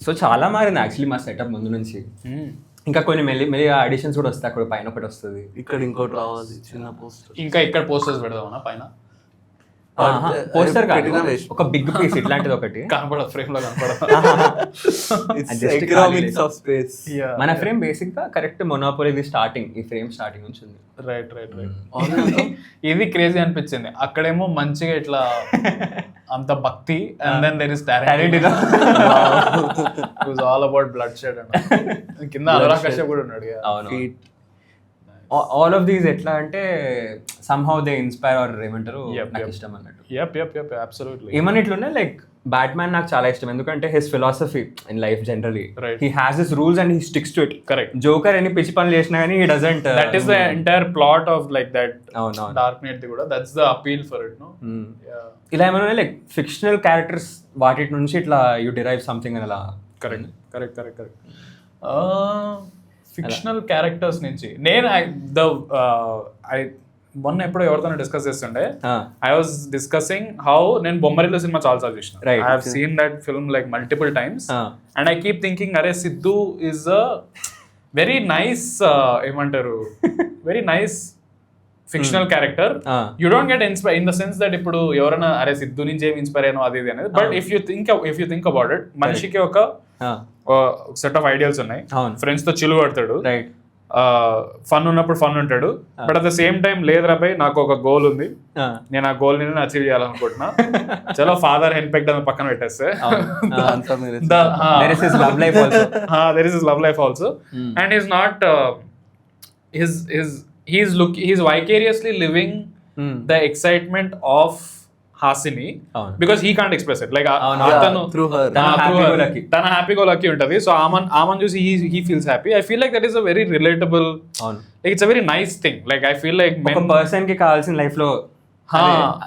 So చాలా మారింది actually మా సెటప్ ముందు నుంచి. ఇంకా కొన్ని మెల్లిగా అడిషన్స్ కూడా వస్తాయి. అక్కడ పైన ఒకటి వస్తుంది, ఇక్కడ ఇంకోటి రావాలి, చిన్న పోస్టర్. ఇంకా ఇక్కడ పోస్టర్స్ పెడదామన్నా పైన? పోస్టర్ కాదు, ఒక బిగ్ పీస్ ఇట్లాంటిది ఒకటి కనపడదు, ఫ్రేమ్ లో కనపడదు. Economics of space. మన ఫ్రేమ్ బేసిక్ గా కరెక్ట్ మొనోపోలీ స్టార్టింగ్, ఈ ఫ్రేమ్ స్టార్టింగ్ నుంచి ఉంది. రైట్. ఇది క్రేజీ అనిపించింది. అక్కడేమో మంచిగా ఇట్లా అంత భక్తి, and then there is Tarantino. It was all about bloodshed and కింద అనురాగ్ కశ్యప్ కూడా ఉన్నాడు. అవును. ఆల్ ఆఫ్ దీస్ ఎట్లా అంటే సమ్హౌ దే ఇన్స్పైర్ ఆర్ ఏమంటారు, నాకు ఇష్టం అన్నట్టు. అబ్సల్యూట్లీ. ఏమన్నా ఇట్లున్నా లైక్ బ్యాట్మ్యాన్ నాకు చాలా ఇష్టం, ఎందుకంటే his philosophy in life generally, he has his rules and he sticks to it. Correct. Joker ఎన్ని పిచ్చి పనులు చేసినా కానీ he doesn't. That is the entire plot of like that అవును డార్క్ నైట్ ది కూడా. That's the appeal for it, no? ఇలా ఏమన్నా లైక్ ఫిక్షనల్ క్యారెక్టర్స్ వాటి నుంచి ఇట్లా యూ డిరైవ్ సంథింగ్ అని అలా. కరెక్ట్. ఫిక్షనల్ క్యారెక్టర్స్ నుంచి నేను మొన్న ఎప్పుడో ఎవరితో డిస్కస్ చేస్తుండే, ఐ వాజ్ డిస్కసింగ్ హౌ నేను బొమ్మరిల్లు సినిమా చాలా చూసిన. I have seen that film like multiple times and I keep thinking అరే Siddhu is a very nice, ఏమంటారు, very nice fictional character. You don't get inspire in the sense that ఇప్పుడు ఎవరైనా అరే సిద్ధు నుంచి ఏమి ఇన్స్పైర్ అయ్యానో అది ఇది అనేది. But if you think about it, మనిషికి ఒక సెట్ ఆఫ్ ఐడియల్స్ ఉన్నాయి. ఫ్రెండ్స్ తో చిల్ కొడతాడు, ఫన్ ఉన్నప్పుడు ఫన్ ఉంటాడు, but at the same time లేదురా బై నాకు ఒక గోల్ ఉంది, నేను ఆ గోల్ ని అచీవ్ చేయాలనుకుంటున్నా. చలో ఫాదర్ హెన్పెక్ట్ అని పక్కన పెట్టేస్తే there is his love life also and he's not he's vicariously living the excitement of Hasini because he can't express it, like atanu through her tana happy go lucky untadi. So aman juice he feels happy. I feel like that is a very relatable, like it's a very nice thing. Like I feel like ఒక person కి కావాల్సిన life లో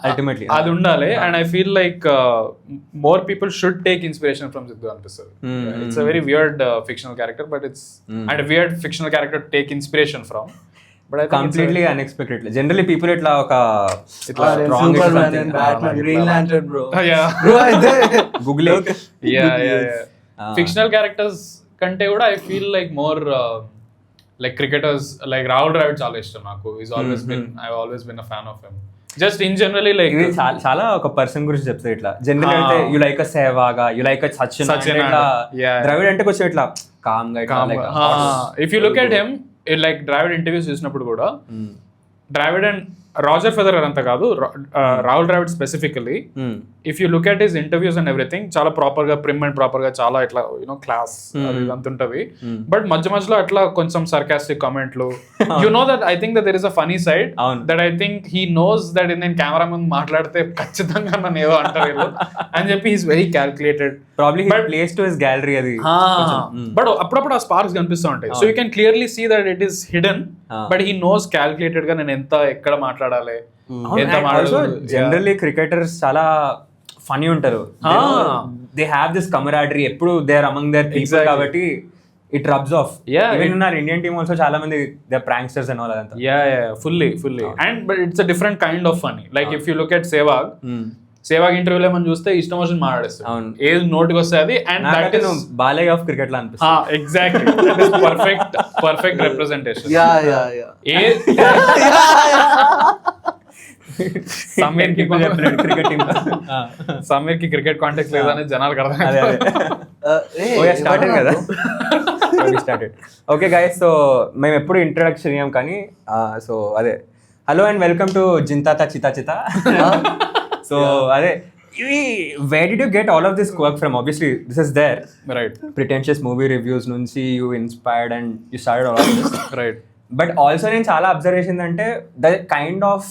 ultimately అది ఉండాలి. And I feel like more people should take inspiration from Siddhu అనిపిస్తుంది. It's a very weird fictional character, but it's and weird fictional character take inspiration from. But I think completely unexpected. Generally people itla oka strong Superman, Batman, Green Lantern, bro. Yeah. Bro, Google it. Yeah. Fictional characters kante kuda I feel like more like cricketers, like Rahul Dravid chaala ishtam naku. I've always been a fan of him. Just in generally like ఇది చాలా ఒక person గురించి చెప్తే ఇట్లా general అయితే you like a Sehwag, you like a Sachin ఇట్లా. ద్రవిడ్ అంటే కొంచెం ఇట్లా కామ్ గా ఇట్లా like if you look at him like Dravid interviews చూసినప్పుడు కూడా Dravid and Roger Federer అంత కాదు, Rahul Dravid specifically if you look at his interviews and everything చాలా ప్రాపర్ గా ప్రిమ్ అండ్ ప్రాపర్ గా చాలా ఇట్లా యూనో క్లాస్ అంత ఉంటది. బట్ మధ్యలో అట్లా కొంచెం సర్కాస్టిక్ కామెంట్లు, you know that I think that there is a funny side that I think he knows that నేను కెమెరా ముందు మాట్లాడితే ఖచ్చితంగా నన్ను ఏదో అంటారు అని చెప్పి he's very calculated. Probably he plays to his gallery అది. బట్ అప్పుడప్పుడు ఆ స్పార్క్స్ కనిపిస్తూ ఉంటాయి. So you can clearly see that it is hidden, but he knows calculated గా నేను ఎంత ఎక్కడ మాట్లాడాలి, ఎంత మాట్లాడాలి. జనరల్లీ క్రికెటర్స్ చాలా ఫనీ ఉంటారు. దే హ్యావ్ దిస్ కమరాడరీ, ఎప్పుడు they are among their people కాబట్టి it rubs off. Even in our Indian team also చాలా మంది they are pranksters and all అదంతా. Fully and but it's a different kind of funny. Like if you look at Sehwag ఇంటర్వ్యూలో మనం చూస్తే ఇష్టం వచ్చిన మాట్లాడేస్తాం, ఏది నోటికి వస్తే అది. And that is Balayya of cricket లా అనిపిస్తుంది. Exactly, perfect representation. సమీర్ కి క్రికెట్ కాంటాక్ట్ లేదని జనాలకు అర్థం. ఓకే గైస్, సో మేము ఎప్పుడు ఇంట్రడక్షన్ ఇయ్యాం కానీ సో అదే hello and welcome to Jinthatha Chitha Chitha. So అదే where did you get all of this quirk from? Obviously this is there, right? Pretentious movie reviews nunchi you inspired and you started all of this, right? But also నేను చాలా observation అంటే the kind of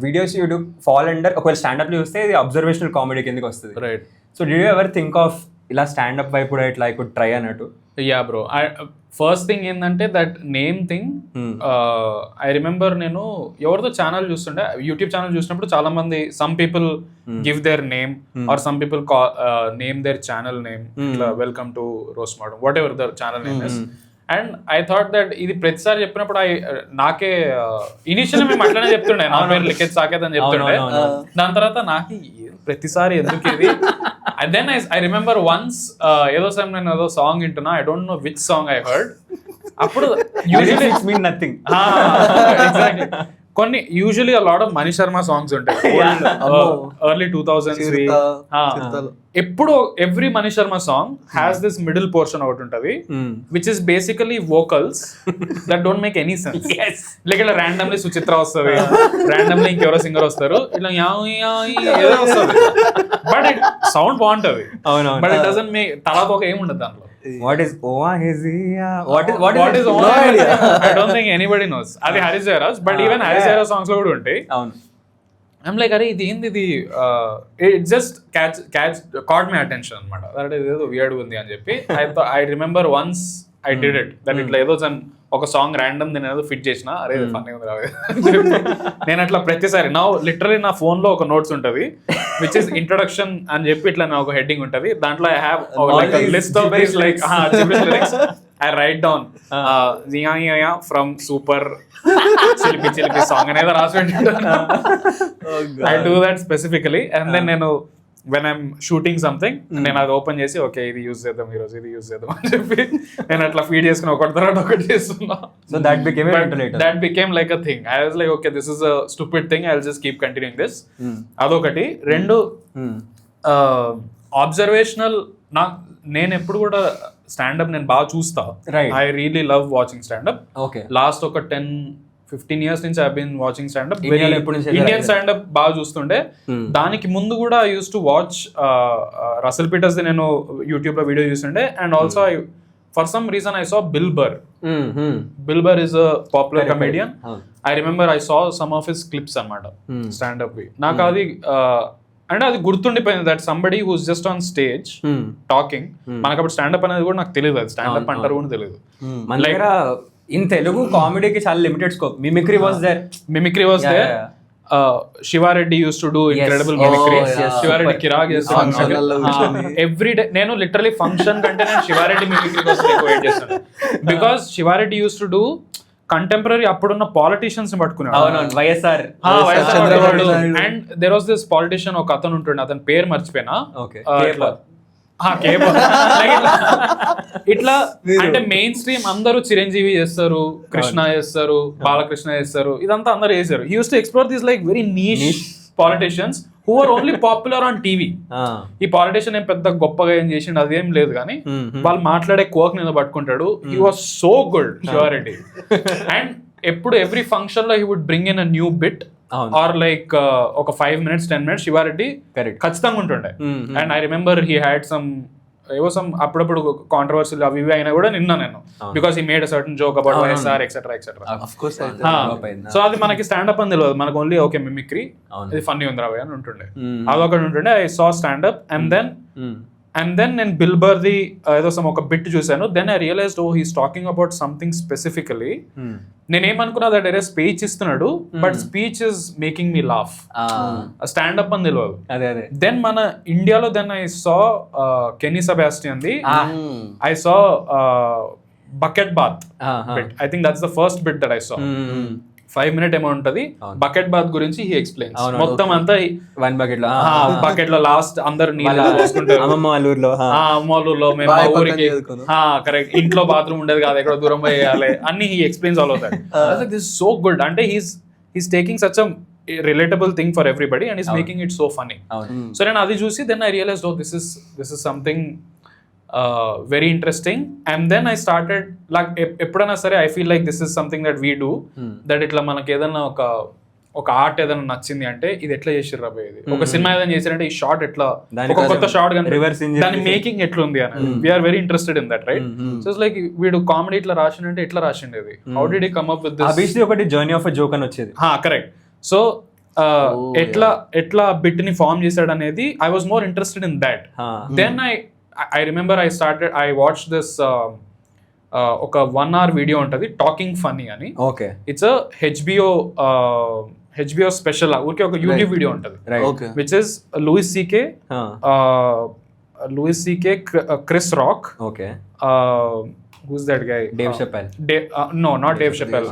videos you do fall under ఒకవేళ stand up లో చూస్తే ఇది observational comedy కిందకి వస్తుంది, right? So did you ever think of ఇలా స్టాండప్ వైపు కూడా ఇట్లా I could try అన్నట్టు? యా బ్రో, ఫస్ట్ థింగ్ ఏంటంటే that name thing. I remember నేను ఎవరితో ఛానల్ చూస్తుండే, యూట్యూబ్ ఛానల్ చూసినప్పుడు చాలా మంది some people give their name or some people name their channel name, ఇట్లా welcome to roast modern whatever the channel name is. And I thought that ఇది ప్రతిసారి చెప్పినప్పుడు నాకే ఇనిషియల్ మేము అట్లనే చెప్తుండే, నా పేరు లిఖిత్ సాకేత్ అని చెప్తుండే. దాని తర్వాత నాకు ప్రతిసారి ఎందుకు ఇది And then I remember once ఏదో సమయం నేను ఏదో సాంగ్ వింటున్నా, I don't know which song I heard. అప్పుడు usually it's mean nothing. Exactly కొన్ని usually a lot of Manish Sharma songs ఉంటాయి ఎర్లీ 2000s. ఎప్పుడు every Manish Sharma song has this middle portion ఒకటి ఉంటది which is basically vocals that don't make any sense. Like ఇలా randomly Suchitra వస్తుంది, randomly ఇంకెవరో singer వస్తారు, ఇలా ఏదో వస్తుంది, బట్ ఇట్ సౌండ్ బాగుంటది. బట్ ఇట్ డజంట్ మేక్ తర్వాత ఒక ఏం ఉండదు దాంట్లో. What is Oahesia? What is Oahesia? I don't think anybody knows. అది Harish Jayaraj, but even Harish Jayaraj songs లో కూడా ఉంటాయి. ఐమ్ లైక్ అరే ఇది ఏంది, ఇది it just caught my attention అనమాట. దట్ ఏదో వియర్డ్ ఉంది అని చెప్పి I remember once I did it that ఇట్లా ఏదో ఒక సాంగ్ ర్యాండమ్ నేను ఏదో ఫిట్ చేసిన, అరే ఫన్నీ ఉంది రావే నేను అట్లా ప్రతిసారి నా లిటరలీ నా ఫోన్ లో ఒక నోట్స్ ఉంటది విచ్ ఇస్ ఇంట్రొడక్షన్ అని చెప్పి ఇట్లా నా ఒక హెడ్డింగ్ ఉంటది, దాంట్లో I have list of this like lyrics. I write down from Super Chilipi Chilipi song అనేది రాసి పెట్టుకుంటాను. I do that specifically and then నేను when I'm shooting something నేను అది ఓపెన్ చేసి ఓకే ఇది యూజ్ చేద్దాం ఈరోజు, ఇది యూజ్ చేద్దాం అని చెప్పి నేను అట్లా ఫీడ్ చేసుకుని ఒకటి తర్వాత ఒకటి చేస్తున్నా. So that became like a thing. I was like okay this is a stupid thing, I'll just keep continuing this. అదొకటి. రెండు ఆబ్జర్వేషనల్. నేను ఎప్పుడు కూడా స్టాండప్ నేను బాగా చూస్తా. I really love watching standup. Last ఒక 10-15 years నుంచి I been watching standup. Indian standup బాగా చూస్తుండే. దానికి ముందు కూడా I use to watch Russell Peters ది నేను యూట్యూబ్ లో వీడియో చూస్తుండే. And also I for some reason I saw Bill Burr. Bill Burr is a popular comedian. I remember I saw some of his clips అన్నమాట standup వి. నాకు అది అంటే అది గుర్తుండిపోయింది that somebody who's just on stage talking. మనకు అప్పుడు stand up అనేది కూడా నాకు తెలియదు, అది స్టాండప్ అంటారు కూడా తెలియదు. ఇన్ తెలుగు కామెడీకి చాలా limited scope. Mimicry was there. Siva Reddy used to do incredible mimicry. Siva Reddy కిరాక్ చేస్తాను ఎవ్రీ డే. నేను లిటరలీ ఫంక్షన్ కంటే నేను శివారెడ్డి మిమిక్రీ కోసం ఎక్కువ వెయిట్ చేస్తాను. Because Siva Reddy used to do contemporary అప్పుడున్న పాలిటీషియన్స్ ని పట్టుకున్నాడు. YSR and there was this politician ఒక అతను ఉంటుండే, అతని పేరు మర్చిపోయినా. ఇట్లా అంటే మెయిన్ స్ట్రీమ్ అందరూ చిరంజీవి చేస్తారు, కృష్ణ చేస్తారు, బాలకృష్ణ చేస్తారు, ఇదంతా అందరూ చేశారు. He use to explore this like very niche politicians who are only popular on TV. ఈ పాలిటీషియన్ ఏం పెద్ద గొప్పగా ఏం చేసిండు అదేం లేదు, కానీ వాళ్ళు మాట్లాడే కోక్ నేను పట్టుకుంటాడు. He was so good Sivareddy. And ఎప్పుడు ఎవ్రీ ఫంక్షన్ లో he would bring in a new bit are like ఒక 5 minutes 10 minutes శివారెడ్డి ఖచ్చితంగా ఉంటుండే. And I remember he had some అప్పుడప్పుడు కాంట్రవర్సీలు అవి ఇవి అయినా కూడా నిన్నా నేను, because he made a certain joke about YSR etcetera etcetera. So అది మనకి స్టాండప్ అని తెలియదు, మనకు ఓన్లీ ఓకే మిమిక్రీ ఇది ఫన్నీ ఉంది రావే అని ఉంటుండే. అదొకటి ఉంటుండే. I saw standup and then నేను బిల్ బర్ది ఏదో ఒక బిట్ చూసాను. Then I realized oh he's talking about something specifically. నేనేమనుకున్నా దట్ ఏదో స్పీచ్ ఇస్తున్నాడు, but speech is making me laugh. Standup అని తెలియదు. దెన్ మన ఇండియాలో then I saw Kenny Sebastian ది. I saw bucket bath bit. I think that's the first bit that I saw. 5 minute ఏమో ఉంటది. బకెట్ బాత్ గురించి he explains మొత్తం అంతా. బకెట్ లో లాస్ట్ అందరు నీళ్ళు పోసుకుంటారు. అమ్మూరులో మేము ఊరికి కరెక్ట్ ఇంట్లో బాత్రూమ్ ఉండేది కాదు, ఎక్కడ దూరం పోయాలి అన్ని he explains all of that. This is so good. అంటే he's taking such a relatable thing for everybody and he's making it so funny. So then adi chusi then I realized oh this is something very interesting. And then I started like ఎప్పుడైనా సరే I feel like this is something that we do, that ఇట్లా మనకి ఏదైనా ఒక art ఏదైనా నచ్చింది అంటే ఇది ఎట్లా చేసిర్రు రాబోయే, ఒక సినిమా ఏదైనా చేశారంటే ఈ షార్ట్ ఎట్లా, ఒక కొత్త షార్ట్ దాని మేకింగ్ ఎట్లుంది అని we are very interested in that, right? So it's like వీడు కామెడీ ఇట్లా రాసిండే ఎట్లా రాసిండేది, how did he come up with this. ఒకటి జర్నీ ఆఫ్ ఎ జోక్ అని వచ్చేది. కరెక్ట్. సో ఎట్లా బిట్ ని ఫార్మ్ చేశాడు అనేది I was more interested in that. Then I remember I watched this ఒక 1 hour వీడియో ఉంటుంది టాకింగ్ ఫన్నీ అని. Okay. It's a HBO special ఊరికే ఒక యూట్యూబ్ వీడియో ఉంటుంది which is Louis CK Chris Rock. Okay. who's that guy? Dave Chappelle. No, not Dave Chappelle.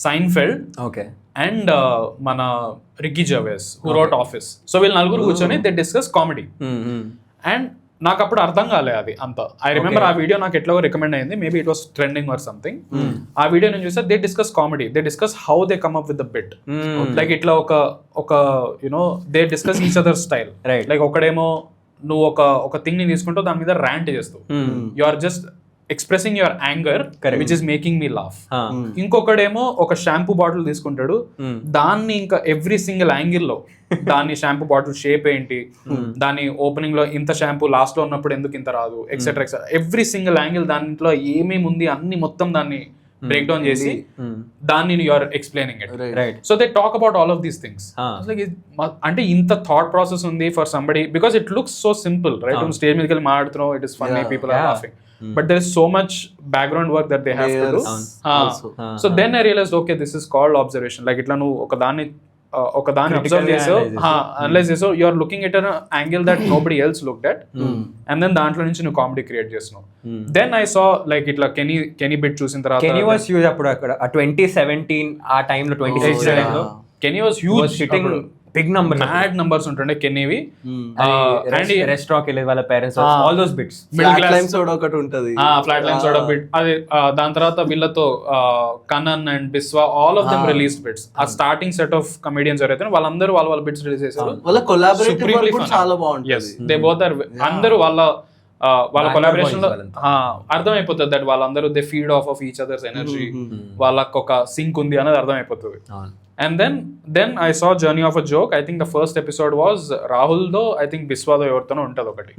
Seinfeld okay and మన Ricky Gervais who wrote office. So వీళ్ళు నలుగురు కూర్చొని they discuss comedy. And నాకు అప్పుడు అర్థం కాలే అది అంత. ఐ రిమెంబర్ ఆ వీడియో నాకు ఎట్లాగో రికమెండ్ అయింది, maybe it was trending or something. ఆ వీడియో నేను చూసా, they discuss comedy, they discuss how they come up with the bit. Like ఇట్లా ఒక you know they discuss each other style. Like ఒకడేమో నువ్వు ఒక థింగ్ ని తీసుకుంటావు, దాని మీద ర్యాంట్ చేస్తావు, you are just expressing your anger which is making me laugh. ఇంకొకడేమో ఒక షాంపూ బాటిల్ తీసుకుంటాడు, దాన్ని ఇంకా ఎవ్రీ సింగిల్ యాంగిల్ లో దాని షాంపూ బాటిల్ షేప్ ఏంటి, దాని ఓపెనింగ్ లో ఇంత షాంపూ, లాస్ట్ లో ఉన్నప్పుడు ఎందుకు ఇంత రాదు, etcetera etcetera, every single angle దాంట్లో ఏమేమి ఉంది అన్ని మొత్తం దాన్ని బ్రేక్ డౌన్ చేసి దాన్ని you are explaining it. So they talk about all of these things. అంటే ఇంత థాట్ ప్రాసెస్ ఉంది for somebody, because it looks so simple right. Stage మీదకి వెళ్ళి మాట్లాడుతున్నావు, it is funny, people are laughing, but there is so much background work that they have to do. So then I realized, okay, this is called observation. Like itla nu oka dani observe chesav, analyze chesav, you are looking at an angle that nobody else looked at, and then dantlo nunchi nu comedy create chesnavu. Then I saw like itla Kenny bit chusin tarvata, Kenny was huge appudu akkada 2017 ఆ time లో 2016 లో Kenny was huge, hitting big number, mad numbers ఉంటుండే కెన్నీవి. and restaurant కి వెళ్ళే వాళ్ళ parents, all those bits, flat lines ఒకటి ఉంటది, flat lines ఒక బిట్ అది. దాని తర్వాత వీళ్ళతో Kannan and Biswa, all of them released bits. ఆ స్టార్టింగ్ సెట్ ఆఫ్ కమెడియన్స్ ఎవరైతే వాళ్ళందరూ వాళ్ళ బిట్స్ రిలీజ్ చేశారు. వాళ్ళ కొలాబరేటివ్ వర్క్ కూడా చాలా బాగుంటుంది. దే బోత్ ఆర్, అందరూ వాళ్ళ కొలాబరేషన్ లో అర్థమైపోతుంది దట్ వాళ్ళందరూ they feed of each others energy, వాళ్ళకి ఒక సింక్ ఉంది అనేది అర్థమైపోతుంది. And then I saw Journey of a Joke. I think the first episode was Rahul do, I think Biswa do evartano untadu okati.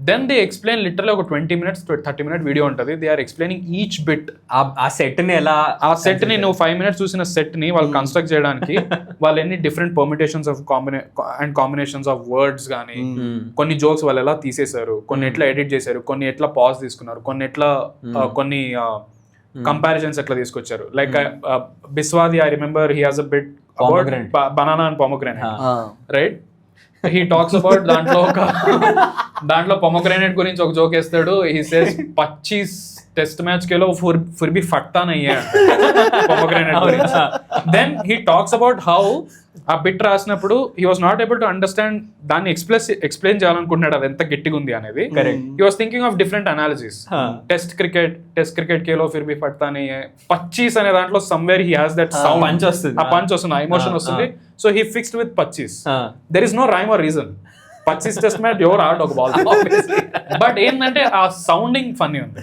Then they explain literally oka 20 minutes to 30 minute video untadi. They are explaining each bit. ఆ set ని ఎలా, ఆ set ని నువ్వు 5 minutes చూసిన set ని వాళ్ళు construct చేయడానికి వాళ్ళు ఎన్ని different permutations of combinations of words గానీ, కొన్ని జోక్స్ వాళ్ళు ఎలా తీసేశారు, కొన్ని ఎట్లా ఎడిట్ చేశారు, కొన్ని ఎట్లా పాజ్ తీసుకున్నారు, కొన్ని ఎట్లా కొన్ని కంపారిజన్స్ ఎట్లా తీసుకొచ్చారు. లైక్ బిస్వాది, I remember he has a bit about banana and pomegranate, right? He talks about దాంట్లో పొమోగ్రానేట్ గురించి ఒక జోక్ వేస్తాడు. హీ సేస్ 25 టెస్ట్ మ్యాచ్ కేలో ఫిర్ బి ఫట్టా నయ్యా పొమోగ్రానేట్ గురించి. Then he talks about how ఆ బిట్ రాసినప్పుడు he was not able to understand, దాన్ని ఎక్స్ప్లెయిన్ చేయాలనుకుంటున్నాడు అది ఎంత గట్టిగా ఉంది అనేది. He was thinking of different analysis. Test cricket కేలో ఫిర్ బి ఫట్టా నయ్యా 25 అనే దాంట్లో somewhere he has that sound, punch వస్తుంది, ఎమోషన్ వస్తుంది. So he fixed with 25. There is no rhyme or reason. 25 test match ఎవరు ఆడ ఒక బాల్, బట్ ఏంటంటే ఆ సౌండింగ్ ఫన్నీ ఉంది.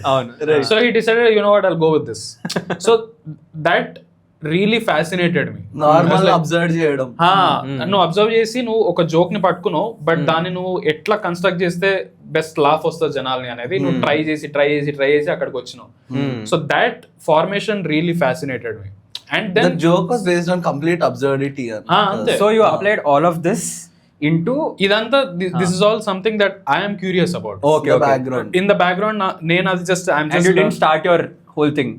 So he decided, you know what, I'll go with this. So that really fascinated me. Normal observe చేయడం, నువ్వు observe చేసి నువ్వు ఒక జోక్ ని పట్టుకున్నావు, బట్ దాన్ని నువ్వు ఎట్లా కన్స్ట్రక్ట్ చేస్తే బెస్ట్ లాఫ్ వస్తుంది జనాల్ని అనేది నువ్వు ట్రై చేసి అక్కడికి వచ్చినావు. So that formation really fascinated me. And then the joke was based on complete absurdity. So you applied all of this into ఇదంతా, this is all something that I am curious about. Okay. Background. In the background నేను అది just I'm and just you didn't start your whole thing.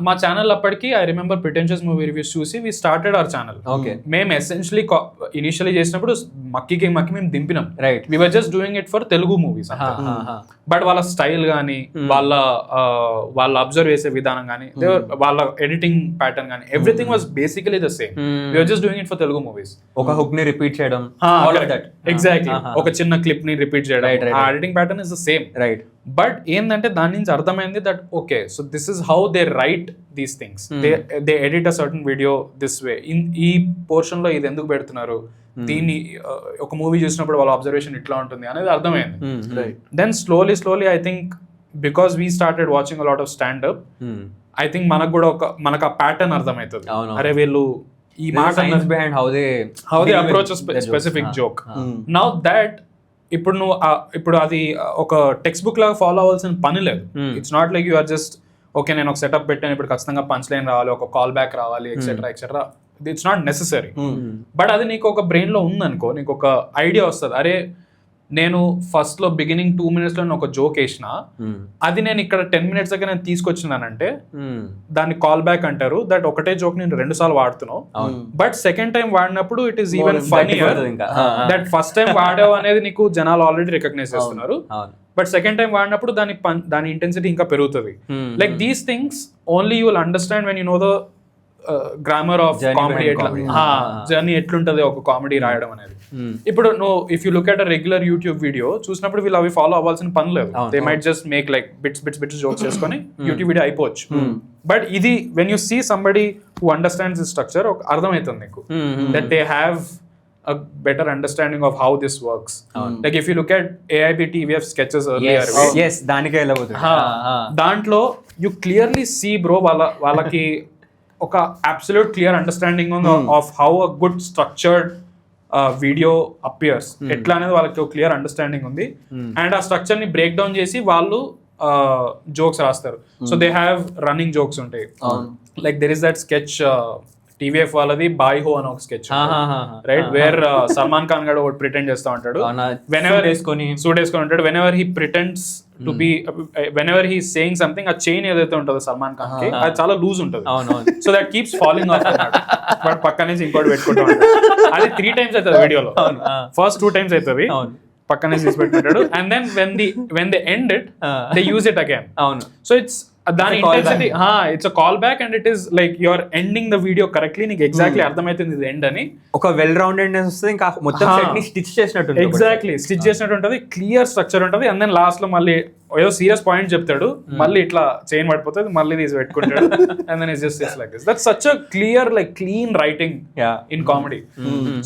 మా channel అప్పటికి I remember pretentious movie reviews చూసి we started our channel. మేము essentially initially చేసినప్పుడు మక్కి మేము దింపినాం, రైట్? We were just doing it for Telugu movies. But వాళ్ళ స్టైల్ కానీ, వాళ్ళ అబ్జర్వ్ చేసే విధానం కానీ, వాళ్ళ ఎడిటింగ్ ప్యాటర్న్ కానీ, everything was basically the same. We were just doing it for Telugu movies. ఒక హుక్ ని రిపీట్ చేయడం, ఎగ్జాక్ట్లీ ఒక చిన్న క్లిప్ ని రిపీట్ చేయడం, ఆ editing pattern is the same, right? But ఏంటంటే దాని నుంచి అర్థమైంది that okay, so this is how they right these things. They edit a certain video this way. ఈ పోర్షన్ లో ఇది ఎందుకు పెడుతున్నారు, దీన్ని ఒక మూవీ చూసినప్పుడు వాళ్ళ అబ్జర్వేషన్ ఇట్లా ఉంటుంది అనేది అర్థమైంది. Then slowly I think because we started watching a lot of standup, I think మనకు ఆ ప్యాటర్న్ అర్థమవుతుంది. అరే వీళ్ళు ఈ మాట behind how they approach a specific joke. Now that ఇప్పుడు అది ఒక టెక్స్ట్ బుక్ లాగా ఫాలో అవ్వాల్సిన పని లేదు. It's not like you are just okay నేను ఒక సెటప్ పెట్టాను, ఇప్పుడు ఖచ్చితంగా పంచ్ లైన్ రావాలి, ఒక కాల్ బ్యాక్ రావాలి, etcetera. It's not necessary. But అది నీకు ఒక బ్రెయిన్ లో ఉందనుకో, నీకు ఒక ఐడియా వస్తుంది, అరే నేను ఫస్ట్ లో బిగినింగ్ 2 minutes లో ఒక జోక్ వేసిన, అది నేను ఇక్కడ 10 minutes దగ్గర నేను తీసుకొచ్చినానంటే దాన్ని కాల్ బ్యాక్ అంటారు. దట్ ఒకటే జోక్ నేను 2 సార్లు వాడుతున్నావు, బట్ సెకండ్ టైం వాడినప్పుడు it is even funnier. That first time వాడావు అనేది నీకు జనాలు ఆల్రెడీ రికగ్నైజ్ చేస్తున్నారు, బట్ సెకండ్ టైం వాడినప్పుడు దాని ఇంటెన్సిటీ ఇంకా పెరుగుతుంది. Like these things only you will understand when you know the grammar of Journey comedy behind ఎట్లా comedy. జర్నీ ఎట్లుంటది ఒక కామెడీ రాయడం అనేది. ఇప్పుడు నువ్వు if you look at a regular YouTube video చూసినప్పుడు వీళ్ళు అవి ఫాలో అవ్వాల్సిన పని లేదు. They might just make like bits jokes చేసుకొని యూట్యూబ్ వీడియో అయిపోవచ్చు. బట్ ఇది when you see somebody who understands the structure అర్థమవుతుంది నీకు that they have a better understanding of how this works. Like if you look at AIB TVF sketches earlier, yes దానికే వెళ్ళబోతుంది. దాంట్లో you clearly see bro వాళ్ళకి ఒక absolute clear understanding of how a good structured video appears ఎట్లా అనేది వాళ్ళకి ఒక clear understanding ఉంది. And ఆ స్ట్రక్చర్ ని బ్రేక్ డౌన్ చేసి వాళ్ళు జోక్స్ రాస్తారు. So they have running jokes ఉంటాయి. Like there is that sketch TVF వాళ్ళది బాయ్ హో అని ఒక sketch right where Salman Khan గడు ఒకటి ప్రిటెండ్ చేస్తా ఉంటాడు. సూట్ వేసుకొని ఉంటాడు. Whenever he pretends to be whenever he saying something ఆ చైన్ ఏదైతే ఉంటుందో సల్మాన్ ఖాన్ కి అది చాలా లూజ్ ఉంటుంది. So that keeps following of but పక్క నుంచి ఇంకోటి పెట్టుకుంటూ ఉంటాడు. అది 3 times అవుతుంది వీడియోలో. ఫస్ట్ 2 times అవుతుంది పక్కనే తీసి పెట్టుకుంటాడు. And then when they end it they use it again. So it's దాని intensity it's a call back and it is like you are ending the video correctly. నీకు ఎగ్జాక్ట్లీ అర్థమవుతుంది ఇది ఎండ్ అని. ఒక వెల్ రౌండెడ్నెస్ వస్తుంది. ఇంకా మొత్తం సెట్ ని స్టిచ్ చేసినట్టు ఎగ్జాక్ట్లీ స్టిచ్ చేసినట్టు ఉంటుంది. క్లియర్ స్ట్రక్చర్ ఉంటుంది. అండ్ దెన్ లాస్ట్ లో మళ్ళీ ఏదో సీరియస్ పాయింట్ చెప్తాడు. మళ్ళీ ఇట్లా చైన్ పడిపోతుంది. మళ్ళీ తీసి పెట్టుకుంటాడు. And then it's just like this. That's such a clear like clean writing in comedy.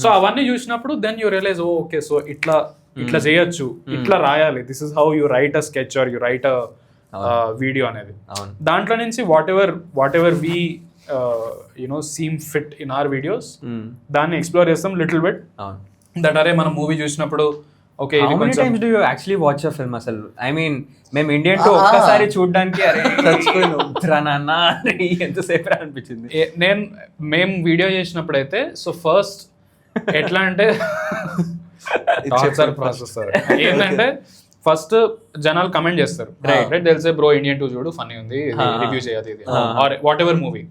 So అవన్నీ చూసినప్పుడు then you realise okay so ఇట్లా చేయొచ్చు, ఇట్లా రాయాలి. This is how you write a sketch or you write a video అనేది. దాంట్లో నుంచి whatever we seem fit in our videos దాన్ని ఎక్స్ప్లోర్ చేస్తాం లిటిల్ బిట్. దట్ అరే మనం మూవీ చూసినప్పుడు okay how many times do you actually watch a film అసలు? I mean మేము ఇండియన్ టు ఒక్కసారి చూడడానికి అరే ఎంతసేపు అనిపించింది. మేము వీడియో చేసినప్పుడు అయితే సో ఫస్ట్ ఎట్లా అంటే ప్రాసెస్ ఏంటంటే ఫస్ట్ జనాలు కమెంట్ చేస్తారు రైట్ తెలిసే బ్రో ఇండియన్ 2 చూడు ఫన్నీ ఉంది రివ్యూ చేయాలి ఇది or whatever movie.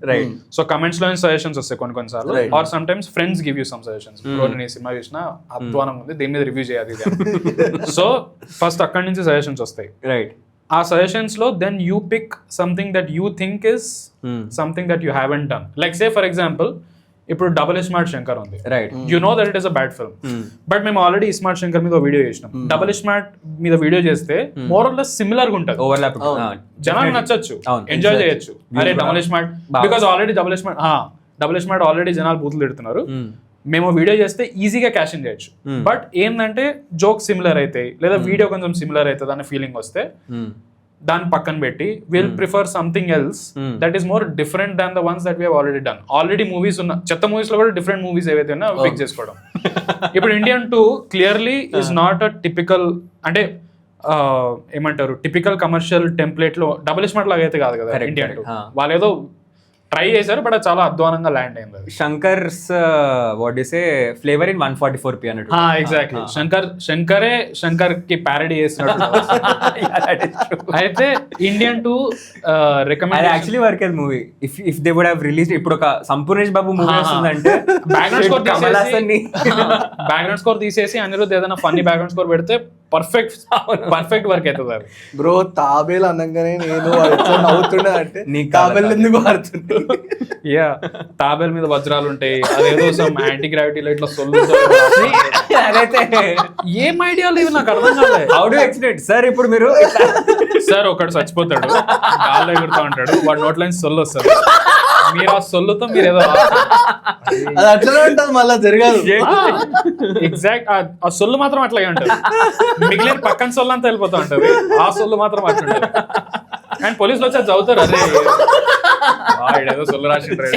So comments లో సజెషన్స్ వస్తాయి కొన్నిసార్లు. Or sometimes friends give you some suggestions. Bro నేను ఈ సినిమా చూసిన అద్వానం ఉంది దీని మీద రివ్యూ చేయాలి ఇది. సో ఫస్ట్ అక్కడి నుంచి సజెషన్స్ వస్తాయి. రైట్ ఆ సజెషన్స్ లో then you pick something that you think is something that you haven't done. Like say for example ఇప్పుడు డబుల్ స్మార్ట్ శంకర్ ఉంది. Right you know that it is a bad film. But మేము already smart Shankar మీద video చేసినాం. Double smart మీద video చేస్తే more or less similar గా ఉంటుంది. Overlap జనానికి నచ్చచ్చు, ఎంజాయ్ చేయొచ్చు. అరే double smart because already double smart already జనాలు బూతులు తిడుతున్నారు. మేము వీడియో చేస్తే ఈజీగా క్యాష్ ఇన్ చేయొచ్చు. బట్ ఏంటంటే జోక్ సిమిలర్ అయితే లేదా వీడియో కొంచెం సిమిలర్ అవుతుంది అనే ఫీలింగ్ వస్తే దాన్ని పక్కన పెట్టి will prefer something else that is more different than the ones that we have already done. Already movies ఉన్న చెత్త మూవీస్ లో కూడా డిఫరెంట్ మూవీస్ ఏవైతే ఉన్నా పిక్ చేసుకోవడం. ఇప్పుడు Indian 2 clearly is not a typical అంటే ఏమంటారు టిపికల్ కమర్షియల్ టెంప్లెట్ లో డబుల్ స్మార్ట్ లాగా అయితే కాదు కదా ఇండియన్ 2. వాళ్ళు ఏదో ట్రై చేశారు బట్ అది చాలా అధ్వానంగా ల్యాండ్ అయింది. Shankar's what you say flavour in 144p అన్నట్టు. ఎగ్జాక్ట్లీ శంకర్ కి ప్యారడీ చేసినట్టు. అయితే ఇండియన్ 2 రికమెండ్ యాక్చువల్లీ వర్క్ అయ్యేది movie if they would have released. ఇప్పుడు ఒక సంపూర్ణేష్ బాబు మూవీ వస్తుందంటే బ్యాక్గ్రౌండ్ స్కోర్ తీసేసి అనిరుద్ధ్ ఏదైనా ఫన్నీ బ్యాక్గ్రౌండ్ స్కోర్ పెడితే పర్ఫెక్ట్ వర్క్ అవుతుంది. అది బ్రో తాబేలు అనగానే నేను నవ్వుతున్నా అంటే నీ తాబేలు ఎందుకు వాడుతుంది? యా తాబేల్ మీద వజ్రాలు ఉంటాయి. అదేదో సమ్ యాంటీ గ్రావిటీ లైట్ లో సొల్లు. ఏం ఐడియా లేవు నాకు అర్థం కాలేదు. How do explain sir? ఇప్పుడు మీరు సార్ ఒకడు చచ్చిపోతాడు, గాల్లో ఎగురుతా ఉంటాడు, వాడు నోట్ల నుంచి సొల్లు వస్తుంది. మీరు ఆ సొల్లుతో మీరు ఏదో అది అట్లనే ఉంటుంది, మళ్ళీ జరగదు. ఎగ్జాక్ట్ ఆ సొల్లు మాత్రం అట్లాగే ఉంటుంది. మిగిలిన పక్కన సొల్లు అంతా వెళ్ళిపోతా ఉంటది, ఆ సొల్లు మాత్రం అట్లుంటది. అండ్ పోలీసులు వచ్చి చదువుతారు, అదే ఏదో సొల్లు రాసిండ్రు.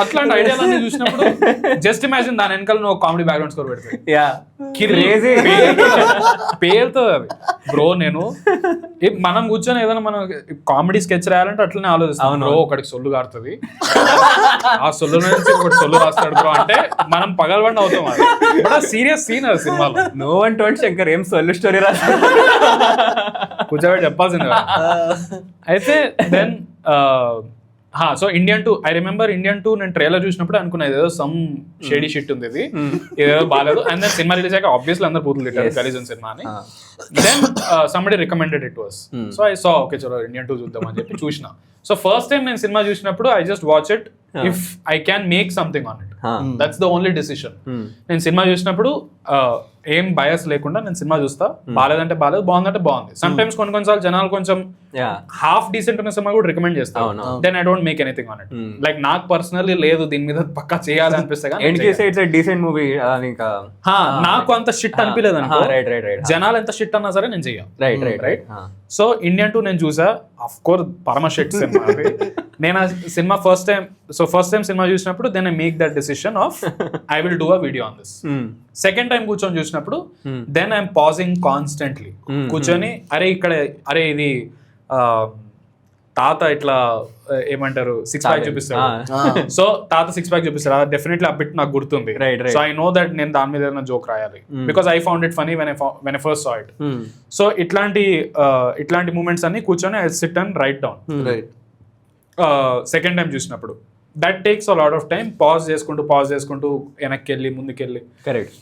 అట్లాంటి ఐడియాలన్నీ చూసినప్పుడు జస్ట్ ఇమాజిన్ దాని వెనకాల నువ్వు కామెడీ బ్యాక్గ్రౌండ్ స్కోర్ పెడతావు. పేరుతో అది బ్రో. నేను మనం కూర్చొని ఏదైనా మనం కామెడీ స్కెచ్ రాయాలంటే అట్లనే ఆలోచిస్తాం. బ్రో ఒకటికి సొల్లు కారుతుంది, ఆ సొల్లు నుంచి ఒకటి సొల్లు రాస్తాడు బ్రో అంటే మనం పగలబండి అవుతాం. అది బట్ సీరియస్ సీన్ అది సినిమాలో. నో వన్ టోల్డ్ శంకర్ ఏం సొల్లు స్టోరీ రాస్తాడు, కూర్చోబెట్టి చెప్పాల్సింది. అయితే then so Indian 2 I remember Indian 2 నేను ట్రైలర్ చూసినప్పుడు అనుకున్నాను ఏదో సమ్ షేడీ షిట్ ఉంది ఇది ఏదో బాగాలేదు అండ్ దెన్ సినిమా రిలీజ్ అయ్యాక ఆబ్వియస్లీ అందరు పూతులు తిట్టారు గలీజన్ సినిమా అని then somebody recommended it was so I saw okay చలో ఇండియన్ 2 చూద్దాం అని చెప్పి చూసిన సో ఫస్ట్ టైం నేను సినిమా చూసినప్పుడు I just watch it if I can make something on it that's the only decision నేను సినిమా చూసినప్పుడు ఏం బయస్ లేకుండా నేను సినిమా చూస్తా బాగాలేదంటే బాగాలేదు బాగుందంటే బాగుంది సమ్ టైమ్స్ కొన్నిసార్లు జనాలు కొంచెం హాఫ్ డీసెంట్ ఉన్న సినిమా కూడా రికమెండ్ చేస్తాను then I don't make anything on it like నాకు పర్సనల్లీ లేదు దీని మీద పక్కా చేయాలి అనిపిస్తే డీసెంట్ మూవీ నాకు అంత షిట్ అనిపించలేదు అనుకో జనాలు ఎంత షిట్ అన్నా సరే నేను చెయ్యాలి రైట్ సో ఇండియన్ 2 నేను చూసా అఫ్ కోర్స్ పరమ షిట్ సినిమా నేను ఆ సినిమా ఫస్ట్ టైం సినిమా చూసినప్పుడు then I make that decision of I will do a video on this second time కూర్చొని చూసినప్పుడు దెన్ ఐఎమ్ పాజింగ్ కాన్స్టెంట్లీ కూర్చొని అరే ఇది తాత ఇట్లా ఏమంటారు 6-pack చూపిస్తాడు సో తాత 6-pack చూపిస్తాడు డెఫినెట్లీ ఆ బిట్ నాకు గుర్తుంది సో ఐ నో దట్ నేను దాని మీద ఏదైనా జోక్ రాయాలి because I found it funny when I first saw it so ఇట్లాంటి మూమెంట్స్ అన్ని కూర్చొని I sit and write down second time చూసినప్పుడు that takes a lot of time pause చేసుకుంటూ వెనక్కి వెళ్ళి ముందుకెళ్ళి కరెక్ట్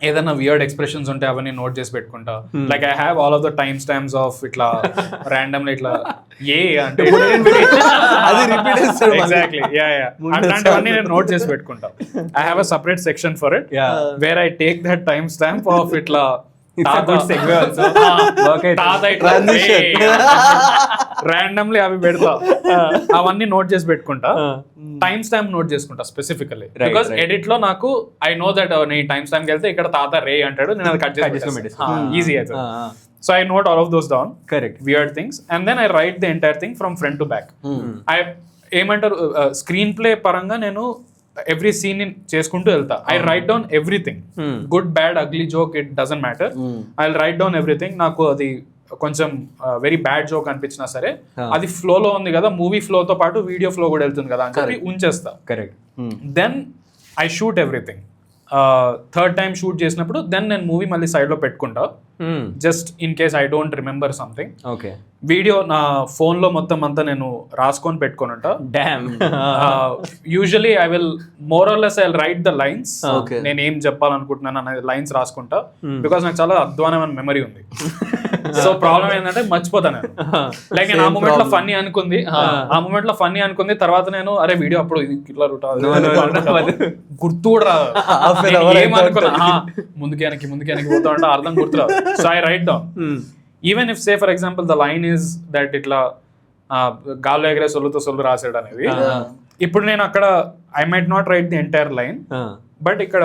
ఏదైనా వియర్డ్ ఎక్స్ప్రెషన్స్ ఉంటే అవన్నీ నోట్ చేసి పెట్టుకుంటా like I have all of the time stamps of ఇట్లా ర్యాండమ్ ఇట్లా అంటే ఎగ్జాక్ట్లీ అట్లాంటివన్నీ నేను నోట్ చేసి పెట్టుకుంటా I have a separate section for it where I take that time stamp of ఇట్లా ర్యాండమ్లీ అవి పెడతా అవన్నీ నోట్ చేసి పెట్టుకుంటా టైమ్ స్టాంప్ నోట్ చేసుకుంటా స్పెసిఫికల్లీ బికాస్ ఎడిట్ లో నాకు ఐ నో దట్ నేను టైమ్ స్టాంప్ వెళ్తే ఇక్కడ తాత రే అంటాడు నేను అది కట్ చేసి ఈజీ అవుతుంది so I note all of those down correct weird things and then I write the entire thing from front to back I ఏమంటారు స్క్రీన్ ప్లే పరంగా నేను ఎవ్రీ సీన్ చేసుకుంటూ వెళ్తా I write down everything good bad ugly joke it doesn't matter I write down everything నాకు అది కొంచెం very bad joke అనిపించినా సరే అది ఫ్లోలో ఉంది కదా మూవీ ఫ్లోతో పాటు వీడియో ఫ్లో కూడా వెళ్తుంది కదా అని చెప్పి ఉంచేస్తా correct then I shoot everything third time shoot చేసినప్పుడు దెన్ నేను మూవీ మళ్ళీ సైడ్ లో పెట్టుకుంటా just in case I don't remember something okay video నా ఫోన్ లో మొత్తం అంతా నేను రాసుకొని పెట్టుకొని ఉంటా usually I will more or less I write the lines నేను ఏం చెప్పాలనుకుంటున్నాను అనేది లైన్స్ రాసుకుంటా బికాస్ నాకు చాలా అధ్వానమైన మెమరీ ఉంది సో ప్రాబ్లం ఏంటంటే మర్చిపోతాను నేను లైక్ నేను ఆ మూమెంట్ లో ఫన్నీ అనుకుంది తర్వాత నేను అరే వీడియో అప్పుడు ఇట్లా గుర్తు కూడా రాదు ఏమనుకున్నా ముందుకి వెనక్కి పోతా ఉంటే అర్థం గుర్తురాదు so I write down even if say for example the line is that ఇట్లా గాల్లో ఎగరే సొల్లు రాసాడు అనేది ఇప్పుడు నేను అక్కడ I might not write the entire line but ఇక్కడ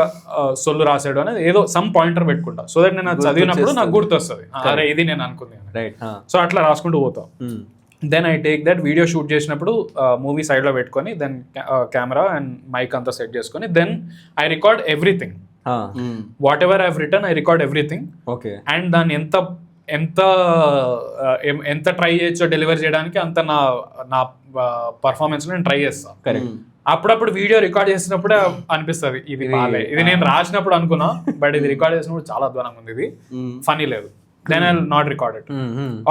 సొల్లు రాసాడు అనేది ఏదో సమ్ పాయింటర్ పెట్టుకుంటా సో దట్ నేను చదివినప్పుడు నాకు గుర్తు వస్తుంది అరే ఇది నేను అనుకుంది సో అట్లా రాసుకుంటూ పోతాం then I take that video shoot చేసినప్పుడు మూవీ సైడ్ లో పెట్టుకొని దెన్ కెమెరా అండ్ మైక్ అంతా సెట్ చేసుకొని then I record everything whatever I written I record everything okay and దాన్ని ఎంత ట్రై చేయొచ్చో డెలివర్ చేయడానికి అంత నా పర్ఫార్మెన్స్ నేను ట్రై చేస్తాను అప్పుడప్పుడు వీడియో రికార్డ్ చేసినప్పుడే అనిపిస్తుంది ఇది బాలే ఇది నేను రాసినప్పుడు అనుకున్నా బట్ ఇది రికార్డ్ చేసినప్పుడు చాలా అద్భుతంగా ఉంది ఇది ఫనీ లేదు then I not record it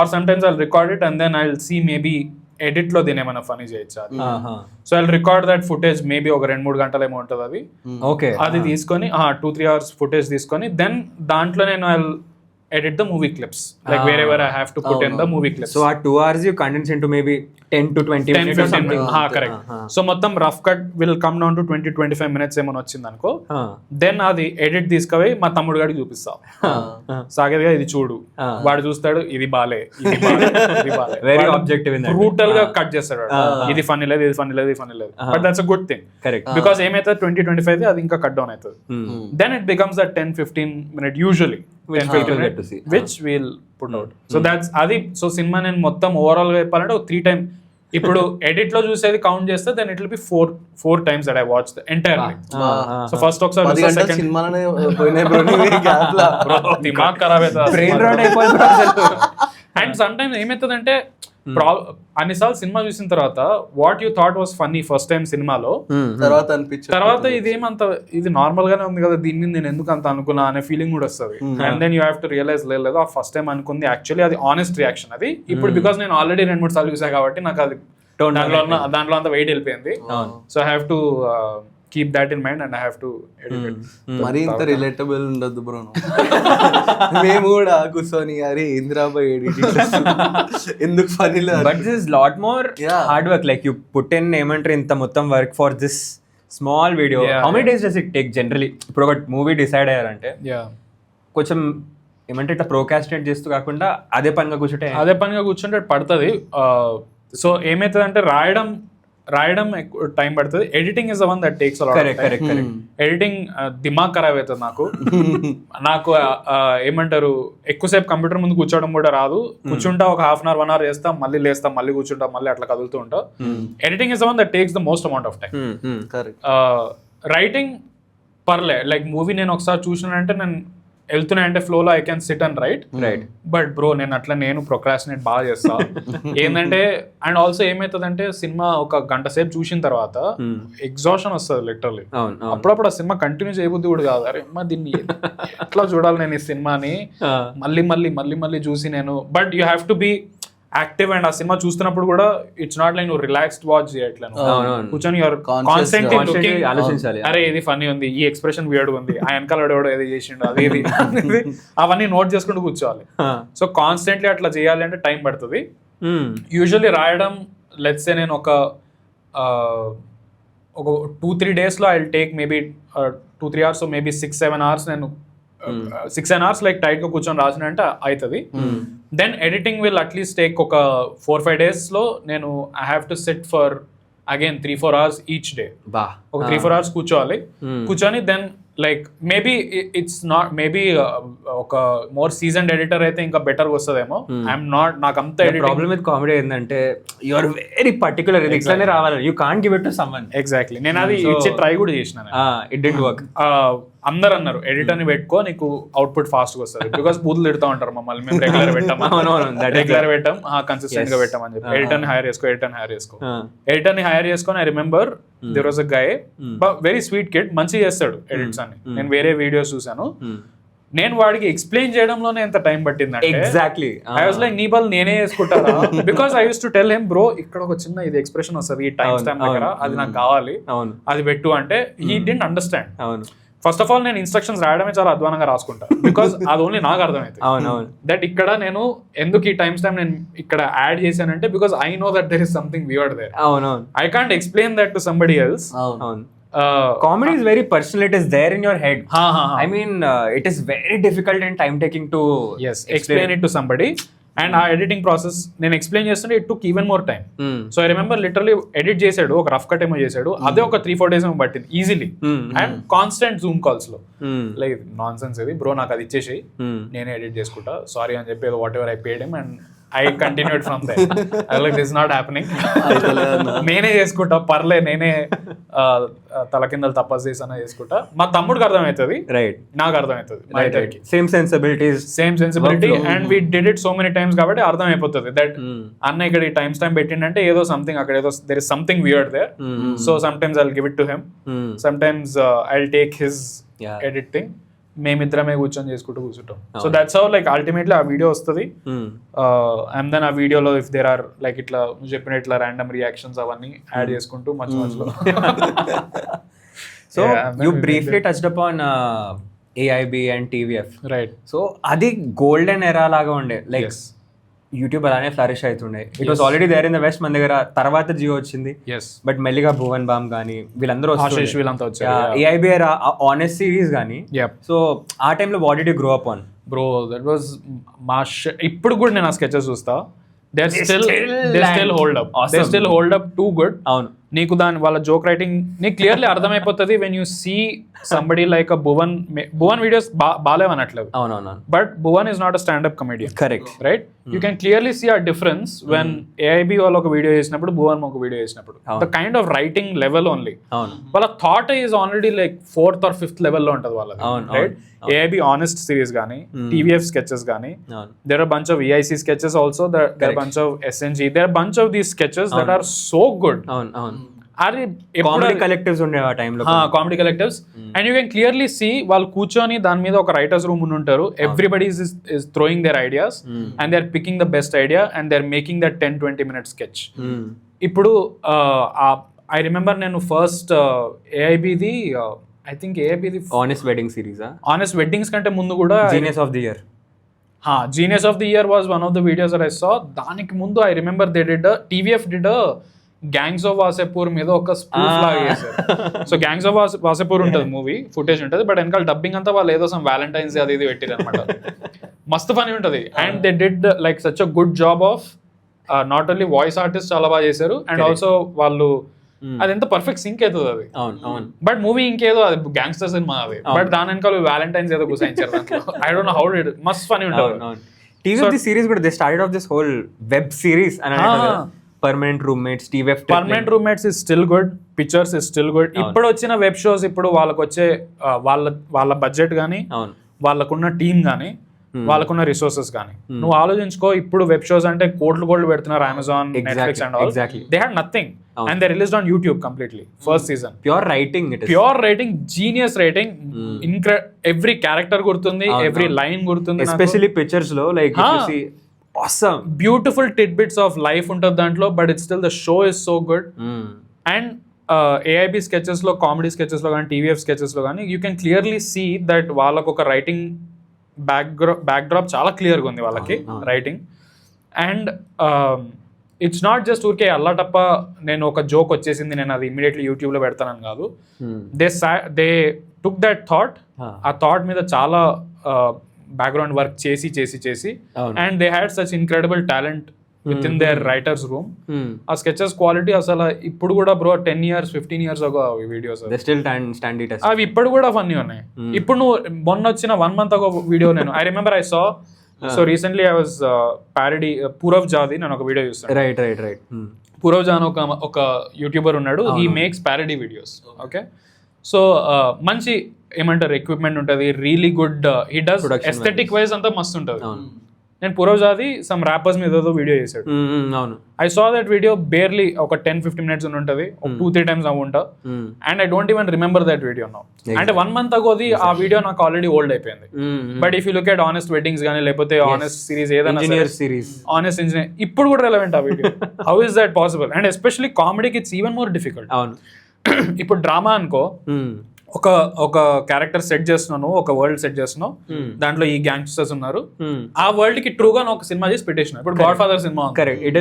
or sometimes I record it and then I see maybe edit లో దీని ఏమైనా ఫనీ చేయొచ్చు so I record that footage maybe ఒక 2-3 గంటలు ఏమో ఉంటుంది అది ఓకే అది తీసుకొని 2-3 hours ఫుటేజ్ తీసుకొని దెన్ దాంట్లో నేను I edit the movie clips like wherever I have to put in the movie clips so at 2 hours you condense into maybe 10 to 20 minutes or something correct so మొత్తం rough cut will come down to 20-25 minutes ఏమో వచ్చింది అనుకో then అది edit తీసుకుపోయి మా తమ్ముడు గారికి చూపిస్తా సాగేదిగా ఇది చూడు వాడు చూస్తాడు ఇది బాలే very objective in that brutal గా కట్ చేస్తాడు ఇది ఫన్నీ లేదు but that's a good thing correct because ఏమైతే 20-25 అది ఇంకా కట్ డౌన్ అవుతుంది then it becomes that 10-15 minute usually which we'll put out so that's adi so cinema నేను మొత్తం ఓవరాల్ గా చెప్పాలంటే 3 times ఇప్పుడు ఎడిట్ లో చూసేది కౌంట్ చేస్తే then it will be 4 times that I watched the entirely so first ఒకసారి second సినిమానే పోయినాయి బ్రో నీ గ్యాప్ లా దిమాగ్ ఖరాబ్ అవుతుంది బ్రెయిన్ రాట్ అయిపోతుంది అండ్ సమ్ టైమ్స్ ఏమవుతుందంటే అన్నిసార్లు సినిమా చూసిన తర్వాత what you thought was funny first time సినిమాలో తర్వాత ఇదేమంత ఇది నార్మల్ గానే ఉంది కదా దీని మీద నేను ఎందుకు అంత అనుకున్నా అనే ఫీలింగ్ కూడా వస్తుంది and then you have to realise లేదు ఆ ఫస్ట్ టైం అనుకుంది యాక్చువల్లీ అది ఆనెస్ట్ రియాక్షన్ అది ఇప్పుడు బికాస్ నేను ఆల్రెడీ 2-3 సార్లు చూసా కాబట్టి నాకు అది Tone దాంట్లో అంత వెయిట్ వెళ్ళిపోయింది. So I have to keep that in mind and I have to edit it. మరి ఇంత రిలేటబుల్ ఉండదు బ్రో. మేము కూడా కూర్చొని అరే ఇందిరాబాయ్ ఎడిటింగ్ ఎందుకు funny. But this is lot more hard work. Like you put in ఏమంటారు ఇంత మొత్తం work for this small video. How many days does it take generally? ఇప్పుడు ఒక మూవీ డిసైడ్ అయ్యారంటే కొంచెం ఏమంటే ఇట్లా ప్రోకాస్టినేట్ చేస్తూ కాకుండా అదే పనిగా కూర్చుంటే పడుతుంది. సో ఏమవుతుంది అంటే రాయడం ఎక్కువ టైం పడుతుంది. Editing is the one that takes editing దిమాగ్ ఖరాబ్ అవుతుంది నాకు ఏమంటారు ఎక్కువసేపు కంప్యూటర్ ముందు కూర్చోవడం కూడా రాదు. కూర్చుంటా ఒక హాఫ్ అన్ అవర్ 1 hour చేస్తాం, మళ్ళీ లేస్తాం, మళ్ళీ కూర్చుంటాం, మళ్ళీ అట్లా కదులుతూ ఉంటాం. Editing is the one that takes the most amount of time. Writing పర్లే, లైక్ మూవీ నేను ఒకసారి చూసినానంటే నేను వెళ్తున్నాయంటే ఫ్లోలో I can SIT and right. But bro నేను ప్రొక్రాస్టినేట్ బాగా చేస్తా. ఏంటంటే అండ్ ఆల్సో ఏమవుతుందంటే సినిమా ఒక గంట సేపు చూసిన తర్వాత ఎగ్జాషన్ వస్తుంది లిటరల్లీ. అప్పుడప్పుడు ఆ సినిమా కంటిన్యూ చేయబుద్ధి కూడా కాదు. అరే అమ్మా దీన్ని ఎట్లా చూడాలి నేను ఈ సినిమాని మళ్ళీ చూసి నేను. But you have to be active and ఆ సినిమా చూస్తున్నప్పుడు కూడా ఇట్స్ నాట్ లైక్ నువ్వు రిలాక్స్డ్ వాచ్ చేయట్లేదు. కూర్చొని ఆలోచించాలి, అరే ఇది ఫన్నీ ఉంది, ఈ ఎక్స్ప్రెషన్ వియర్డ్ ఉంది, ఆ వెనకాల ఏదో చేసిండు అది ఇది అవన్నీ నోట్ చేసుకుంటూ కూర్చోవాలి. సో కాన్స్టెంట్లీ అట్లా చేయాలి అంటే టైం పడుతుంది. యూజువల్లీ రాయడం లెట్స్ సే నేను ఒక 2-3 days I will take maybe 2-3 hours, so maybe 6-7 hours నేను 6 hours లైక్ టైట్ గా కూర్చొని రాసిన అంటే అవుతుంది. Then editing will at least take ఒక 4-5 days నేను I have to sit for again 3-4 hours each day. ఒక 3-4 hours కూర్చొని then like maybe it's not maybe ఒక మోర్ సీజన్డ్ ఎడిటర్ అయితే ఇంకా బెటర్ వస్తుందేమో. ఐఎమ్ నాట్, నాకు అంత ప్రాబ్లమ్ విత్ కామెడీ ఏంటంటే యు ఆర్ వెరీ పర్టికులర్, ఇది ఇట్లానే రావాలి, you can't give it to someone. Exactly, నేను అది ఇచ్చి ట్రై కూడా చేసిన. It did work. అందరు అన్నారు ఎడిటర్ ని పెట్టుకో నీకు అవుట్పుట్ ఫాస్ట్ గా వస్తుంది. బికాస్ బూతులు తిడతా ఉంటారు మమ్మల్ని, మేము రెగ్యులర్ పెట్టాం కన్సిస్టెంట్ గా పెట్టాం అని చెప్పి. ఎడిటర్ ని హైర్ చేసుకొని I remember there was a guy, very sweet kid, మంచిగా చేస్తాడు ఎడిట్స్ అని. నేను వేరే వీడియోస్ చూసాను. నేను వాడికి ఎక్స్ప్లెయిన్ చేయడంలోనే ఎంత టైం పట్టిందంటే ఎగ్జాక్ట్లీ ఐ వాజ్ లైక్ నీ బల్ నేనే చేసుకుంటాను. Because I use to tell him bro ఇక్కడ ఒక చిన్న ఇది ఎక్స్ప్రెషన్ వస్తుంది ఈ టైం స్టాంప్ దగ్గర, అది నాకు కావాలి, అది పెట్టు అంటే he didn't understand. First of all నేను ఇన్స్ట్రక్షన్స్ రాయడమే చాలా అధ్వానంగా రాసుకుంటా. బికాస్ అది ఓన్లీ నాకు అర్థమైంది దట్ ఇక్కడ నేను ఎందుకు ఈ టైం స్టాంప్ నేను ఇక్కడ యాడ్ చేశానంటే because I know that there is something weird there. I can't explain that to somebody else. Comedy is very personal. It is there in your head. I mean, it is very difficult and time taking to explain it to somebody. And ఆ editing process నేను explain చేస్తుంటే it took even more time. So I remember literally edit చేశాడు, ఒక rough cut ఏమో చేశాడు, అదే ఒక 3-4 days ఏమో పట్టింది easily. And constant Zoom calls లో లైక్ నాన్ సెన్స్ ఇది బ్రో నాకు అది ఇచ్చేసి నేనే ఎడిట్ చేసుకుంటా సారీ అని చెప్పి what ever I paid him and I continued from there. I was like, this is not happening. నేనే చేసుకుంటా పర్లే, నేనే తలకిందలు తపస్సు చేసానా చేసుకుంటా. మా తమ్ముడికి అర్థమవుతుంది, రైట్, నాకు అర్థమవుతుంది. Same sensibility and we did it so many times కాబట్టి అర్థమైపోతుంది దట్ అన్న ఇక్కడ ఈ టైం స్టాంప్ పెట్టిండంటే ఏదో సంథింగ్ అక్కడ ఏదో there is something weird there. So sometimes I will give it to him, sometimes I will take his editing, మేమిద్దరమే కూర్చొని కూర్చుంటాం. So that's how like ultimately ఆ వీడియో వస్తుంది. అండ్ దెన్ ఆ వీడియోలో ఇఫ్ దేర్ ఆర్ లైక్ ఇట్లా నువ్వు చెప్పిన ఇట్లా ర్యాండమ్ రియాక్షన్స్ అవన్నీ యాడ్ చేసుకుంటూ మధ్యలో. So you briefly touched upon AIB and TVF, right? So అది గోల్డెన్ ఎరా లాగా ఉండే, లైక్ యూట్యూబ్ అలానే ఫ్లరిష్ అవుతుండే. It was already there in the west, మన దగ్గర తర్వాత జియో వచ్చింది. బట్ మెల్లిగా భువన్ బామ్ కానీ వీళ్ళందరూ AIB ఆనెస్ట్ సిరీస్ కానీ. సో ఆ టైంలో what did you grow up on? Bro that was మా ఇప్పుడు కూడా నేను ఆ స్కెచెస్ చూస్తా, they still hold up too good. అవును, నీకు దాని వాళ్ళ జోక్ రైటింగ్ నీకు క్లియర్లీ అర్థమైపోతుంది when you see somebody like a Bhuvan videos బాలేవనట్లేదు. అవునవును, but Bhuvan is not a standup comedian, correct, right? You can clearly see ఆ డిఫరెన్స్ వెన్ AIB వాళ్ళు ఒక వీడియో చేసినప్పుడు భువన్ ఒక వీడియో చేసినప్పుడు. The kind of writing level only, వాళ్ళ thought is already like 4th or 5th లెవెల్లో ఉంటుంది వాళ్ళది, రైట్? AIB ఆనెస్ట్ సిరీస్ కానీ TVF స్కెచెస్ కానీ, there are bunch of EIC sketches also, there are bunch of SNG, there are bunch of these sketches that are so good. అది comedy collectives ఉండే ఆ టైంలో. Comedy collectives and you can clearly see వాళ్ళు కూర్చొని దాని మీద ఒక writers room ఉంటారు. Everybody is throwing their ideas and they are picking the best idea and they are making that 10-20 minute sketch. ఇప్పుడు ఐ రిమెంబర్ నేను ఫస్ట్ ఏఐబిది I think ఏఐబిది ఆనెస్ట్ వెడ్డింగ్ సిరీసా, ఆనెస్ట్ వెడ్డింగ్స్ కంటే ముందు కూడా genius of the year. Genius of the year was one of the videos that I సా. దానికి ముందు I remember they did TVF did gangs of Wasseypur మీద ఒక స్పూఫ్ లాగా చేశారు. సో గ్యాంగ్స్ ఆఫ్ వాసేపూర్ ఉంటుంది మూవీ ఫుటేజ్ ఉంటుంది, బట్ వెనకాల డబ్బింగ్ అంతా వాళ్ళు ఏదో సమ్ వ్యాలంటైన్స్ అది ఇది పెట్టారు అనమాట. మస్తు ఫనీ ఉంటుంది. And they did like such a good job of not only voice artist చాలా బాగా చేశారు అండ్ ఆల్సో వాళ్ళు అది ఎంత పర్ఫెక్ట్ సింక్ అవుతుంది అది. బట్ మూవీ ఇంకేదో అది గ్యాంగ్స్టర్ సినిమా అది, బట్ దాని వెనకాల వ్యాలంటైన్స్ ఏదో గుసాయించారు. I don't know how did మస్త్ ఫనీ ఉంటుంది. టీవీఎఫ్ సిరీస్ కూడా they started off this whole web series అని permanent roommates. TVF permanent roommates is still good, pictures is still good. ఇప్పుడు వచ్చిన వెబ్ షోస్ ఇప్పుడు వాళ్ళకి వచ్చే వాళ్ళ బడ్జెట్ కానీ వాళ్ళకున్న టీమ్ కానీ వాళ్ళకున్న రిసోర్సెస్ కానీ నువ్వు ఆలోచించుకో. ఇప్పుడు వెబ్ షోస్ అంటే కోట్లు పెడుతున్నారు Amazon, Netflix and all. They had nothing and they released on YouTube completely first season. Pure writing, genius writing. Every character gurtundi, every line gurtundi, especially pictures lo like if you see awesome beautiful tidbits of life untad dantlo, but it's still the show is so good. And AIB sketches lo, comedy sketches lo gaani, TVF sketches lo gaani, you can clearly see that vallaku oka writing backdrop చాలా clear గా ఉంది వాళ్ళకి writing. And it's not just ఊరికే అల్లాటప్ప నేను ఒక joke వచ్చేసింది నేను అది ఇమీడియట్లీ యూట్యూబ్ లో పెడతానని కాదు. దే టుక్ దట్ థాట్, ఆ థాట్ మీద చాలా బ్యాక్గ్రౌండ్ వర్క్ చేసి and they had such incredible talent with in there writers room. ఆ స్కెచెస్ క్వాలిటీ అసలు ఇప్పుడు కూడా bro 10 years 15 years ago videos అవి ఇప్పుడు కూడా ఫన్నీ ఉన్నాయి. ఇప్పుడు నువ్వు మొన్న వచ్చిన 1 month ago వీడియో నేను I remember I saw. So recently I was parody Purav జాది నేను ఒక వీడియో చూస్తాను. రైట్ పూరవ్ జాన్ ఒక యూట్యూబర్ ఉన్నాడు, he makes parody videos. Okay, so మంచి ఏమంటారు ఎక్విప్మెంట్ ఉంటుంది, really good, he does aesthetic wise అంతా మస్తు ఉంటుంది. నేను పూరవ్ జాది సమ్ ర్యాపర్స్ మీద ఏదో వీడియో చేశాడు. I saw that video barely ఒక 10-15 minutes ఉంటుంది, 2-3 times అవ్వంట. And I don't even remember that video now. అంటే 1 month ago ఆ వీడియో నాకు ఆల్రెడీ ఓల్డ్ అయిపోయింది. But if you look at honest weddings కానీ లేకపోతే ఆనెస్ట్ సిరీస్ ఏదైనా ఆనెస్ట్ ఇంజనీర్ ఇప్పుడు కూడా రెలవెంట్ ఆ video. How is that possible? And especially కామెడీకి ఇట్స్ ఈవెన్ మోర్ డిఫికల్ట్. ఇప్పుడు డ్రామా అనుకో, ఒక క్యారెక్టర్ సెట్ చేస్తున్నాను, ఒక వరల్డ్ సెట్ చేస్తున్నావు, దాంట్లో ఈ గ్యాంగ్స్టర్స్ ఉన్నారు, ఆ వరల్డ్ కి ట్రూగా ఒక సినిమా చేసి పెట్టేసిన. ఇప్పుడు గాడ్ ఫాదర్ సినిమా it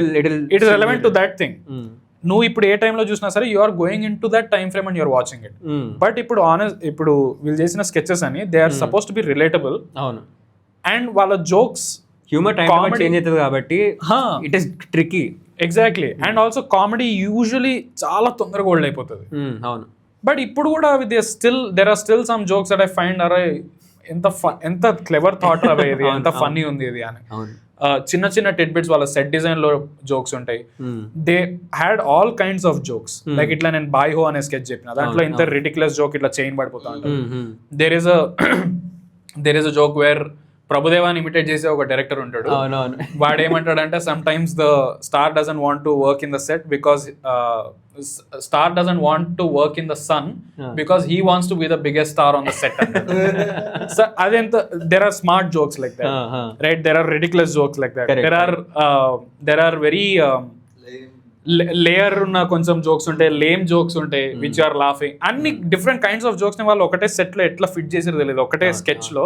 is relevant to that thing. నువ్వు ఇప్పుడు ఏ టైంలో చూసినా సరే you are going in to that time frame and you're watching it. But ఇప్పుడు వీళ్ళు చేసిన స్కెచెస్ అని they are suppose to be relatable and వాళ్ళ జోక్స్ హ్యూమర్ టైం చేంజ్ అవుతుంది కాబట్టి it is tricky. Exactly. And also comedy usually చాలా తొందరగా old అయిపోతుంది. అవును. బట్ ఇప్పుడు కూడా there are still some jokes that I find అరే ఎంత క్లెవర్ థాట్ అవి ఇది, ఎంత ఫన్నీ ఉంది ఇది అని. చిన్న టిడ్బిట్స్ వాళ్ళ సెట్ డిజైన్ లో జోక్స్ ఉంటాయి. They had all kinds of jokes. Like ఇట్లా నేను బాయ్ హో అనే స్కెచ్ చెప్పిన దాంట్లో ఇంత రిడిక్యులస్ జోక్ ఇట్లా చైన్ పడిపోతా ఉంటుంది. There is a joke where ప్రభుదేవాని ఇమిటేట్ చేసే ఒక డైరెక్టర్ ఉంటాడు. వాడు ఏమంటాడంటే sometimes the star doesn't want to work in the set because star doesn't want to work in the sun because he wants to be the biggest star on the set. అదెంత there are smart jokes like that, right? There are ridiculous jokes like that. There are very layer ఉన్న కొంచెం jokes ఉంటాయి, lame jokes ఉంటాయి which are laughing. అన్ని different kinds of jokes ని వాళ్ళు ఒకటే set లో ఎట్లా ఫిట్ చేసారు తెలియదు, ఒకటే స్కెచ్ లో.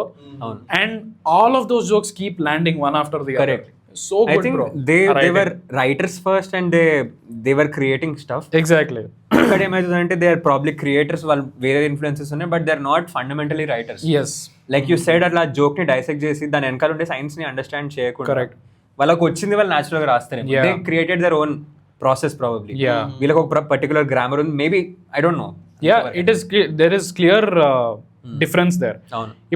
And all of those jokes keep landing one after the other. So good, I think bro. They were writers first and they were creating stuff. Exactly. But ఏమైతుందంటే they are probably creators, వాళ్ళు వేరే influences ఉన్నాయి, but they are not fundamentally writers. Yes. Like you said, అట్లా joke ని dissect చేసి దాని వెనకాల ఉండే సైన్స్ ని అండర్స్టాండ్ చేయకుండా Correct. వాళ్ళకి వచ్చింది వాళ్ళు న్యాచురల్ గా రాస్తారు. They created their own process probably. Yeah. వీళ్ళకి ఒక పర్టికులర్ గ్రామర్ ఉంది, maybe I don't know. There is clear difference there.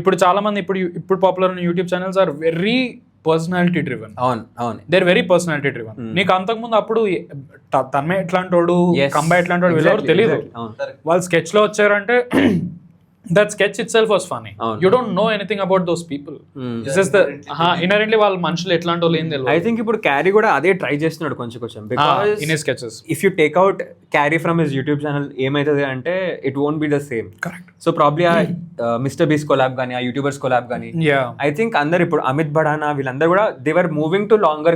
ఇప్పుడు చాలా మంది ఇప్పుడు popular YouTube channels are very personality driven. They're very personality driven. నీకు అంతకుముందు అప్పుడు తన్మే ఎట్లాంటి వాడు, కంబా ఎట్లాంటి వాడు వీళ్ళెవరు తెలియదు. వాళ్ళు స్కెచ్ లో వచ్చారంటే that sketch itself was funny. You don't know anything about those people. It's just the inherently వాళ్ళ మనుషులు ఎట్లాంటి వాళ్ళు ఏం తెలియదు. I think ఇప్పుడు క్యారీ కూడా అదే ట్రై చేస్తున్నాడు కొంచెం because in his sketches if you take out carry from his YouTube channel ఏమైతుంది అంటే it won't be the same. Correct. So probably ఆ Mr. Beast collab గానీ ఆ యూట్యూబర్స్ collab గానీ I think అందరు ఇప్పుడు అమిత్ బడానా వీళ్ళందరూ కూడా they were moving to longer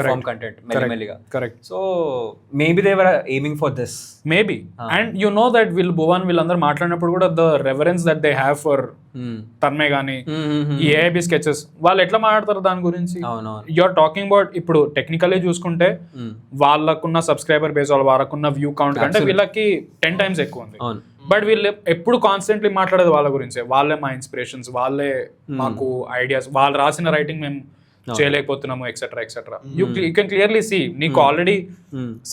form content మెల్లిమెల్లిగా. Correct. So maybe they were aiming for this. Maybe. And you know that Bhuvan వీళ్ళందరూ మాట్లాడినప్పుడు కూడా the reverence that they have for తన్మే గానీ ఈ ఏఐబి స్కెచెస్ వాళ్ళు ఎట్లా మాట్లాడతారు దాని గురించి. యూఆర్ టాకింగ్ అబౌట్ ఇప్పుడు టెక్నికల్లీ చూసుకుంటే వాళ్ళకున్న సబ్స్క్రైబర్ బేస్ వాళ్ళకున్న వ్యూ కౌంట్ కంటే వీళ్ళకి 10 times ఎక్కువ ఉంది. బట్ వీళ్ళు ఎప్పుడు కాన్స్టెంట్లీ మాట్లాడేది వాళ్ళ గురించే. వాళ్ళే మా ఇన్స్పిరేషన్స్, వాళ్ళే మాకు ఐడియాస్, వాళ్ళు రాసిన రైటింగ్ మేము చేయలేకపోతున్నాము etcetera etcetera. You can clearly see నీకు ఆల్రెడీ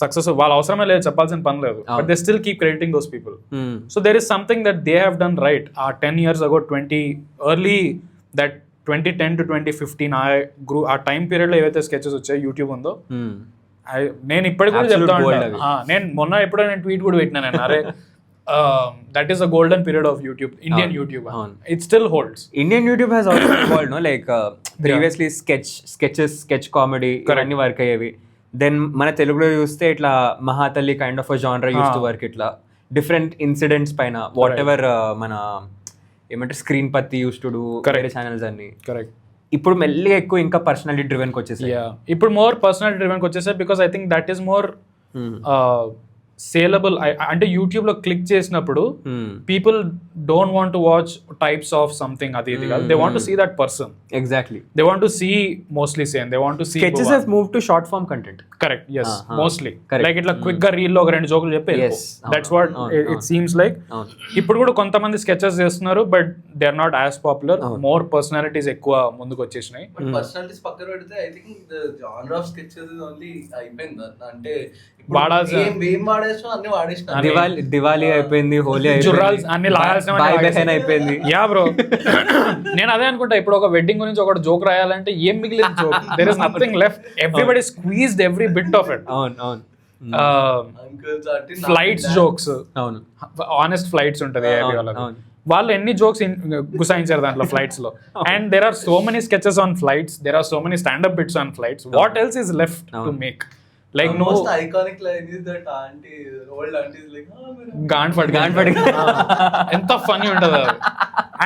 సక్సెస్ వాళ్ళ అవసరమే లేదు, చెప్పాల్సిన పని లేదు. But they still keep crediting those people. So there is something that they have done right. ఆ 10 years ago 2010 to 2015 ఆ టైం పీరియడ్ లో ఏవైతే స్కెచెస్ వచ్చాయి యూట్యూబ్ ఉందో, నేను ఇప్పటికి కూడా చెప్తా ఉంటాను. నేను మొన్న ఎప్పుడో నేను ట్వీట్ కూడా పెట్టినా, నేను అరే that is a golden period of YouTube, Indian YouTube. It still holds. Indian YouTube has also evolved, no? Like previously sketch comedy ఇవన్నీ వర్క్ అయ్యేవి. దెన్ మన తెలుగులో చూస్తే ఇట్లా మహాతల్లి kind of genre use to work. ఇట్లా డిఫరెంట్ ఇన్సిడెంట్స్ పైన what ever మన ఏమంటే స్క్రీన్ పత్తి యూస్ టు డూ వేరే ఛానల్స్ అన్ని. కరెక్ట్. ఇప్పుడు మెల్లిగా ఎక్కువ ఇంకా పర్సనాలిటీ డ్రివెన్ కి వచ్చేసాయి. ఇప్పుడు మోర్ పర్సనాలిటీ డ్రివెన్ కి వచ్చేసాయి because I think that is more sellable. అంటే యూట్యూబ్ లో క్లిక్ చేసినప్పుడు people don't want to watch types of something అది ఇది కాదు. They want to see that person. Exactly. They want to see mostly same. They want to see sketches have moved to short form content. Correct. Yes. Mostly. Like ఇట్లా quick గా reel లో ఒక 2 జోకులు చెప్పి that's what it seems like. ఇప్పుడు కూడా కొంతమంది sketches చేస్తున్నారు but they are not as popular. More personalities ఎక్కువ ముందుకు వచ్చేసినాయి. పర్సనాలిటీస్ పక్కన పెడితే I think the genre of sketches is only అయిపోయింది. అంటే దివాళీ అయిపోయింది, హోలీ అయిపోయింది. యా బ్రో, నేను అదే అనుకుంటా. ఇప్పుడు ఒక వెడ్డింగ్ గురించి ఒక జోక్ రాయాలంటే ఏం మిగిలింది joke? There is nothing left. Everybody squeezed every bit of it. Flights jokes, honest flights ఉంటది వాళ్ళు ఎన్ని జోక్స్ గుసాయించారు దాంట్లో ఫ్లైట్స్ లో. And there are so many sketches on flights, there are so many standup bits on flights. What else is left to make? Like no most iconic line is that old auntie is like గాండ్పడి ఎంత funny ఉంటది అది.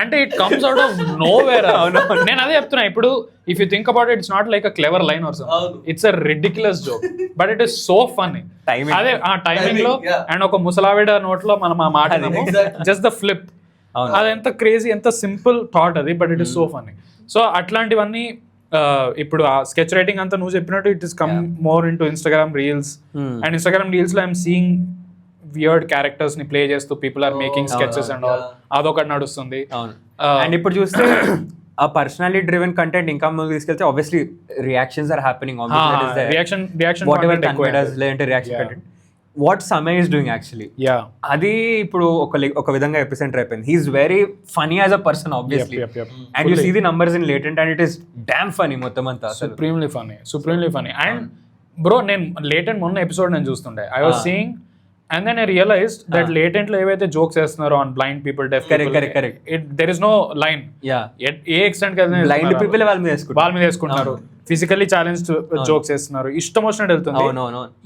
అంటే it comes out of nowhere. నేను అదే చెప్తున్నా. ఇప్పుడు if you think about it's not like a clever line or something, it's a ridiculous joke but it is so funny. అదే ఆ టైమింగ్ లో అండ్ ఒక ముసలావిడ నోట్ లో మనం ఆ మాట జస్ట్ ద ఫ్లిప్, అది ఎంత క్రేజీ, ఎంత సింపుల్ థాట్ అది, but it is so funny. So అట్లాంటివన్నీ ఇప్పుడు ఆ స్కెచ్ రైటింగ్ అంతా నువ్వు చెప్పినట్టు it is come more in to Instagram reels. And Instagram reels లో ఐఎమ్ సీయింగ్ వియర్డ్ క్యారెక్టర్స్ ని ప్లే చేస్తూ people are making sketches and all. అదొకటి నడుస్తుంది. అండ్ ఇప్పుడు చూస్తే ఆ పర్సనాలిటీ డ్రివెన్ కంటెంట్ ఇంకా ముందు తీసుకెళ్తే obviously reactions are happening. Reaction లేదంటే reaction content what Samay is doing actually. అది ఇప్పుడు ఒక విధంగా ఎపిసెంటర్ అయిపోయింది. He's very funny as a person obviously. And you see the numbers in Latent and it is damn funny మొత్తం అంతా. Supremely funny. And bro నేను Latent మొన్న episode నేను చూస్తుండే, I was seeing and then I realised that Latent లో ఏవైతే jokes వేస్తున్నారో on blind people, deaf people, there is no line. ఏ ఎక్స్టెంట్ బ్లైండ్ పీపుల్ వాళ్ళ మీద వేసుకుంటున్నారు. ఫిజికల్లీ ఛాలెంజ్డ్ జోక్స్ వేస్తున్నారు, ఇష్టం వచ్చినట్టు వెళ్తుంది.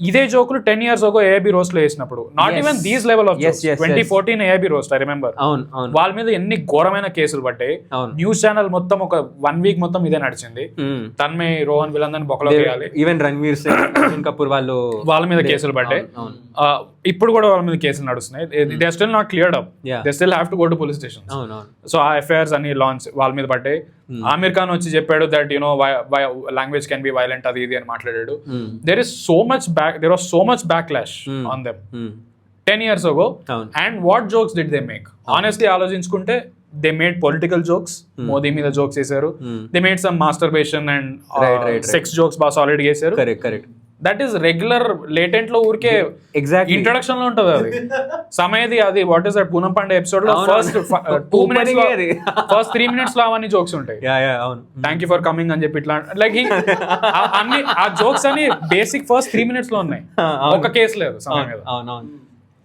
ఇదే జోకులు 10 years ago ఏఐబి రోస్ట్ లో వేసినప్పుడు, not even these level of 2014 AIB roast, I remember. వాళ్ళ మీద ఎన్ని ఘోరమైన కేసులు పడ్డాయి. న్యూస్ ఛానల్ మొత్తం ఒక 1 week మొత్తం ఇదే నడిచింది. తన్మయ్, రోహన్ వీళ్ళందరినీ బొక్కలో వేయాలి. ఈవెన్ రణ్వీర్ సింగ్ కపూర్ వాళ్ళ మీద కేసులు పడ్డాయి. ఇప్పుడు కూడా వాళ్ళ మీద కేసులు నడుస్తున్నాయి. They are still not cleared up. They still have to go to police stations. So ఆ ఎఫ్ఐఆర్స్ అన్ని లాంచ్ వాళ్ళ మీద పడ్డాయి. ఆమిర్ ఖాన్ వచ్చి చెప్పాడు that you know language can be violent అది ఇది అని మాట్లాడాడు. There was so much backlash on them 10 years ago. And what jokes did they make? Honestly ఆలోచించుకుంటే they made political jokes, Modi మీద జోక్స్ వేశారు. They made some masturbation and sex jokes బాగా solid చేశారు. Correct. That is regular latent లో ఊరికే introduction లో ఉంటది అది. సమయది అది what is that Poonam Pandey episode లో ఫస్ట్ 2 minutes ఫస్ట్ 3 minutes లో అవన్నీ జోక్స్ ఉంటాయి. థ్యాంక్ యూ ఫర్ కమింగ్ అని చెప్పి ఇట్లా లైక్ అన్ని ఆ జోక్స్ అని బేసిక్ ఫస్ట్ 3 minutes లో ఉన్నాయి. ఒక కేసు లేదు సమయం మీద,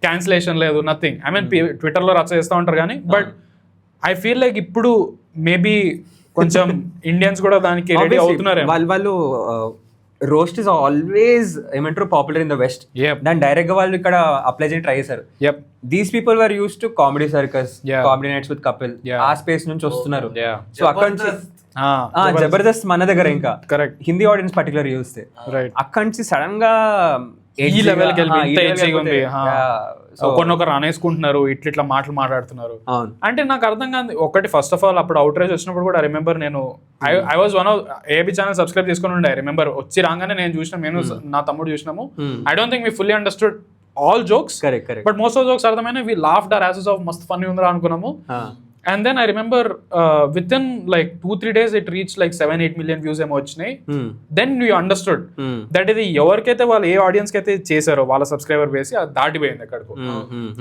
క్యాన్సిలేషన్ లేదు, నథింగ్. ఐ మీన్ ట్విట్టర్ లో రచ్చ చేస్తూ ఉంటారు కానీ బట్ ఐ ఫీల్ లైక్ ఇప్పుడు మేబీ కొంచెం ఇండియన్స్ కూడా దానికి రెడీ అవుతున్నారు. వాళ్ళు రోస్ట్ ఇస్ ఆల్వేస్ ఏమంటారు పాపులర్ ఇన్ ద వెస్ట్. దాని డైరెక్ట్ గా వాళ్ళు ఇక్కడ అప్లై చేయని ట్రై చేశారు. These people were use to comedy circus, comedy nights with Kapil, ఆ స్పేస్ నుంచి వస్తున్నారు. సో అక్కడ నుంచి జబర్దస్త్ మన దగ్గర ఇంకా కరెక్ట్ హిందీ ఆడియన్స్ పర్టికులర్ చూస్తే అక్కడి నుంచి సడన్ గా ఈ లెవెల్ కి ఉంది. ఒకరినొకరు అనేసుకుంటున్నారు, ఇట్లా మాటలు మాట్లాడుతున్నారు. అంటే నాకు అర్థం కాదు ఒకటి. ఫస్ట్ ఆఫ్ ఆల్ అప్పుడు అవుట్ రైజ్ వచ్చినప్పుడు కూడా రిమెంబర్ నేను I was one of AB channel subscribe చేసుకుని ఉండే. రిమెంబర్ వచ్చి రాగానే నేను చూసిన, నేను నా తమ్ముడు చూసినాము. I don't think we fully understood all jokes, but most of jokes అర్థమైన we laughed our asses off మస్త్ ఫన్నీ ఉందిరా అనుకున్నాము. And then I remember within like 2-3 days it reached like 7-8 million views ఏమో వచ్చినాయి. Then we understood that ఇది ఎవరికైతే వాళ్ళు ఏ audience కి అయితే చేశారో వాళ్ళ సబ్స్క్రైబర్ బేస్ దాటిపోయింది ఎక్కడికో.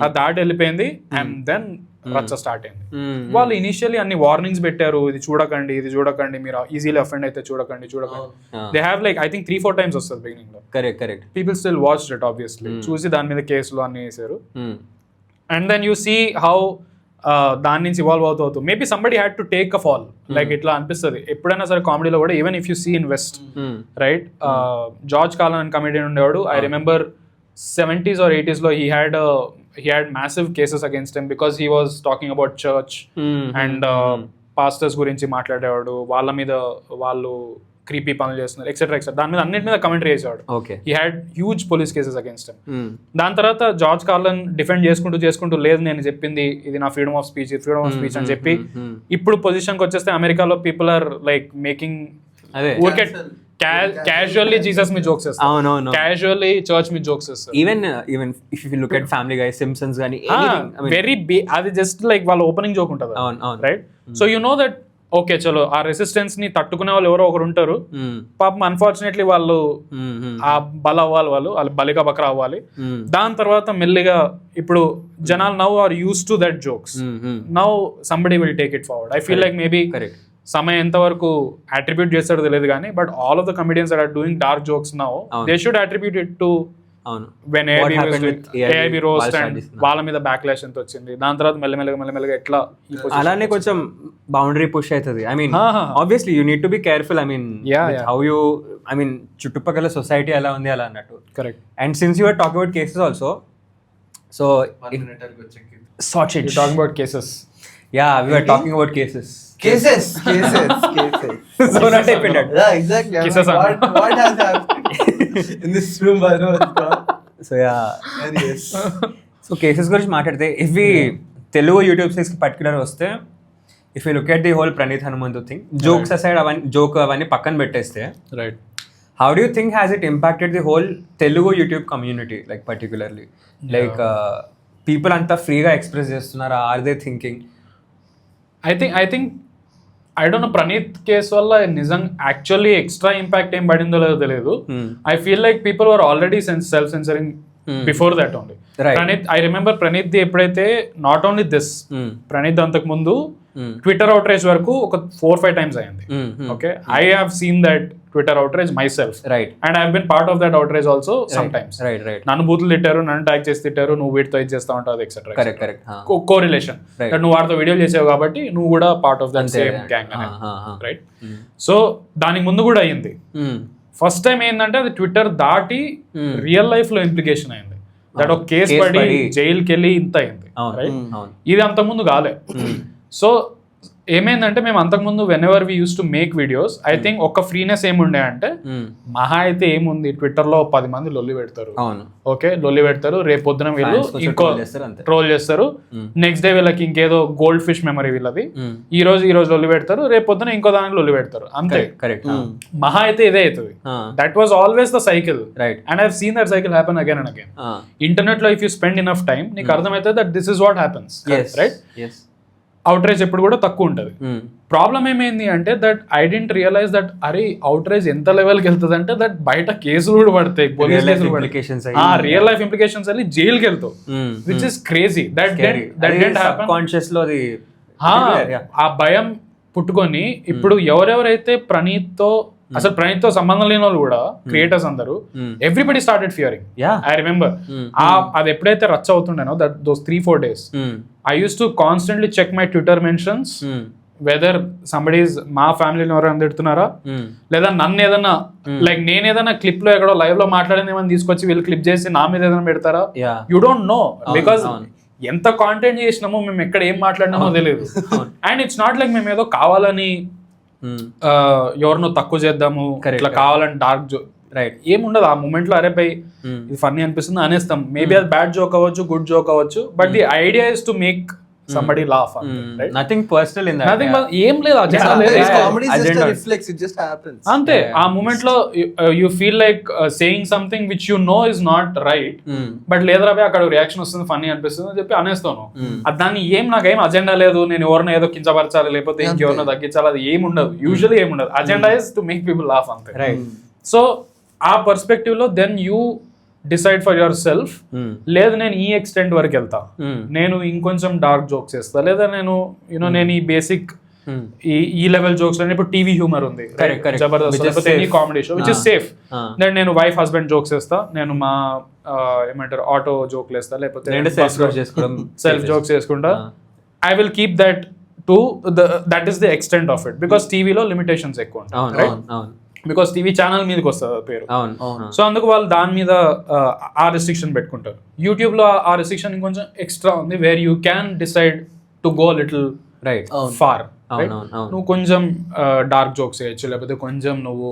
ఆ దాటి వెళ్ళిపోయింది. అండ్ దెన్ రచ్చ స్టార్ట్ అయింది. వాళ్ళు ఇనిషియల్లీ అన్ని వార్నింగ్స్ పెట్టారు, ఇది చూడకండి, ఇది చూడకండి, మీరు ఈజీలీ అఫెండ్ అయితే చూడకండి. They have like I think 3-4 times వస్తుంది బిగినింగ్ లో. Correct. People still watched it obviously. చూసి దాని మీద కేసులు అన్ని వేసారు. And then you see how దాని నుంచి ఇవాల్వ్ అవుతూ maybe somebody had to take a fall. Like ఇట్లా అనిపిస్తుంది ఎప్పుడైనా సరే కామెడీలో కూడా. Even if you see in west right, George Carlin అని కమెడియన్ ఉండేవాడు. I remember 70s or 80s లో he had massive cases against him because he was talking about church and pastors గురించి మాట్లాడేవాడు. వాళ్ళ మీద వాళ్ళు క్రీపీ పనులు చేస్తున్నారు ఎక్సెట్రా ఎక్సెట్రా. దాని మీద అన్నిటి మీద కమెంటరీ చేసేవాడు. He had huge police cases against him. దాని తర్వాత జార్జ్ కార్లన్ డిఫెండ్ చేసుకుంటూ లేదు నేను చెప్పింది ఇది నా ఫ్రీడమ్ ఆఫ్ స్పీచ్ అని చెప్పి ఇప్పుడు పొజిషన్కి వచ్చేస్తే అమెరికాలో పీపుల్ ఆర్ లైక్ మేకింగ్ ఊరికే క్యాజువల్లీ జీసస్ మీ జోక్స్ చేస్తారు, క్యాజువల్లీ చర్చ్ మీ జోక్స్ చేస్తారు. Even if you look at family guy, Simpson's గాని వెరీ అది జస్ట్ లైక్ వాళ్ళ ఓపెనింగ్ జోక్ ఉంటుంది right. So you know that okay చలో ఆ రెసిస్టెన్స్ ని తట్టుకునే వాళ్ళు ఎవరో ఒకరు ఉంటారు. పాపం అన్ఫార్చునేట్లీ వాళ్ళు ఆ బల అవ్వాలి, వాళ్ళు బలిగా బకరా అవ్వాలి. దాని తర్వాత మెల్లిగా ఇప్పుడు జనాలు now are use to that jokes. Now somebody will take it forward. I feel like maybe సమయం ఎంతవరకు అట్రిబ్యూట్ చేస్తాడో తెలియదు కానీ but all of the comedians are doing dark jokes now they should attribute it to when AIB roast and వాళ్ళ మీద backlash ఎంత వచ్చింది. దాని తర్వాత మెల్లమెల్లగా ఎట్లా అలానే కొంచెం బౌండరీ పుష్ అవుతుంది. I mean obviously you need to be careful. I mean how you I mean చుట్టుపక్కల సొసైటీ ఎలా ఉంది అలా అన్నట్టు. Correct. And since you are talking about cases also, so talking about cases, yeah we are talking about cases. So not happened. Yeah, exactly. What has happened in this room? I know it's gone. So yeah. Yes. So cases గురించి మాట్లాడితే if we Telugu YouTube series particular వస్తే if you look at the whole Praneeth Hanumanthu thing, jokes aside అవన్నీ పక్కన పెట్టేస్తే right, how do you think has it impacted the whole Telugu YouTube community? Like particularly like people అంతా ఫ్రీగా express చేస్తున్నారా? Are they thinking? I think I don't know, Praneeth case వల్ల నిజం actually extra impact ఏం పడిందో లేదో తెలియదు. I feel like people were already self censoring before that only. Praneeth, I remember Praneeth the ఎప్పుడైతే నాట్ ఓన్లీ దిస్, ప్రణీత్ అంతకు ముందు ట్విట్టర్ అవుట్రేజ్ వరకు ఒక 4-5 times అయింది. Okay, I have seen that Twitter outrage myself, right, and I have been part of that outrage also sometimes. నన్ను బూతులు తిట్టారు, నన్ను ట్యాగ్ చేసి తిట్టారు, నువ్వు వీటితో ఇది చేస్తా ఉంటావు ఎక్సెట్రా. కో రిలేషన్, నువ్వు వాడితో వీడియోలు చేసావు కాబట్టి నువ్వు కూడా part of that same gang అని, రైట్. సో దానికి ముందు కూడా అయ్యింది. ఫస్ట్ టైం ఏంటంటే అది ట్విట్టర్ దాటి రియల్ లైఫ్ లో ఇంప్లికేషన్ అయింది. దట్ ఒక కేసు పడి జైలుకి వెళ్ళి ఇంత అయింది, రైట్. ఇది అంతకుముందు కాలే. సో ఏమైందంటే మేము అంతకుముందు when ever we use to make videos, I think ఒక ఫ్రీనెస్ ఏముండే అంటే మహా అయితే ఏముంది, ట్విట్టర్ లో 10 మంది లొల్లి పెడతారు, ఓకే, లొల్లి పెడతారు, రేపు పొద్దున వీళ్ళు ఇంకో ట్రోల్ చేస్తారు, నెక్స్ట్ డే వీళ్ళకి ఇంకేదో గోల్డ్ ఫిష్ మెమరీ వీళ్ళది, ఈ రోజు లొల్లి పెడతారు, రేపు పొద్దున ఇంకో దానికి లొల్లి పెడతారు, అంతే. మహా అయితే ఇదే అవుతుంది. That was always the cycle, and I have seen that cycle happen again and again. Internet లో if you spend enough time నీకు అర్థమవుతుంది that this is what happens, right. Outrage ఎప్పుడు కూడా తక్కువ ఉంటుంది. ప్రాబ్లం ఏమైంది అంటే that I didn't realise that అరే అవుట్రేజ్ ఎంత లెవెల్కి వెళ్తుంది అంటే దట్ బయట కేసులు కూడా పడతాయి, పోలీస్ కేసులు రియల్ లైఫ్ ఇంప్లికేషన్స్ వెళ్ళి జైలుకి వెళ్తావు, విచ్ ఇస్ క్రేజీ. ఆ భయం పుట్టుకొని ఇప్పుడు ఎవరెవరైతే ప్రణీత్ తో అసలు ప్రణీత్ తో సంబంధం లేని వాళ్ళు కూడా క్రియేటర్స్ అందరూ everybody started fearing. I remember అది ఎప్పుడైతే రచ్ అవుతుండేనో that those 3-4 days I use to constantly check my Twitter mentions whether somebody's మా ఫ్యామిలీని ఎవరైనా తిడుతున్నారా లేదా నన్ను ఏదైనా లైక్ నేను ఏదైనా క్లిప్ లో ఎక్కడో లైవ్ లో మాట్లాడింది ఏమైనా తీసుకొచ్చి వీళ్ళు క్లిప్ చేసి నా మీద ఏదైనా పెడతారా? యూ డోంట్ నో బికాస్ ఎంత కాంటెంట్ చేసినామో మేము ఎక్కడ ఏం మాట్లాడినామో తెలియదు. అండ్ ఇట్స్ నాట్ లైక్ మేము ఏదో కావాలని ఎవరినో తక్కువ చేద్దాము ఇట్లా కావాలని డార్క్ జోక్ రైట్ ఏముండదు. ఆ మూమెంట్ లో అరే పై ఇది ఫన్నీ అనిపిస్తుంది అనేస్తాం. మేబీ అది బ్యాడ్ జోక్ అవ్వచ్చు, గుడ్ జోక్ అవ్వచ్చు, but the idea is to make somebody laugh nothing personal in that nothing ఏం లేదు అజెండా లేదు. comedy is just a reflex, it just happens అంతే. ఆ మూమెంట్ లో you feel like saying something which you know is not right but లేదరా అక్కడ reaction వస్తుంది funny అనిపిస్తుంది అని చెప్పి అనేస్తాను. దాన్ని నాకేం అజెండా లేదు, నేను ఎవరినో ఏదో కించపరచాలి లేకపోతే ఇంకెవరినో తగ్గించాలి, అది ఏమి ఉండదు. యూజువల్లీ ఏమి ఉండదు. Agenda is to make people laugh అంతే. సో ఆ పర్స్పెక్టివ్ లో then you decide for yourself. లేదు నేను ఈ ఎక్స్టెంట్ వరకు వెళ్తా, నేను ఇంకొంచెం డార్క్ జోక్స్ చేస్తా, లేదా నేను నేను ఈ బేసిక్ ఈ లెవెల్ జోక్స్ ఇప్పుడు టీవీ హ్యూమర్ ఉంది జబర్దస్త్ లేకపోతే any comedy show which is safe. నేను వైఫ్ హస్బెండ్ జోక్స్ వేస్తా, నేను మా ఏమంటారు ఆటో జోక్ వేస్తా, లేకపోతే సెల్ఫ్ జోక్స్ చేసుకుంటా. I will keep that to that is the extent of it because టీవీలో లిమిటేషన్స్ ఎక్కువ ఉంటాయి రైట్. బికాస్ టీవీ ఛానల్ మీదకి వస్తుంది పేరు. సో అందుకు వాళ్ళు దాని మీద ఆ రెస్ట్రిక్షన్ పెట్టుకుంటారు. యూట్యూబ్ లో ఆ రెస్ట్రిక్షన్ ఇంకొంచెం ఎక్స్ట్రా ఉంది where you can decide to go little right far. నువ్వు కొంచెం డార్క్ జోక్స్ వేయచ్చు, లేకపోతే కొంచెం నువ్వు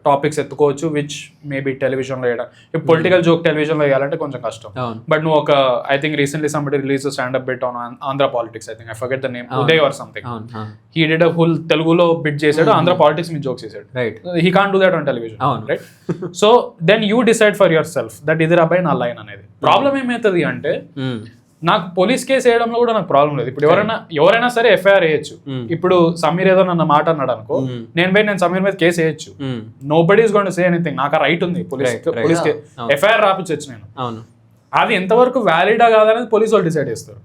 టాపిక్స్ ఎత్తుకోవచ్చు విచ్ మేబీ టెలివిజన్ లో వేయడం. ఇప్పుడు పొలిటికల్ జోక్ టెలివిజన్ లో వేయాలంటే కొంచెం కష్టం. బట్ నువ్వు ఒక I think recently somebody release standup bit on Andhra politics. I think I forget the name, Uday or something. He did a full తెలుగులో బిట్ చేశాడు, ఆంధ్ర పాలిటిక్స్ మీద జోక్స్ చేశాడు. He can't do that on television right. So then you decide for yourself that ఇది రాబాయ్ నా line అనేది. Problem ఏమవుతుంది అంటే నాకు పోలీస్ కేసు వేయడంలో కూడా నాకు ప్రాబ్లం లేదు. ఇప్పుడు ఎవరైనా సరే ఎఫ్ఐఆర్ వేయచ్చు. ఇప్పుడు సమీర్ ఏదో నన్న మాట అన్నాడు అనుకో, నేను సమీర్ మీద కేసు వేయచ్చు. Nobody is going to say anything. నాకు ఆ రైట్ ఉంది పోలీస్ ఎఫ్ఐఆర్ రాపించచ్చు నేను. అది ఎంతవరకు వ్యాలిడా కాదనేది పోలీసు వాళ్ళు డిసైడ్ చేస్తారు.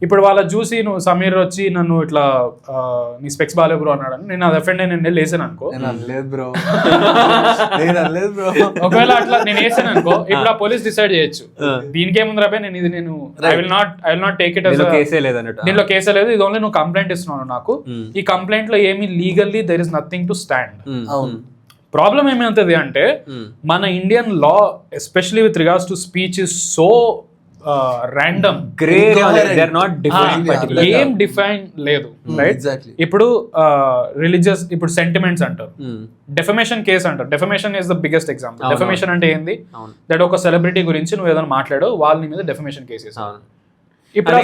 ఇప్పుడు వాళ్ళ చూసి నువ్వు సమీర్ వచ్చి నన్ను ఇట్లా నీ స్పెక్స్ బాలే బ్రో అన్నాడు, నేను అది అఫెండ్ నేను లేసాను అనుకో, ఒకవేళ అట్లా నేను వేసాను అనుకో, ఇప్పుడు ఆ పోలీస్ డిసైడ్ చేయొచ్చు దీనికి ఏముంది రాబే నేను I will not take it దీనిలో కేసే లేదు, ఇది ఓన్లీ నువ్వు కంప్లైంట్ ఇస్తున్నావు నాకు. ఈ కంప్లైంట్ లో ఏమి legally there is nothing to stand. Problem ఏమవుతుంది అంటే మన Indian law especially with regards to speech is so random, ఏం డిఫైన్ లేదు రైట్. ఇప్పుడు రిలీజియస్ ఇప్పుడు సెంటిమెంట్స్ అంటారు, డెఫమేషన్ కేసు అంటారు. Defamation is the biggest example. Defamation అంటే ఏంది? దట్ ఒక సెలబ్రిటీ గురించి నువ్వు ఏదైనా మాట్లాడు, వాళ్ళ మీద డెఫమేషన్ కేసు. ఇప్పుడు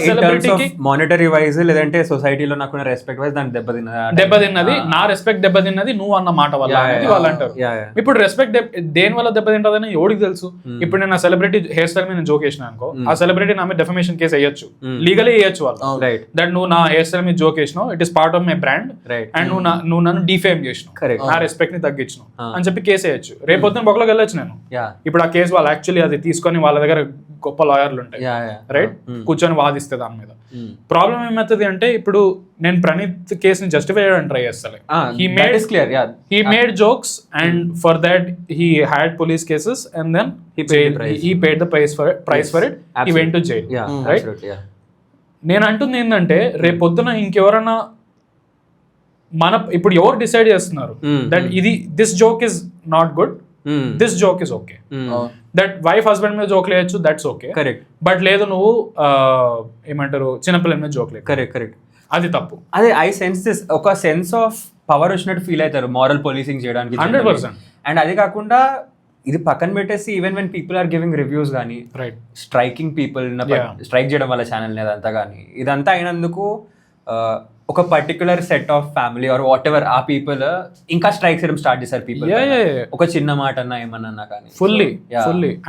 మానిటరీ వైజ్ లేదంటే సొసైటీలో నాకు రెస్పెక్ట్ వైజ్ దాన్ని దెబ్బతిన్నది, నా రెస్పెక్ట్ దెబ్బతిన్నది నువ్వు అన్న మాట వల్ల అనేది వాళ్ళు అంటారు. ఇప్పుడు రెస్పెక్ట్ దేని వల్ల దెబ్బతింటదని ఎవరికి తెలుసు? ఇప్పుడు నేను ఆ సెలబ్రిటీ హెయిర్ స్టైల్ మీద జోక్ వేసిన అనుకో, ఆ సెలబ్రిటీ నా మీద డెఫమేషన్ కేసు వేయచ్చు, లీగలీ వేయచ్చు వాళ్ళు. దట్ నువ్వు నా హెయిర్ స్టైల్ మీద జోక్ వేసినావు, it is part of my brand and నువ్వు నన్ను డిఫేమ్ చేసినావు, నా రెస్పెక్ట్ ని తగ్గించినావు అని చెప్పి కేసు వేయచ్చు. రేపొద్దున బొక్కలోకి వెళ్ళొచ్చు నేను. ఇప్పుడు ఆ కేసు వాళ్ళు యాక్చువల్లీ అది తీసుకొని వాళ్ళ దగ్గర గొప్ప లాయర్లు ఉంటాయి రైట్, కూర్చొని వాదిస్తే దాని మీద. ప్రాబ్లం ఏమవుతుంది అంటే ఇప్పుడు నేను ప్రణీత్ కేసుని జస్టిఫై చేయడానికి ట్రై చేస్తాను. He made jokes and for that he had police cases and then he paid the price for it. He went to jail, right? నేను అంటుంది ఏంటంటే రేపు పొద్దున ఇంకెవరైనా ఇప్పుడు ఎవరు డిసైడ్ చేస్తున్నారు దట్ ఇది this joke is not good, this joke is okay, that wife husband మీద జోక్ లేయచ్చు, దట్స్ ఓకే కరెక్ట్. బట్ లేదు నువ్వు ఏమంటారు చిన్నపిల్లల మీద జోక్ లేదు, కరెక్ట్, అది తప్పు. అదే ఐ సెన్స్ దిస్, ఒక సెన్స్ ఆఫ్ పవర్ వచ్చినట్టు ఫీల్ అవుతారు మారల్ పోలీసింగ్ చేయడానికి 100%. అండ్ అది కాకుండా ఇది పక్కన పెట్టేసి even when people are giving reviews కానీ స్ట్రైకింగ్ పీపుల్ స్ట్రైక్ చేయడం వల్ల ఛానల్ అదంతా కానీ ఇదంతా అయినందుకు ఒక particular set of family or whatever ఆ పీపుల్ ఇంకా స్ట్రైక్ చేయడం స్టార్ట్ చేశారు పీపుల్. ఒక చిన్న మాట అన్నా ఏమన్నా కానీ ఫుల్లీ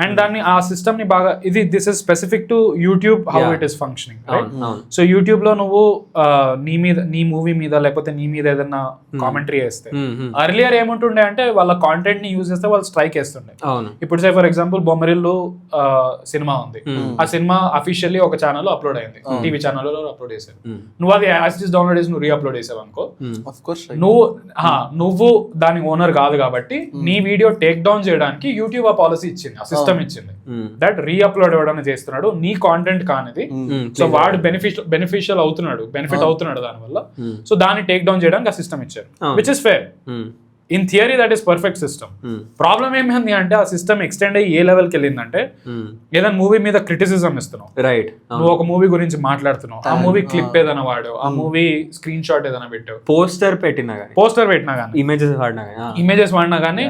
అండ్ దాన్ని ఆ సిస్టమ్ ని బాగా this is specific to YouTube how it is functioning. So YouTube లో నువ్వు నీ మూవీ మీద లేకపోతే నీ మీద ఏదైనా కామెంటరీ వేస్తే అర్లియర్ ఏముంటుండే అంటే వాళ్ళ కాంటెంట్ ని యూజ్ చేస్తే వాళ్ళు స్ట్రైక్ వేస్తుండే. ఇప్పుడు సే ఫర్ ఎగ్జాంపుల్ బొమ్మరిల్లు సినిమా ఉంది, ఆ సినిమా అఫీషియల్లీ ఒక ఛానల్ అప్లోడ్ అయింది, టీవీ ఛానల్ అప్లోడ్ చేశారు, నువ్వు అది యాజ్ డౌన్లోడ్ డౌన్లోడ్ చేసి నువ్వు రీఅప్లోడ్ చేసావు అనుకో, ఆఫ్ కోర్స్ నువ్వు దాని ఓనర్ కాదు కాబట్టి నీ వీడియో టేక్ డౌన్ చేయడానికి యూట్యూబ్ ఆ పాలసీ ఇచ్చింది, ఆ సిస్టమ్ ఇచ్చింది దట్ రీఅప్లోడ్ ఎవడన్నా చేస్తున్నాడు నీ కాంటెంట్ కానిది, సో వాడు బెనిఫిట్ అవుతున్నాడు దానివల్ల, సో దాన్ని టేక్ డౌన్ చేయడానికి ఆ సిస్టమ్ ఇచ్చారు, which is fair. In theory that is perfect system. Problem ఏమైంది అంటే ఆ సిస్టమ్ ఎక్స్టెండ్ అయ్యి ఏ లెవెల్కి వెళ్ళిందంటే ఏదైనా మూవీ మీద క్రిటిసిజం ఇస్తున్నావు, రైట్, నువ్వు ఒక మూవీ గురించి మాట్లాడుతున్నావు, ఆ మూవీ క్లిప్ ఏదైనా వాడావు, ఆ మూవీ స్క్రీన్ షాట్ ఏదైనా పెట్టావు, పోస్టర్ పెట్టినా కానీ ఇమేజెస్ వాడినా కానీ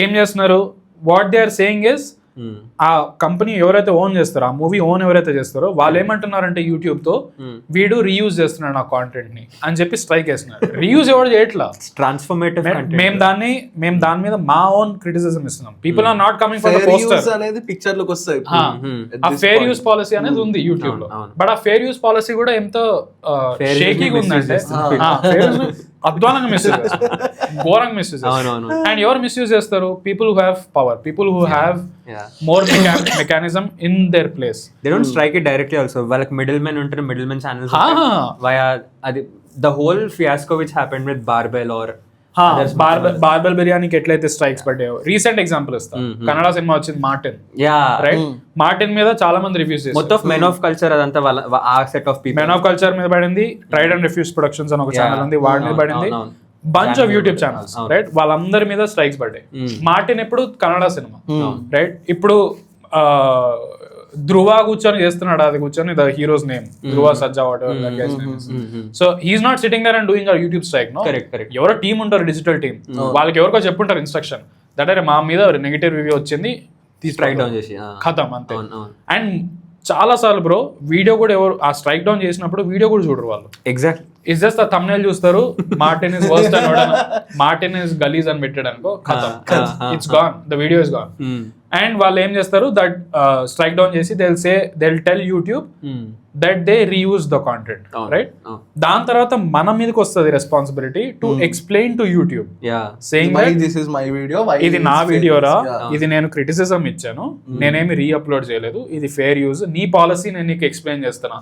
ఏం చేస్తున్నారు, what they are saying is ఆ కంపెనీ ఎవరైతే ఓన్ చేస్తారో, ఆ మూవీ ఓన్ ఎవరైతే చేస్తారో వాళ్ళు ఏమంటున్నారంటే యూట్యూబ్ తో వీడు రీయూజ్ చేస్తున్నాడు నా కాంటెంట్ ని అని చెప్పి స్ట్రైక్ వేస్తున్నారు. రీయూజ్ ఎవరు చేయట్లా, ట్రాన్స్ఫర్మేటివ్. మేము దాని మీద మా ఓన్ క్రిటిసిజం ఇస్తున్నాం. People are not coming for the poster అనేది పిక్చర్ లోకి వస్తాయి. ఆ ఫేర్ యూస్ పాలసీ అనేది ఉంది యూట్యూబ్ లో, బట్ ఆ ఫేర్ యూస్ పాలసీ కూడా ఎంత షేకీగా ఉందంటే అధ్వానంగా మిస్యూజ్ చేస్తారు, ఘోరంగా మిస్యూజ్ చేస్తారు. అండ్ ఎవరు మిస్యూజ్ చేస్తారు, people who have power, people who have more mechanism in their place. They don't strike it directly also. వాళ్ళకి మిడిల్ మెన్ ఉంటారు, మిడిల్ మెన్ ఛానల్స్ వయా అది the whole fiasco which happened with Barbell or Barbell బిర్యానీకి ఎట్లయితే strikes పడ్డాయో. Recent example ఇస్తా, కన్నడ సినిమా వచ్చింది Martin, right? Martin మీద చాలా మంది రివ్యూస్ చేశారు. మొత్తం మెన్ ఆఫ్ కల్చర్ అదంతా ఆ set of people. Men of culture మీద పడింది, ట్రైడ్ అండ్ రిఫ్యూజ్ ప్రొడక్షన్స్ అని ఒక ఛానల్ ఉంది, వాడి మీద పడింది, bunch of YouTube channels, right? వాళ్ళందరి మీద స్ట్రైక్స్ పడ్డాయి. మార్టిన్ ఎప్పుడు కన్నడ సినిమా, రైట్? ఇప్పుడు ధ్రువ కూర్చొని చేస్తున్నాడు, అది కూర్చొని the hero's name Dhruva Sajja what so he's not sitting there and doing our YouTube strike. No, ఎవరో టీమ్ ఉంటారు, డిజిటల్ టీమ్, వాళ్ళకి ఎవరికో చెప్పుంటారు ఇన్స్ట్రక్షన్ దట్ అరే మా మీద నెగిటివ్ రివ్యూ వచ్చింది, స్ట్రైక్ డౌన్ చేసి ఖతం అంతే. అండ్ చాలా సార్లు బ్రో వీడియో కూడా ఎవరు ఆ స్ట్రైక్ డౌన్ చేసినప్పుడు వీడియో కూడా చూడరు వాళ్ళు. ఎగ్జాక్ట్లీ, ఇట్స్ జస్ట్ ఆ థంబ్నెయిల్ చూస్తారు, మార్టిన్ ఇస్ వర్స్ట్ అని మార్టిన్ ఇస్ గలీజ్ అని పెట్టాడు అనుకో, ఖతం, it's gone, the video is gone. And వాళ్ళు ఏం చేస్తారు, దట్ స్ట్రైక్ డౌన్ చేసి they'll tell YouTube that they reuse the content, right? దాని తర్వాత మన మీదకి వస్తుంది responsibility to explain to YouTube, saying why this is my video, why ఇది నా వీడియోరా, ఇది నేను క్రిటిసిజం ఇచ్చాను, నేనేమి రీఅప్లోడ్ చేయలేదు, ఇది ఫేర్ యూజ్, నీ పాలసీ నేను నీకు ఎక్స్ప్లెయిన్ చేస్తున్నా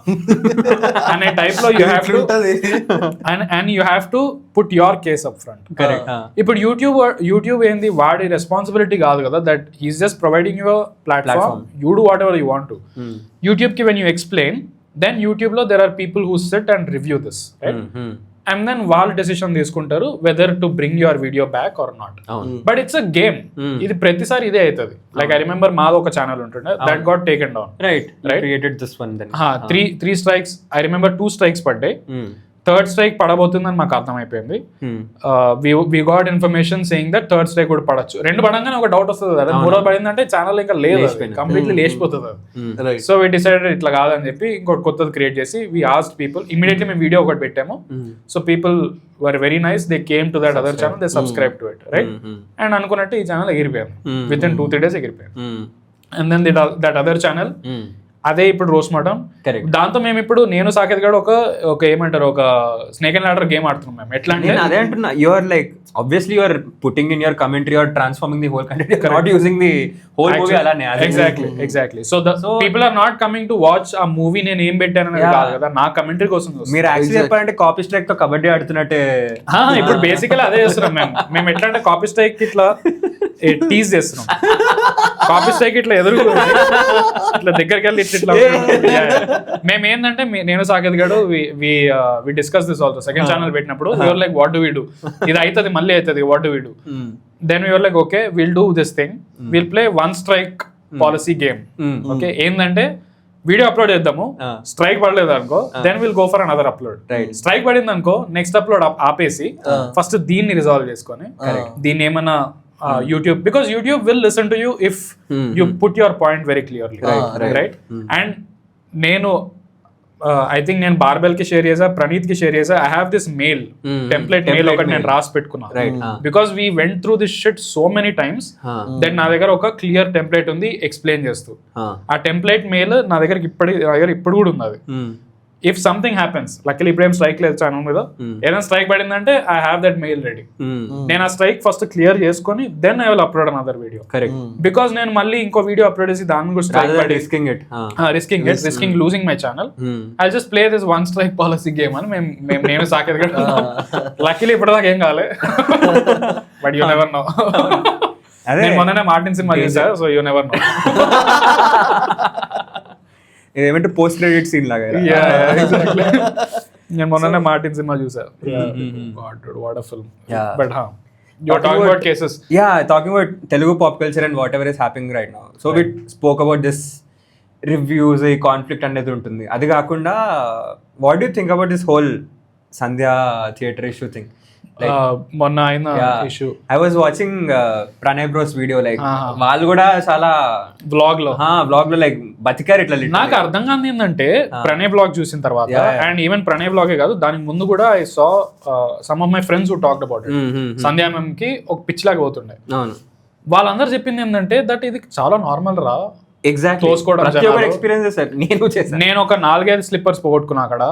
అనే టైప్ లో you have to and you have to put your case up front. Correct. ఇప్పుడు యూట్యూబ్ ఏంది, వాడి రెస్పాన్సిబిలిటీ కాదు కదా, that he's just providing your platform, you do what ever you want to. YouTube కి when you explain, then YouTube లో there are people who sit and review this, right? And then వాళ్ళు decision తీసుకుంటారు whether to bring your video back or not. But it's a game. ఇది ప్రతిసారి ఇదే అవుతుంది. Like I remember మాది ఒక channel ఉంటుండే that got taken down. Right. Created this one then. Three strikes. I remember 2 strikes పడ్డాయి. Third strike పడబోతుందని మాకు అర్థమైపోయింది. We got information saying that third strike కూడా పడచ్చు. 2 పడంగానే ఒక డౌట్ వస్తుంది కదా, 3వ పడిందంటే ఛానల్ ఇంకా లేదు, కంప్లీట్లీ లేచిపోతుంది అది. సో వి డిసైడెడ్ ఇట్లా కాదని చెప్పి ఇంకోటి కొత్తది క్రియేట్ చేసి వి ఆస్క్డ్ పీపుల్. ఇమీడియట్లీ మేము వీడియో ఒకటి పెట్టాము. So people were very nice, they came to that other channel, they subscribe to it, right? And అనుకున్నట్టు ఈ ఛానల్ ఎగిరిపోయాను, విత్ ఇన్ 2-3 days ఎగిరిపోయాను. And then that other channel అదే ఇప్పుడు roast మటం. దాంతో మేము ఇప్పుడు నేను సాకేత్ గారు ఒక ఏమంటారు, ఒక స్నేక్ అండ్ లాడర్ గేమ్ ఆడుతున్నాం మేము. ఎట్లా అంటే అదే అంటున్నా, you're like obviously you are putting in your commentary or transforming the whole content, you are not using the whole movie alane. Exactly. So people are not coming to watch a movie నేను ఏం పెట్టాను అనేది కాదు కదా, నా commentary కోసం చూస్తారు. మీరు యాక్చువల్లీ చెప్పాలంటే కాపీ స్ట్రైక్ తో కబడ్డీ ఆడుతున్నట్టే. ఇప్పుడు బేసికల్లీ అదే చేస్తున్నాం మేము. ఎట్లా అంటే కాపీ స్ట్రైక్ ఇట్లా టీజ్ చేస్తున్నాం, కాపీ స్ట్రైక్ ఇట్లా ఎదురు ఇట్లా దగ్గరికి వెళ్ళి ఇట్లా. మేము ఏంటంటే నేను Saket garu we discuss this also second channel పెట్టినప్పుడు, we are like what do we do, ఇది అవుతుంది మళ్ళీ అవుతుంది, what do we do. Then we are like okay will do this thing, will play 1 strike policy game. Okay, ఏంటంటే video upload చేద్దాము, strike పడలేదు అనుకో then will go for another upload. Strike పడింది అనుకో నెక్స్ట్ అప్లోడ్ ఆపేసి first దీన్ని resolve చేసుకొని దీన్ని ఏమన్నా YouTube, because YouTube will listen to you if you put your point very clearly, right? And నేను ఐ థింక్ నేను బార్బెల్ కి షేర్ చేసా, ప్రణీత్ కి షేర్ చేసా. I have this mail template mail ఒకటి నేను రాసి పెట్టుకున్నా, because we went through this shit so many times that నా దగ్గర ఒక క్లియర్ టెంప్లెట్ ఉంది ఎక్స్ప్లెయిన్ చేస్తూ. ఆ టెంప్లెట్ మెయిల్ నా దగ్గర ఇప్పుడు కూడా ఉంది. అది ఇఫ్ సంథింగ్ హ్యాపెన్స్, లక్కీలీ ఇప్పుడేం స్ట్రైక్ లేదు ఛానల్ మీద, ఏదైనా స్ట్రైక్ పడిందంటే I have that mail ready. నేను ఆ స్ట్రైక్ ఫస్ట్ క్లియర్ చేసుకొని then I will upload another video. Correct. Because నేను మళ్ళీ ఇంకో వీడియో అప్లోడ్ చేసి దాని కూడా స్ట్రైక్ పడి risking losing my channel, I just play this one strike policy game అని మేము సాకేది కదా. లక్కీలీ ఇప్పటిదాకా ఏం కాలే, బట్ యూ నెవర్ నో. నేను మొన్ననే మార్టిన్ సినిమా చూసా, సో యూ నెవర్ నో. ఏమంటే పోస్ట్ క్రెడిట్ సీన్ లాగా. నేను మొన్ననే మార్టిన్ సినిమా చూసా. What a film. But you're talking about cases. Yeah, talking about Telugu pop culture and whatever is happening right now. So we spoke about this reviews, ఈ conflict అనేది ఉంటుంది. అది కాకుండా what do think about this whole Sandhya theatre issue thing? మొన్న అయిన issue I was watching Pranay bros video, like వాళ్ళు కూడా చాలా బ్లాగ్ లో లైక్ బతికారు ఇట్లా. నాకు అర్థం కాదు ఏంటంటే ప్రణయ్ బ్లాగ్ చూసిన తర్వాత, అండ్ ఈవెన్ ప్రణయ్ బ్లాగే కాదు, దానికి ముందు కూడా I saw some of my friends who talked about it. Sandhya ma'am కి ఒక పిచ్ లాగా పోతుండే. వాళ్ళందరూ చెప్పింది ఏంటంటే దట్ ఇది చాలా నార్మల్ రా. నేను ఒక 4-5 స్లిప్పర్స్ పోగొట్టుకున్నా అక్కడ.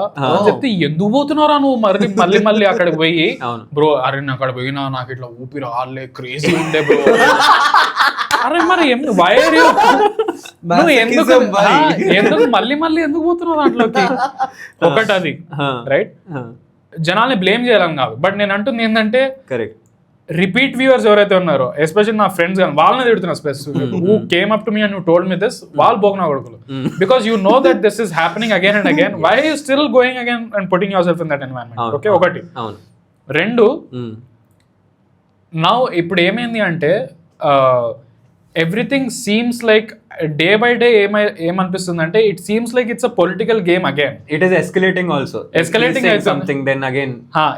చెప్తే ఎందుకు పోతున్నారా నువ్వు మళ్ళీ మళ్ళీ అక్కడికి పోయి, బ్రో అరే నేను అక్కడ పోయినా నాకు ఇట్లా ఊపిరి ఆడలే, క్రేజీ ఉండే బ్రో. అరే మరి నువ్వు ఎందుకు మళ్ళీ మళ్ళీ ఎందుకు పోతున్నావు దాంట్లోకి? ఒకటి అది రైట్, జనాల్ని బ్లేమ్ చేయాలని కాదు, బట్ నేను అంటుంది ఏంటంటే కరెక్ట్ రిపీట్ వ్యూవర్స్ ఎవరైతే ఉన్నారో, ఎస్పెషల్లీ నా ఫ్రెండ్స్ కానీ వాళ్ళని తిడుతున్నా specific, who came up to me and you told me this, వాళ్ళు బోగనా కొడుకులు. Because you know that this is happening again and again, why you still going again and putting yourself in that environment? Okay, ఒకటి. రెండు, now ఇప్పుడు ఏమైంది అంటే everything seems like day by day ఏమనిపిస్తుంది అంటే it seems like it's a political game again. It is escalating also. Escalating something then again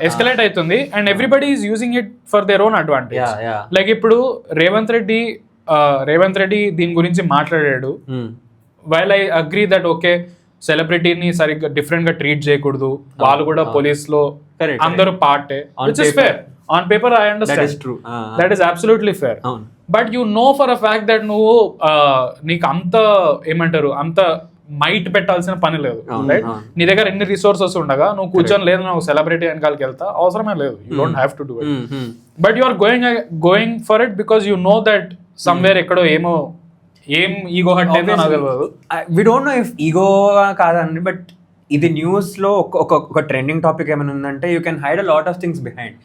escalate అవుతుంది and everybody is using it for their own advantage. Like ఇప్పుడు రేవంత్ రెడ్డి దీని గురించి మాట్లాడాడు. While I agree that okay, సెలబ్రిటీని సరిగ్గా different గా treat చేయకూడదు, వాళ్ళు కూడా పోలీస్ లో అందరూ పార్టే, which is fair. On paper I understand, that is absolutely fair. But you know for a fact that నువ్వు నీకు అంత ఏమంటారు అంత మైట్ పెట్టాల్సిన పని లేదు, రైట్? నీ దగ్గర ఎన్ని రిసోర్సెస్ ఉండగా నువ్వు కూర్చొని లేదు నువ్వు సెలబ్రిటీ వెనకాలకి వెళ్తా అవసరమే లేదు. You don't have to do it, but you are going for it because you know that somewhere ఎక్కడో ఏం ఈగో హట్ అయితే నాకు తెలియదు. We don't know if ego కాదండి, బట్ ఇది న్యూస్ లో ఒక ట్రెండింగ్ టాపిక్ ఏమైనా ఉందంటే you can hide a lot of things behind.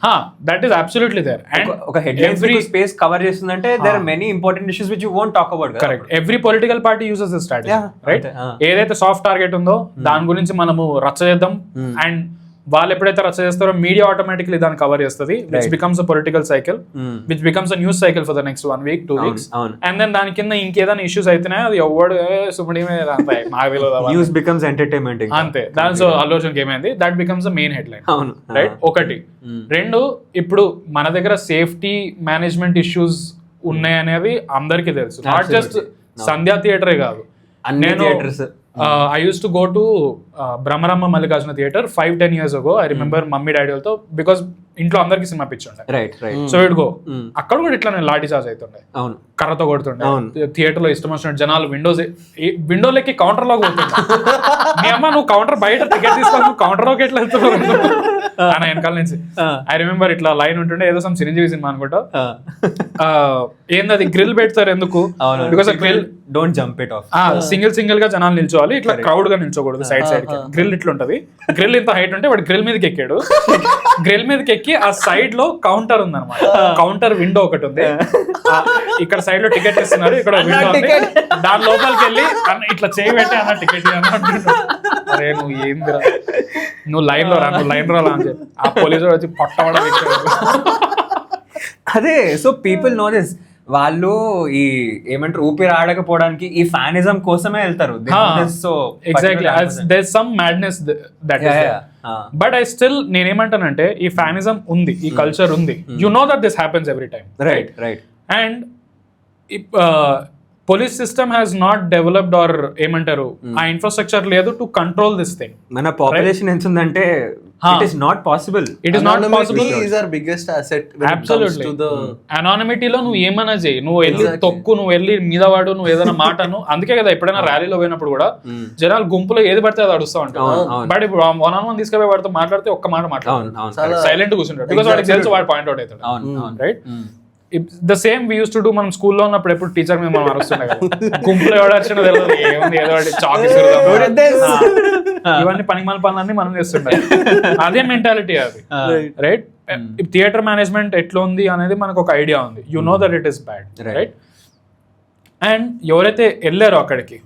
That is absolutely there. And ఒక హెడ్లైన్స్ స్పేస్ కవర్ చేస్తుందంటే there are many important issues which you won't talk about. Correct. Every political party uses this strategy, right? ఏదైతే soft target ఉందో దాని గురించి మనము రచ్చ చేద్దాం, and వాళ్ళు ఎప్పుడైతే రచ్చ చేస్తారో మీడియా ఆటోమేటిక్లీ దాన్ని కవర్ చేస్తుంది, which becomes a political cycle, which becomes a news cycle for the next 1 week 2 weeks. And then దాని కింద ఇంకేదైనా ఇష్యూస్ అయితేనే అది ఎవడు సుమడి న్యూస్ బికమ్స్ ఎంటర్టైన్మెంట్ అంతే. దాని సో అల్లు అర్జున్ ఏమైంది, that becomes a main headline, right? ఒకటి. రెండు, ఇప్పుడు మన దగ్గర సేఫ్టీ మేనేజ్మెంట్ ఇష్యూస్ ఉన్నాయనేది అందరికీ తెలుసు, నాట్ జస్ట్ సంధ్యా థియేటరే కాదు. నేను I used to go to Brahmarama Mallikarjuna theater 5-10 years ago. I remember mummy daddy వాళ్ళతో, బికాస్ ఇంట్లో అందరికి సినిమా పిచ్చి ఉండే, సో ఇట్ గో. అక్కడ కూడా ఇట్లా నేను లాఠీ చార్జ్ అవుతుండే, కర్రతో కొడుతుండే. థియేటర్ లో ఇష్టం వచ్చినట్టు జనాలు విండోలోకి కౌంటర్ లోకి పోతుండే. మీ అమ్మ నువ్వు కౌంటర్ బయట టికెట్ తీసుకోవాలి, నువ్వు కౌంటర్ లోకి ఎట్లా వెళ్తున్నావు ఆయన వెనకాల నుంచి. ఐ రిమెంబర్ ఇట్లా లైన్ ఉంటుండే, ఏదో సమ్ చిరంజీవి సినిమా అనుకుంటా. ఏంది అది గ్రిల్ పెడతారు ఎందుకు? Because grill don't jump it off. Single గా జనాలు నిల్చోవాలి, ఇట్లా క్రౌడ్ గా నిల్చోకూడదు సైడ్ సైడ్ కి. గ్రిల్ ఇట్లా ఉంటది, గ్రిల్ ఇంత హైట్ ఉంటే వాడు గ్రిల్ మీదకి ఎక్కాడు. గ్రిల్ మీదకి ఎక్కి ఆ సైడ్ లో కౌంటర్ ఉంది అనమాట, కౌంటర్ విండో ఒకటి ఉంది. ఇక్కడ సైడ్ లో టికెట్ ఇస్తున్నారు, ఇక్కడ విండో ఉంది, దాని లోపలికి వెళ్ళి ఇట్లా చేయి పెట్టి అన్న టికెట్ అరే నువ్వు ఏందిరా నువ్వు లైన్ లో రా అని చెప్పి ఆ పోలీసు వచ్చి పొట్టవడం. అదే, సో పీపుల్ నో దిస్. వాళ్ళు ఈ ఏమంటారు ఊపిరి ఆడకపోవడానికి ఈ ఫ్యానిజం కోసమే వెళ్తారు. So exactly there is some madness that is there. But I still నేనేమంటానంటే ఈ ఫ్యానిజం ఉంది, ఈ కల్చర్ ఉంది. You know that this happens every time, right? And police system has not developed or ఏమంటారు ఆ ఇన్ఫ్రాస్ట్రక్చర్ లేదు టు కంట్రోల్ దిస్ థింగ్. మన population ఎంత ఉందంటే it is not possible. It is not possible. is our biggest asset when it comes Absolutely. to the అనానిమిటీలో నువ్వు ఏమైనా చేయి, నువ్వు వెళ్ళి తొక్కు, నువ్వు వెళ్ళి మీద వాడు, నువ్వు ఏదైనా మాటను. అందుకే కదా ఎప్పుడైనా ర్యాలీలో పోయినప్పుడు కూడా జనాలు గుంపులో ఏది పడితే అది అడుస్తూ ఉంటారు. బట్ ఇప్పుడు 1-on-1 తీసుకుపోయి వాడితో మాట్లాడితే ఒక్క మాట మాట్లాడు, సైలెంట్ కూర్చుంటాడు. బికాస్ వాడికి తెలుసు వాడు పాయింట్ అవుట్ అవుతాడు. Right? The same we use to do. మనం స్కూల్లో ఉన్నప్పుడు ఎప్పుడు టీచర్ మీద మనం అరుస్తున్నాయి కదా, గుంపులో ఎవడొచ్చినా తెలియదు, ఏముంది ఏదో చాక్ ఇవన్నీ పనిమాల పనులన్నీ మనం చేస్తుంటాం. అదే మెంటాలిటీ అది. రైట్? థియేటర్ మేనేజ్మెంట్ ఎట్లా ఉంది అనేది మనకు ఒక ఐడియా ఉంది. You know that it is bad. Right? And ఎవరైతే వెళ్ళారో అక్కడికి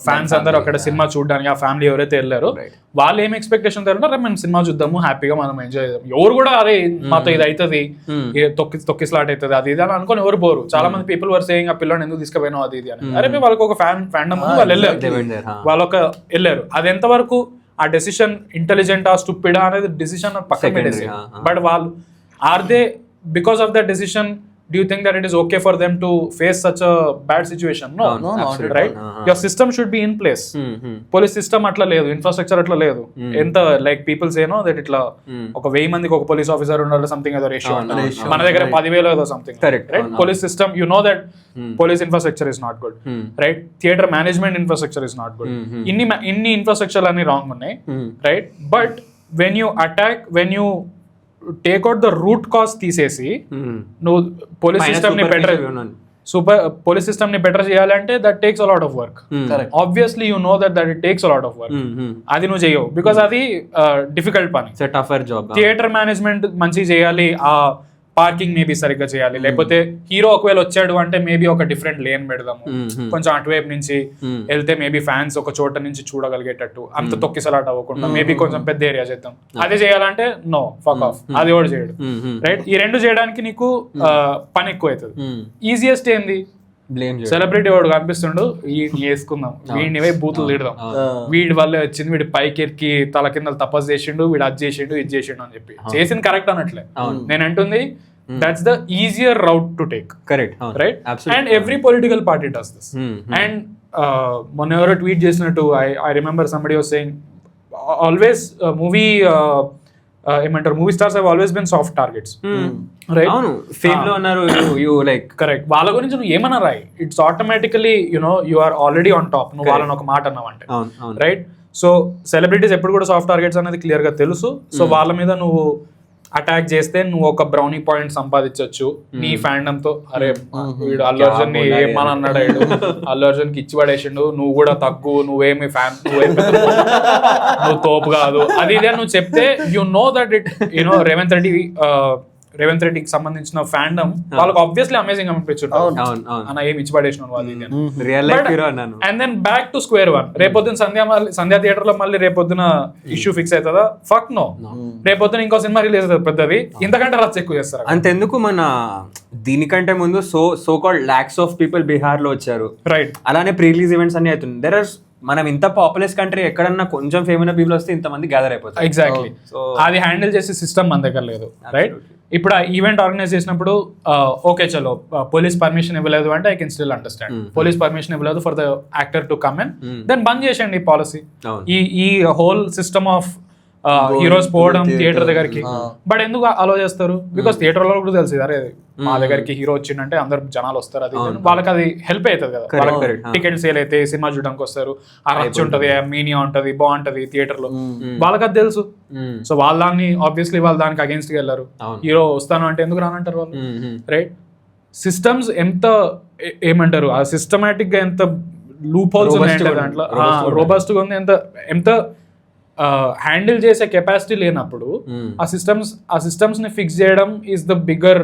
ఫ్యాన్స్ అందరూ అక్కడ సినిమా చూడడానికి, ఆ ఫ్యామిలీ ఎవరైతే వెళ్ళారో వాళ్ళు ఏం ఎక్స్పెక్టేషన్ తింటారో మేము సినిమా చూద్దాము, హ్యాపీగా మనం ఎంజాయ్ చేద్దాం. ఎవరు కూడా అరే మాతో ఇది అవుతుంది, తొక్కిస్లాట్ అవుతుంది అది ఇది అని అనుకుని ఎవరు పోరు. చాలా మంది పీపుల్ వర్ సేయింగ్ ఆ పిల్లని ఎందుకు తీసుకుపోయినావు అది ఇది అని. అరే వాళ్ళకి ఒక ఫ్యాండమ్ ఉంది, వాళ్ళు వెళ్ళారు, వాళ్ళొక వెళ్ళారు. అది ఎంతవరకు ఆ డెసిషన్ ఇంటెలిజెంటా స్టూపిడా అనేది డెసిషన్ పక్కన పెట్టేసి, బట్ వాళ్ళు are they because of that decision do you think that it is okay for them to face such a bad situation? No, right? Your system should be in place. Police system atla ledu, infrastructure atla ledu. Enta like people say no that itla oka 1000 mandiki oka police officer unnaru something edo ratio mana dagara 10000 edo something, correct? Right? Police system, you know that police infrastructure is not good, right? Theater management infrastructure is not good. Inni infrastructure ani wrong unnai, right? But when you attack, when you take out the root cause తీసేసి నువ్వు police system ని better చేయాలంటే that takes a lot of work. Obviously you know that it takes a lot of work. అది నువ్వు చేయవు because అది difficult పని. టఫర్ job. Theatre management మంచిగా చేయాలి, ఆ పార్కింగ్ మేబీ సరిగ్గా చేయాలి, లేకపోతే హీరో ఒకవేళ వచ్చాడు అంటే మేబీ ఒక డిఫరెంట్ లేన్ పెడదాము, కొంచెం అటువైపు నుంచి వెళ్తే మేబీ ఫ్యాన్స్ ఒక చోట నుంచి చూడగలిగేటట్టు, అంత తొక్కిసలాట అవ్వకుండా మేబీ కొంచెం పెద్ద ఏరియా చేద్దాం. అదే చేయాలంటే నో, ఫక్ ఆఫ్, అది కూడా చేయడు. రైట్? ఈ రెండు చేయడానికి నీకు పని ఎక్కువ అవుతుంది. ఈజియెస్ట్ ఏంది? సెలబ్రిటీ వాడు కనిపిస్తుండు, వీడిని వేసుకుందాం, వీడిని బూతులు తిడదాం, వీడి వల్లే వచ్చింది, వీడి పైకి ఎక్కి తల కింద తపస్సు చేసిండు, వీడు అది చేసిండు ఇది చేసిండు అని చెప్పి చేసింది కరెక్ట్ అనట్లే. నేను అంటుంది that's the easier route to take. Correct? Right? And every political party does this. And మొన్న ఎవరో ట్వీట్ చేసినట్టు I remember somebody was saying always movie ఏమంటారు, movie stars have always been soft targets. Right? Fame లో ఉన్నారు, you like correct. వాళ్ళ గురించి నువ్వు ఏమన్నా రాయి, it's automatically you are already on top. నువ్వు వాళ్ళని ఒక మాట అన్నావంటే, రైట్? సో సెలబ్రిటీస్ ఎప్పుడు కూడా సాఫ్ట్ టార్గెట్స్ అనేది క్లియర్ గా తెలుసు. సో వాళ్ళ మీద నువ్వు అటాక్ చేస్తే నువ్వు ఒక బ్రౌనీ పాయింట్ సంపాదించవచ్చు నీ ఫ్యాండమ్ తో. అరే వీడు అల్లు అర్జున్ ని ఏమని అన్నాడు, అల్లు అర్జున్ కి ఇచ్చి పడేసిండు, నువ్వు కూడా తగ్గు, నువ్వేమి ఫ్యాన్, నువ్వు తోపు కాదు, అది ఇదే నువ్వు చెప్తే you know that it you know Revanth రెడ్డికి సంబంధించిన ఫ్యాండమ్ వాళ్ళకి ఆబ్వియస్లీ అమేజింగ్ అనిపించుంటారు, అన్న ఏమి ఇచ్చి పడేసిన and then back to square one. రేపొద్దున సంధ్యా థియేటర్ లో మళ్ళీ రేపొద్దున ఇష్యూ ఫిక్స్ అవుతుందా? Fuck no. రేపొద్దున ఇంకో సినిమా రిలీజ్ అవుతుంది పెద్దది, ఇంతకంటే రచ్చ ఎక్కువ చేస్తారు. అంతెందుకు మన దీనికంటే ముందు so called lakhs of people Bihar లో వచ్చారు, రైట్? అలానే ప్రీ రిలీజ్ ఈవెంట్స్ అన్ని అవుతుంది. దెర్ ఆర్ మనం ఇంత పాపులర్ కంట్రీ ఎక్కడన్నా కొంచెం ఫేమస్ పీపుల్ వస్తే ఇంతమంది గ్యాదర్ అయిపోతారు. ఎగ్జాక్ట్లీ. అది హ్యాండిల్ చేసే సిస్టమ్ మన దగ్గర లేదు, రైట్? ఇప్పుడు ఆ ఈవెంట్ ఆర్గనైజ్ చేసినప్పుడు ఓకే చలో పోలీస్ పర్మిషన్ ఇవ్వలేదు అంటే I can still understand. Police permission ఇవ్వలేదు for the actor to come in, then బంద్ చేసేయండి ఈ పాలసీ, ఈ హోల్ సిస్టమ్ ఆఫ్ హీరోస్ పోవడం థియేటర్ దగ్గరికి. బట్ ఎందుకు అలో చేస్తారు? బికాస్ థియేటర్ లో కూడా తెలిసింది, అరే మా దగ్గరికి హీరో వచ్చిందంటే అందరు జనాలు వస్తారు, అది వాళ్ళకి అది హెల్ప్ అవుతుంది కదా. టికెట్ సేల్ అయితే సినిమా చూడడానికి వస్తారు, ఆ రచ్ ఉంటది, మీనియా ఉంటది, బాగుంటది థియేటర్ లో, వాళ్ళకి అది తెలుసు. సో వాళ్ళ దాన్ని ఆబ్వియస్లీ వాళ్ళు దానికి అగేన్స్ట్ గా వెళ్ళారు. హీరో వస్తాను అంటే ఎందుకు రానంటారు వాళ్ళు, రైట్? సిస్టమ్స్ ఎంత ఏమంటారు, ఆ సిస్టమాటిక్ గా ఎంత లూప్ హోల్స్ ఉన్నాయంటే దాంట్లో రోబస్ట్ గా ఉంది, ఎంత హ్యాండిల్ చేసే కెపాసిటీ లేనప్పుడు ఆ సిస్టమ్స్ ని ఫిక్స్ చేయడం is the bigger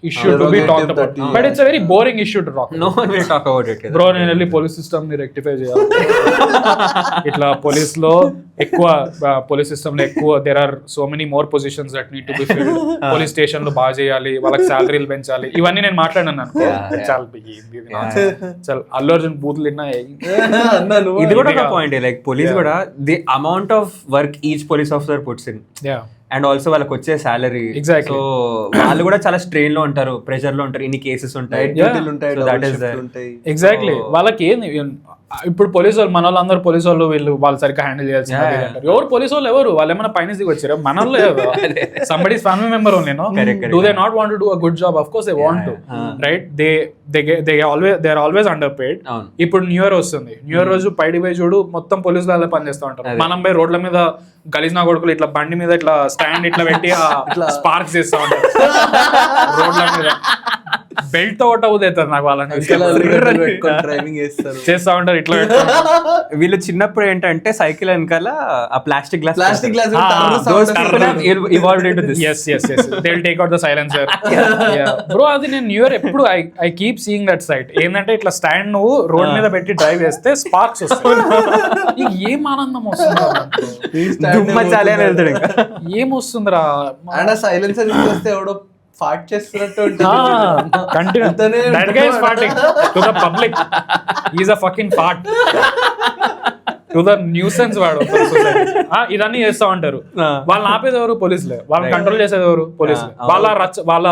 issue to be talked about, but it's a very boring issue to talk about. No one will talk about it. Bro, నేను వెళ్ళి పోలీస్ సిస్టమ్ ని రెక్టిఫై చేయాలి, ఇట్లా పోలీస్ లో ఎక్కువ, పోలీస్ సిస్టమ్ లో ఎక్కువ there are so many more positions that need to be filled, police station లో బాగా చేయాలి, వాళ్ళకి సాలరీలు పెంచాలి, ఇవన్నీ నేను మాట్లాడాను అనుకో. చాలా అల్లు అర్జున్ బూతులు విన్నా, ఇది కూడా ఒక పాయింట్. లైక్ పోలీస్ కూడా the amount of work each police officer puts in, and also వాళ్ళకి వచ్చే సాలరీ. Exactly. సో వాళ్ళు కూడా చాలా స్ట్రెయిన్ లో ఉంటారు, ప్రెషర్ లో ఉంటారు, ఇన్ని కేసెస్ ఉంటాయి. ఎగ్జాక్ట్లీ. వాళ్ళకి ఏంది ఇప్పుడు పోలీసు వాళ్ళు, మన వాళ్ళందరూ పోలీసు వాళ్ళు, వాళ్ళు సరిగ్గా హ్యాండిల్ చేయాల్సింది అంటారు. ఎవరు పోలీసు వాళ్ళు ఎవరు? వాళ్ళు ఏమైనా పైన దిగి వచ్చారు? మన somebody's family member only. Do they not want to do a good job? Of course they want to, right? They are always underpaid. ఇప్పుడు న్యూ ఇయర్ వస్తుంది, న్యూ ఇయర్ రోజు పైడి పోయి చూడు మొత్తం పోలీసులు అలా పనిచేస్తూ ఉంటారు. మనం పోయి రోడ్ల మీద గలీజ్ నా కొడుకులు ఇట్లా బండి మీద ఇట్లా స్టాండ్ ఇట్లా పెట్టి స్పార్క్స్ చేస్తూ ఉంటారు రోడ్ల మీద. బెల్ట్ తో ఒకటి అవుతారు నాకు వాళ్ళని చేస్తా ఉంటారు ఇట్లా. వీళ్ళు చిన్నప్పుడు ఏంటంటే సైకిల్ వెనకాల ఆ plastic glass take out the silencer. Bro అది నేను న్యూ ఇయర్ ఎప్పుడు I keep seeing that sight. ఏంటంటే ఇట్లా స్టాండ్ నువ్వు రోడ్ మీద పెట్టి డ్రైవ్ చేస్తే స్పార్క్స్ వస్తాయి. ఏం ఆనందం వస్తుందా? ఏమొస్తుందిరా? సైలెన్సర్ వస్తే ఎవడో ఫాట్ చేస్తున్నట్టు public is a fucking fart to the nuisance వాడు. ఇదన్నీ చేస్తా ఉంటారు. వాళ్ళని ఆపేది ఎవరు? పోలీసులే. వాళ్ళని కంట్రోల్ చేసేది ఎవరు? పోలీసులే. వాళ్ళ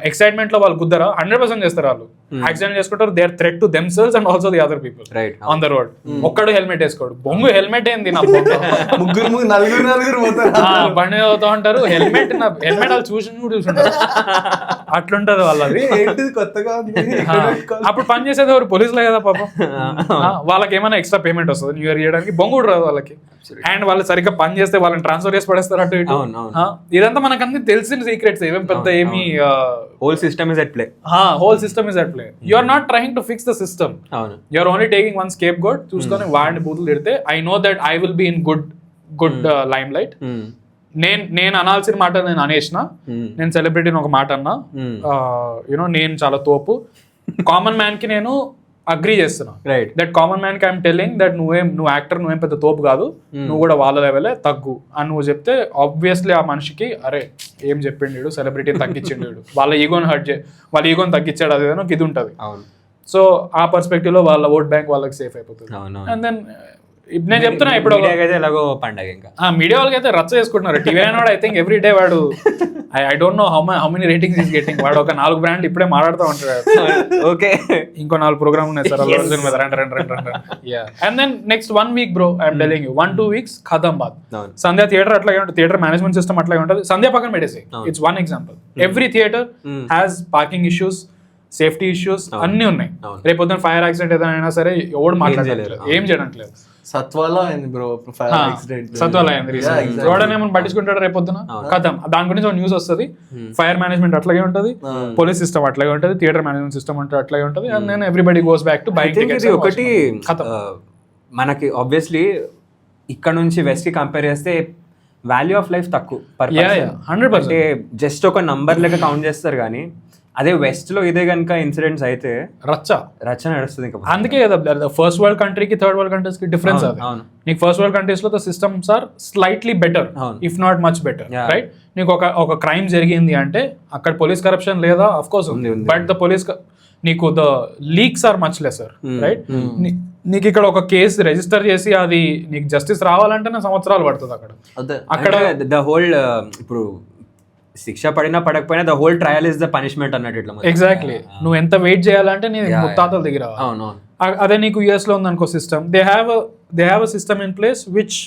ఎక్సైట్మెంట్ లో వాళ్ళు గుద్దరా? 100% చేస్తారు వాళ్ళు. యాక్సిడెంట్ చేసుకుంటారు. They are threat to themselves and also the other people on the road. ఒక్కడు హెల్మెట్ వేసుకోడు. బొంగు హెల్మెట్ ఏంది నా నలుగురు బండి అవుతా ఉంటారు. హెల్మెట్ వాళ్ళు చూసుంటారు. అట్లుంటది వాళ్ళది. కొత్తగా అప్పుడు పని చేసేది ఎవరు? పోలీసులే కదా పాపం. వాళ్ళకి ఏమైనా ఎక్స్ట్రా పేమెంట్ వస్తుంది న్యూ ఇయర్ చేయడానికి? బొంగుడు రాదు వాళ్ళకి. అండ్ వాళ్ళు సరిగ్గా పని చేస్తే వాళ్ళని ట్రాన్స్ఫర్ చేసి పడేస్తారు అటు ఇటు. ఇదంతా మనకు అన్ని తెలిసిన సీక్రెట్స్. ఏమేమి పెద్ద ఏమి whole system is at play. Whole system is at play. You are not trying to fix the system. You are only taking one scapegoat. చూసుకొని వాడిని బూతులు తిడితే I know that I will be in good limelight. నేను అనాల్సిన మాట నేను అనేసిన. నేను సెలబ్రిటీని ఒక మాట అన్నా. యూనో నేను చాలా తోపు. కామన్ మ్యాన్ కి నేను అగ్రీ చేస్తున్నా. దట్ కామన్ మ్యాన్ కి ఐఎమ్ టెల్లింగ్ దట్ నువ్వు యాక్టర్, నువ్వేం పెద్ద తోపు కాదు, నువ్వు కూడా వాళ్ళ లెవెలే, తగ్గు అని నువ్వు చెప్తే ఆబ్వియస్లీ ఆ మనిషికి అరే ఏం చెప్పిండు, సెలబ్రిటీని తగ్గించిండు, వాళ్ళ ఈగోని వాళ్ళ ఈగోని తగ్గించాడు, అదేదో ఇది ఉంటుంది. సో ఆ పర్స్పెక్టివ్ లో వాళ్ళ ఓట్ బ్యాంక్ వాళ్ళకి సేఫ్ అయిపోతుంది. అండ్ దెన్ నేను చెప్తున్నా ఇప్పుడు ఎలాగో పండగ ఇంకా మీడియా వాళ్ళకి అయితే రచ్చ చేసుకుంటున్నారు. టీవీ అయినా ఐ థింక్ ఎవ్రీ డే వాడు I don't know how many ratings is getting. వాడు ఒక 4 బ్రాండ్లు ఇప్పుడే మాట్లాడుతూ ఉంటాడు. ఓకే ఇంకో 4 ప్రోగ్రామ్ ఉన్నాయి సార్ రండి. And then next 1 week bro I'm telling you 1-2 weeks ఖతం బాద్. సంధ్యా థియేటర్ అట్లాగే ఉంటుంది. థియేటర్ మేనేజ్మెంట్ సిస్టమ్ అట్లాగే ఉంటుంది. సంధ్యా పక్కన పెట్టేసి it's one example. Every theatre has parking issues, safety issues అన్ని ఉన్నాయి. రేపు పొద్దున ఫైర్ యాక్సిడెంట్ ఏదైనా సరే ఎవడు మాట్లాడలేదు, ఏం చేయట్లేదు. సత్వాలో అయింది బ్రో ఫైర్ యాక్సిడెంట్. సత్వాలో అయింది. ఎవడని ఏమైనా పట్టించుకుంటాడు రేపు పొద్దున కథం. దాని గురించి ఒక న్యూస్ వస్తుంది. ఫైర్ మేనేజ్మెంట్ అట్లాగే ఉంటుంది, పోలీస్ సిస్టమ్ అట్లాగే ఉంటుంది, థియేటర్ మేనేజ్మెంట్ సిస్టమ్ అంటే అట్లాగే ఉంటుంది. And then everybody goes back to bike. ఇది ఒకటి మనకి ఆబ్వియస్లీ ఇక్కడ నుంచి వెస్ట్ కి కంపేర్ చేస్తే వాల్యూ ఆఫ్ లైఫ్ తక్కువ. 100% జస్ట్ ఒక నంబర్ లెక్క కౌంట్ చేస్తారు కానీ అదే వెస్ట్ లో ఇదే కనుక ఇన్సిడెంట్స్ అయితే రచ్చ నడుస్తుంది. అందుకే కదా ఫస్ట్ వరల్డ్ కంట్రీకి థర్డ్ వరల్డ్ కంట్రీస్ కి డిఫరెన్స్ అది. నీకు ఫస్ట్ వరల్డ్ కంట్రీస్ లో the systems are slightly better, if not much better, right? నీకు ఒక క్రైమ్ జరిగింది అంటే అక్కడ పోలీస్ కరప్షన్ లేదా, అఫ్ కోర్స్ ఉంది, బట్ ద పోలీస్ నీకు the leaks are much lesser, right? నీకు ఇక్కడ ఒక కేసు రిజిస్టర్ చేసి అది నీకు జస్టిస్ రావాలంటే సంవత్సరాలు పడుతుంది అక్కడ. ద హోల్ ఇప్పుడు శిక్ష పడినా పడకపోయినా the whole trial is the punishment అన్నట్టు ఇట్లా. ఎగ్జాక్ట్లీ. నువ్వు ఎంత వెయిట్ చేయాలంటే నీ ముత్తాతల దగ్గర. అదే నీకు యుఎస్ లో ఉందనుకో system, they have a system in place which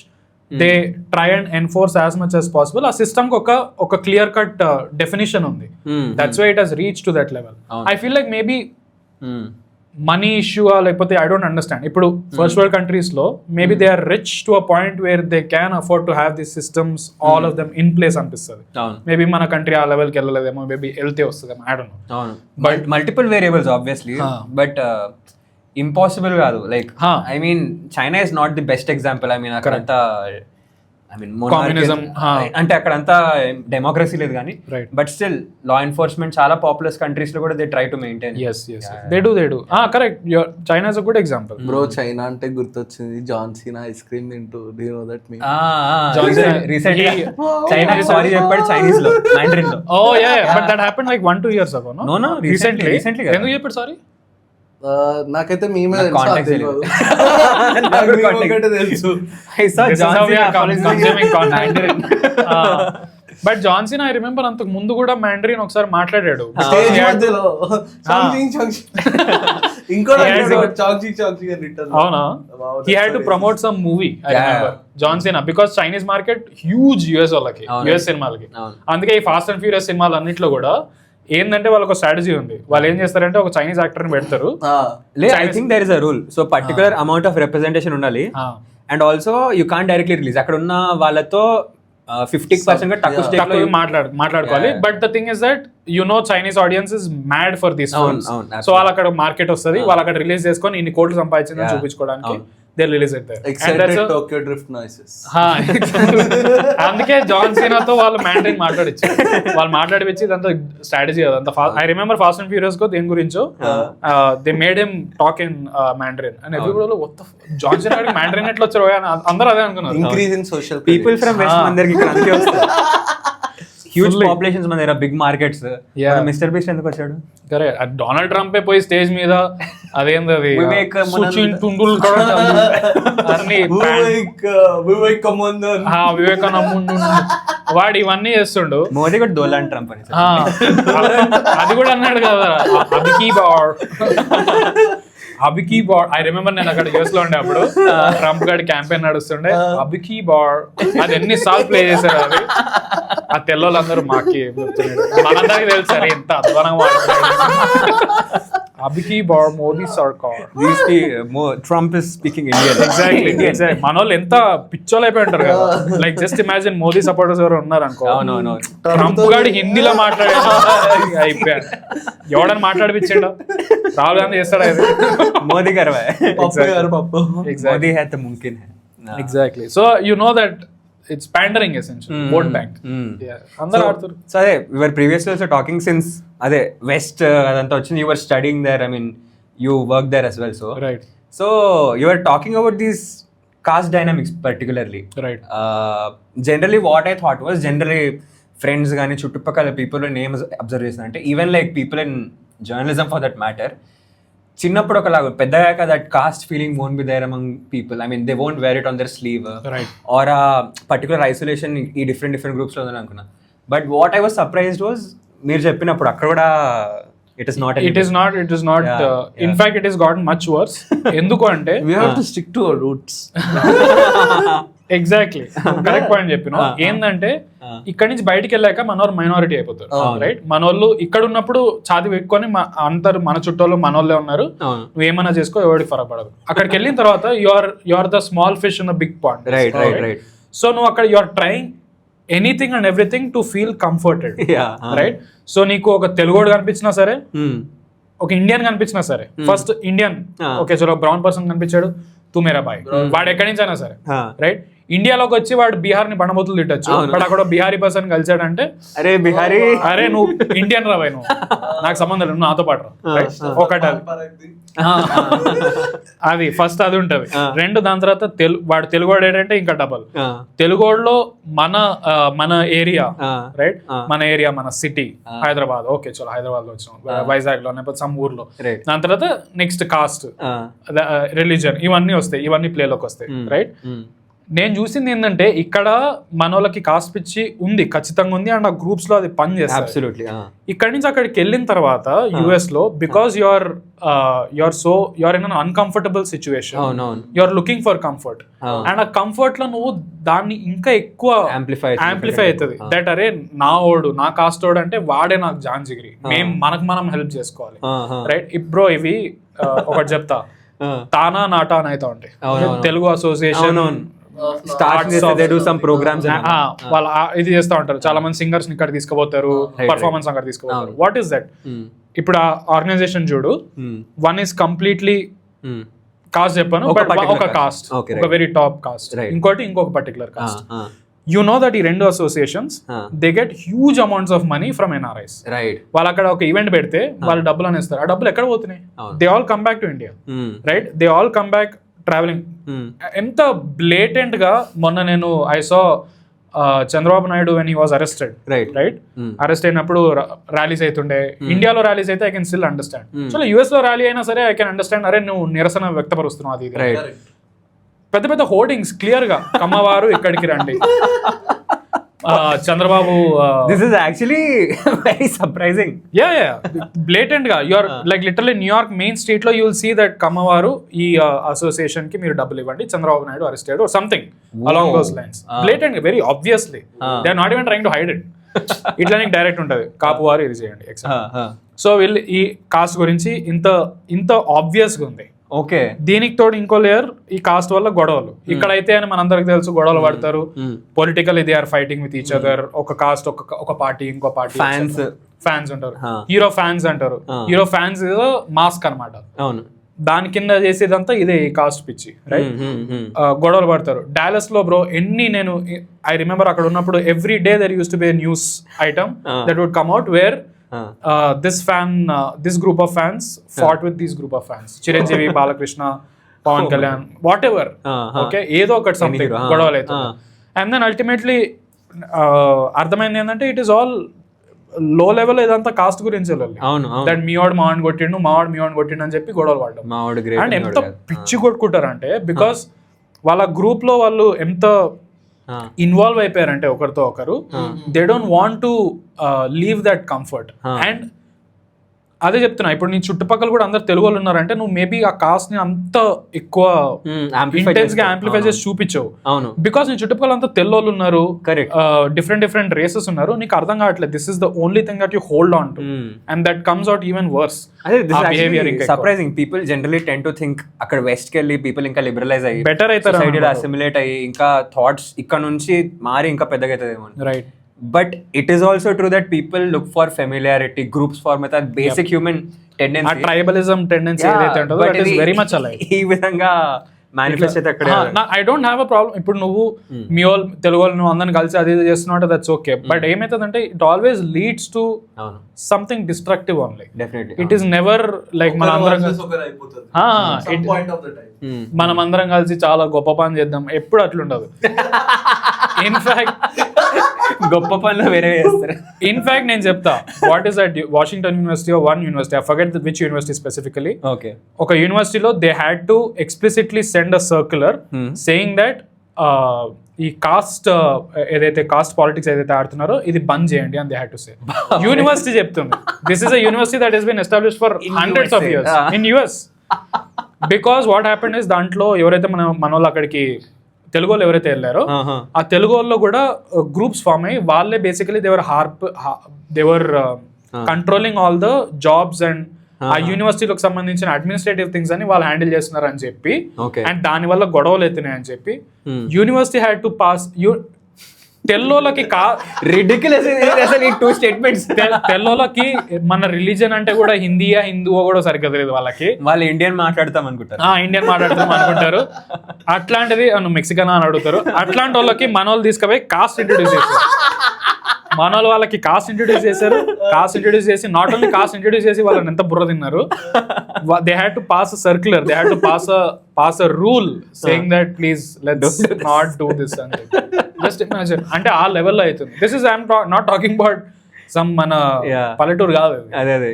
they try and enforce as much as possible. ఆ సిస్టమ్ కి ఒక క్లియర్ కట్ డెఫినిషన్ ఉంది. That's why it has reach to that level. I feel like maybe money issue లేకపోతే I don't understand. ఇప్పుడు first world countries లో maybe they are rich to a point where they can afford to have this systems all of them in place అనిపిస్తుంది. Maybe మన country ఆ లెవెల్కి వెళ్ళలేదేమో, maybe వెళ్తే వస్తుందేమో, I don't know. But multiple variables obviously, but impossible కాదు. Like I mean China is not the best example. I mean అక్కడంతా communism అంటే అక్కడంతా డెమోక్రసీ లేదు కానీ, బట్ స్టిల్ లా ఎన్ఫోర్స్మెంట్ చాలా పాపులర్ కంట్రీస్ లో కూడా they try to maintain. They do correct. China is a good example bro. China అంటే గుర్తొచ్చింది జాన్ సీనా ఐస్ క్రీమ్ తింటూ. Do you know that me recently China sorry చెప్పాడు Chinese లో, Mandarin లో. Oh yeah, but that happened like 1-2 years ago. No recently ఎందుకు చెప్పాడు sorry? నాకైతే మేమే context తెలియదు. నాకు నాకు కూడా meme context ఒకటే తెలుసు. I saw This is John how we Cena are apologizing. consuming Mandarin. But Johnson I remember అంతకు ముందు కూడా మ్యాండరిన్ ఒకసారి మాట్లాడాడు. స్టేజ్ మధ్యలో చాంగ్చింగ్ చాంగ్చింగ్ ఇంకోటి చాంగ్చింగ్ చాంగ్చింగ్ అని రిటర్న్. అవునా, he had to promote some movie I remember John Cena, because Chinese market huge US వాళ్ళకి, యుఎస్ సినిమాలకి. అందుకే ఈ ఫాస్ట్ అండ్ ఫ్యూరియస్ సినిమాలు అన్నిట్లో కూడా ఏంటంటే వాళ్ళకి స్ట్రాటజీ ఉంది. వాళ్ళు ఏం చేస్తారంటే ఒక చైనీస్ యాక్టర్ ని పెడతారు. I think there is a rule. So particular amount of representation ఉండాలి. And also you can't directly release. అక్కడ ఉన్న వాళ్ళతో 50% తక్కువ మాట్లాడుకోవాలి. But the thing is that you know Chinese audience is mad for these films. So వాళ్ళు అక్కడ market వస్తుంది, వాళ్ళు అక్కడ రిలీజ్ చేసుకొని ఇన్ని కోట్లు సంపాదించిందని చూపించుకోవడానికి దే రిలీజ్ అవుతారు. Tokyo Drift noises. అందుకే జాన్ సీనాతో వాళ్ళు మ్యాండరిన్ వాళ్ళు మాట్లాడిపించి ఇదంతా స్ట్రాటజీ అదంతా. I remember Fast and Furious కో దేని గురించో they made him talk in Mandarin and everybody John Cena Mandarin ఎట్లా వచ్చారు అందరూ అదే అనుకున్నారు. Increase in social people from west అందరికి ఇక్కడ అంతే వస్తారు. హ్యూజ్ పాపులేషన్స్ మన దగ్గర, బిగ్ మార్కెట్స్. మిస్టర్ బీస్ట్ ఎందుకు వచ్చాడు? కరెక్ట్. డొనాల్డ్ ట్రంపే పోయి స్టేజ్ మీద అదేంది అది వివేకానంద వాడు ఇవన్నీ చేస్తుండు. మోదీ కూడా డొనాల్డ్ ట్రంప్ అని అది కూడా అన్నాడు కదా, అబికీ బార్. ఐ రిమెంబర్ నేను అక్కడ యూఎస్ లో ఉండే అప్పుడు ట్రంప్ గారి క్యాంపెయిన్ నడుస్తుండే. అబికీ బార్ అది ఎన్నిసార్లు ప్లే చేశారు. అది ఆ తెల్లోళ్ళందరూ మాకి మనందరికి తెలుసు అరే ఎంత అధ్వానంగా అబికీ బార్ మోదీ సర్కార్. Trump is speaking Indian. Exactly. మన వాళ్ళు ఎంత పిచ్చోలు అయిపోయి ఉంటారు కదా. Like just imagine Modi supporters ఎవరు ఉన్నారు అనుకో, ట్రంప్ గాడి హిందీలో మాట్లాడే అయిపోయాడు. ఎవడని మాట్లాడిపించాడు? రాహుల్ గాంధీ చేస్తాడా? మోదీ గారు మోదీ హై తో ముంకిన్ హై. Exactly. So you know that it's pandering essentially. Vote bank. అందరూ ఆడుతారు. సో అదే we were previously also talking since అదే వెస్ట్ అదంతా వచ్చింది. you were studying there, I mean you worked there as well, so right. So you were talking about these caste dynamics particularly, right. Generally what I thought was generally friends గానీ చుట్టుపక్కల people names observe చేసిన అంటే even like people in journalism for that matter, చిన్నప్పుడు ఒకలాగా పెద్దగా that caste feeling won't be there among people. I mean they won't wear it on their sleeve or ఆ particular isolation ఈ different groups లో ఉందని అనుకున్నా. But what I was surprised was మీరు చెప్పినప్పుడు అక్కడ కూడా it is not in fact it has gotten much worse. ఎందుకు అంటే we have to stick to our roots. Exactly correct point చెప్పిన. ఏంటంటే ఇక్కడ నుంచి బయటికి వెళ్ళాక మనోళ్ళు మైనారిటీ అయిపోతారు, రైట్? మనోళ్ళు ఇక్కడ ఉన్నప్పుడు ఛాతి పెట్టుకొని అందరు మన చుట్టూలో మనోళ్ళే ఉన్నారు, నువ్వేమన్నా చేసుకో, ఎవరికి ఫరక్ పడదు. అక్కడికి వెళ్ళిన తర్వాత you are the small fish in the big pond, right? So నువ్వు అక్కడ you are trying anything and everything to feel comforted, right? So నీకు ఒక తెలుగోడు కనిపించినా సరే, ఒక ఇండియన్ కనిపించినా సరే, ఫస్ట్ ఇండియన్ ఓకే చలో బ్రౌన్ పర్సన్ కనిపించాడు, తూ మేరా బాయ్, వాడు ఎక్కడి నుంచి అయినా సరే, రైట్? ఇండియాలోకి వచ్చి వాడు బీహార్ ని బండబోతులు తిట్టచ్చు, బట్ అక్కడ బిహారీ పర్సన్ కలిసాడంటే అరే బిహారీ, అరే నువ్వు ఇండియన్ రా, నువ్వు నాకు సంబంధం లేదు, నాతో పాటు రా, ఒకటి అది ఫస్ట్ అది ఉంటది. రెండు దాని తర్వాత వాడు తెలుగోడు ఏంటంటే ఇంకా డబల్. తెలుగోడులో మన ఏరియా, రైట్? మన ఏరియా, మన సిటీ హైదరాబాద్, ఓకే చలో హైదరాబాద్ లో వచ్చినాం, వైజాగ్ లో, లేకపోతే సమ్ ఊర్లో. దాని తర్వాత నెక్స్ట్ కాస్ట్, రిలీజన్, ఇవన్నీ వస్తాయి, ఇవన్నీ ప్లేలోకి వస్తాయి, రైట్? నేను చూసింది ఏంటంటే ఇక్కడ మనోళ్ళకి కాస్ట్ పిచ్చి ఉంది, ఖచ్చితంగా ఉంది, అండ్ ఆ గ్రూప్స్ లో అది పని చేస్తుంది. ఇక్కడ నుంచి అక్కడికి వెళ్ళిన తర్వాత యుఎస్ లో, because your in an uncomfortable situation, your looking for comfort, and ఆ కంఫర్ట్ లో నువ్వు దాన్ని ఇంకా ఎక్కువ యాంప్లిఫై అవుతుంది. దట్ అరే నా ఓడు, నా కాస్ట్ ఓడు అంటే వాడే నాకు జాన్ జిగిరి, మనం హెల్ప్ చేసుకోవాలి, రైట్? ఇప్పుడు ఇవి ఒకటి చెప్తా, తానా నాటా అని అయితే ఉంటాయి, తెలుగు అసోసియేషన్ వాళ్ళు ఇది చేస్తా ఉంటారు. చాలా మంది సింగర్స్ ని ఇక్కడ తీసుకుపోతారు, పర్ఫార్మెన్స్ అక్కడ తీసుకుపోతారు. What is that? ఇప్పుడు ఆ ఆర్గనైజేషన్ చూడు, వన్ ఈస్ కంప్లీట్లీ కాస్ట్ చెప్పాను, ఒక కాస్ట్, ఒక వెరీ టాప్ కాస్ట్, ఇంకొక particular cost. You know that ఈ రెండు associations they get huge amounts of money from NRIs, right? వాళ్ళు అక్కడ ఒక ఈవెంట్ పెడితే వాళ్ళు డబ్బులు అనేస్తారు, ఆ డబ్బులు ఎక్కడ పోతున్నాయి? They all come back to India, right? They all come back travelling. ఎంత బ్లేటెంట్ గా మొన్న నేను I saw Chandrababu Naidu when he was arrested right arrest అయినప్పుడు ర్యాలీస్ అవుతుండే ఇండియాలో ర్యాలీస్ అయితే I can still understand so US లో ర్యాలీ అయినా సరే ఐ కెన్ అండర్స్టాండ్ అరే నువ్వు నిరసన వ్యక్తపరుస్తున్నావు అది పెద్ద పెద్ద హోర్డింగ్స్ క్లియర్ గా కమ్మవారు ఇక్కడికి రండి Chandrababu this is actually very surprising blatant గా you're like literally New York main street లో యూ విల్ సీ దట్ కమ్మవారు ఈ అసోసియేషన్ కి మీరు డబ్బులు ఇవ్వండి Chandrababu Naidu arrested or something along those lines blatant very obviously they are not even trying to hide it ఇట్లా నీకు డైరెక్ట్ ఉంటుంది కాపు వారు ఇది చేయండి సో వీళ్ళు ఈ కాస్ట్ గురించి ఇంత ఆబ్వియస్ గా ఉంది ఓకే దీనికి తోడు ఇంకో లేయర్ ఈ కాస్ట్ వల్ల గొడవలు ఇక్కడైతే అని మనందరికి తెలుసు గొడవలు పడతారు political they are fighting with each other ఒక కాస్ట్ ఒక పార్టీ ఇంకో పార్టీ ఫ్యాన్స్ ఉంటారు హీరో ఫ్యాన్స్ అంటారు హీరో ఫ్యాన్స్ మాస్క్ అనమాట అవును దాని కింద చేసేదంతా ఇదే కాస్ట్ పిచ్చి రైట్ గొడవలు పడతారు డాలస్ లో బ్రో నేను ఐ రిమెంబర్ అక్కడ ఉన్నప్పుడు every day there used to be news item that would come out where this group of fans fought with this group of fans Chiranjeevi Balakrishna Pawan Kalyan whatever okay ఏదో ఒకటి something గొడవలు అవుతుంది and then ultimately అర్థమైంది ఏంటంటే it is all లో level ఇదంతా cost గురించి that మీవాడు మావాడిని కొట్టిండు మావాడు మీవాడిని కొట్టిండు అని చెప్పి గొడవలు పడ్డాం అండ్ ఎంత పిచ్చి కొట్టుకుంటారు అంటే బికాస్ వాళ్ళ గ్రూప్ లో వాళ్ళు ఎంత ఇన్వాల్వ్ అయిపోయారంటే ఒకరితో ఒకరు they don't want to leave that comfort and అదే చెప్తున్నా ఇప్పుడు నీ చుట్టుపక్కల కూడా అందరు తెలుగు వాళ్ళు ఉన్నారంటే నువ్వు మేబీ ఆ కాస్ట్ ని అంత ఎక్కువ ఇంటెన్స్ గా యాంప్లిఫై చేసి చూపించవు బికాస్ నీ చుట్టుపక్కల అంతా తెల్ల వాళ్ళు ఉన్నారు డిఫరెంట్ రేసెస్ ఉన్నారు నీకు అర్థం కావట్లేదు this is the only thing that you hold on to and that comes out even worse surprising people generally ten to think అక్కడ వెస్ట్ కి వెళ్ళి పీపుల్ ఇంకా లిబరలైజ్ అయ్యి బెటర్ అవుతారు అసిమిలేట్ అయ్యి ఇంకా థాట్స్ ఇక్కడ నుంచి మారి ఇంకా పెద్దగా అవుతుందేమో right but it is also true that people look for familiarity groups form that basic human tendency a tribalism tendency ఏదైతే ఉంటుందో that is very much alive ఈ విధంగా మేనిఫెస్ట్ అయితే అక్కడ I don't have a problem ఇప్పుడు నువ్వు మీ వాళ్ళు తెలుగు వాళ్ళు నువ్వు అందరిని కలిసి అది చేస్తున్నావు దట్స్ ఓకే బట్ ఏమవుతుందంటే it always leads to something destructive only it is never like మనం అందరం కలిసి చాలా గొప్ప పని చేద్దాం ఎప్పుడు అట్లుండదు ఇన్ఫాక్ట్ గొప్ప పనులు వేరే చేస్తారు ఇన్ఫాక్ట్ నేను చెప్తా what is that Washington university one university I forget which university specifically okay ఒక యూనివర్సిటీలో they had to explicitly send a circular saying that ఈ కాస్ట్ ఏదైతే కాస్ట్ పాలిటిక్స్ ఏదైతే ఆడుతున్నారో ఇది బంద్ చేయండి అని they had to say university చెప్తుంది this is a university that has been established for hundreds of years in US because what happened is దాంట్లో ఎవరైతే మన వాళ్ళు అక్కడికి తెలుగు వాళ్ళు ఎవరైతే వెళ్ళారో ఆ తెలుగు వాళ్ళు కూడా గ్రూప్స్ ఫామ్ అయ్యి వాళ్ళే basically they're controlling all the jobs and ఆ యూనివర్సిటీలకు సంబంధించిన అడ్మినిస్ట్రేటివ్ థింగ్స్ అని వాళ్ళు హ్యాండిల్ చేస్తున్నారు అని చెప్పి అండ్ దాని వల్ల గొడవలు అవుతున్నాయి అని చెప్పి యూనివర్సిటీ హ్యాడ్ టు పాస్ తెల్లోలకి రిడిక్యులస్ అసలు ఈ టూ స్టేట్మెంట్స్ తెల్లోలకి మన రిలీజన్ అంటే కూడా హిందువో కూడా సరిగ్గా తెలియదు వాళ్ళు ఇండియన్ మాట్లాడతాం అనుకుంటారు ఇండియన్ మాట్లాడతాం అనుకుంటారు అట్లాంటిది నువ్వు మెక్సికన్ అని అడుగుతారు అట్లాంటి వాళ్ళకి మన వాళ్ళు తీసుకుపోయి కాస్ట్ ఇంట్రొడ్యూస్ చేశారు మన వాళ్ళకి కాస్ట్ ఇంట్రొడ్యూస్ చేశారు కాస్ట్ ఇంట్రొడ్యూస్ చేసి నాట్ ఓన్లీ కాస్ట్ ఇంట్రొడ్యూస్ చేసి వాళ్ళని ఎంత బుర్ర తిన్నారు they had to pass a circular they had to pass a rule saying that please let's not do this అని జస్ట్ ఇమాజిన్ అంటే ఆ లెవెల్లో అవుతుంది this is I'm not talking about some మన పల్లెటూరు కాదు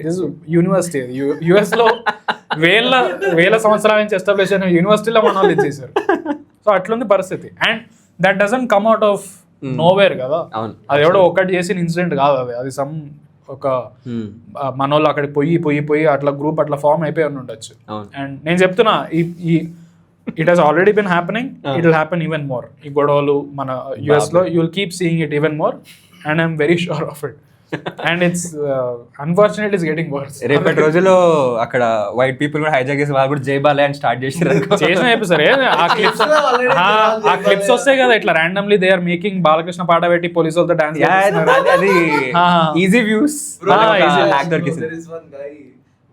దిస్ యూనివర్సిటీ యుఎస్ లో వేల సంవత్సరాల నుంచి ఎస్టాబ్లిష్ అయిన యూనివర్సిటీలో మన వాళ్ళు ఇచ్చేసారు సో అట్లుంది పరిస్థితి and that doesn't come out of nowhere కదా అది ఎవడో ఒకటి చేసిన ఇన్సిడెంట్ కాదు అది సమ్ ఒక మనోళ్ళు అక్కడికి పోయి అట్లా గ్రూప్ అట్లా ఫామ్ అయిపోయి ఉండొచ్చు అండ్ నేను చెప్తున్నా it has already been happening it will happen even more ఈ గొడవలు మన యుఎస్ లో you will keep seeing it even more and I'm very sure of it and it's unfortunate is getting worse రేపటి రోజుల్లో అక్కడ white people కూడా hijack చేసి వాళ్ళు కూడా జై బాలయ్య అని స్టార్ట్ చేసిన సార్ ఆ క్లిప్స్ వస్తాయి కదా ఇట్లా randomly they are making Balakrishna పాట పెట్టి పోలీసు వాళ్ళతో డాన్స్ అది ఈజీ వ్యూస్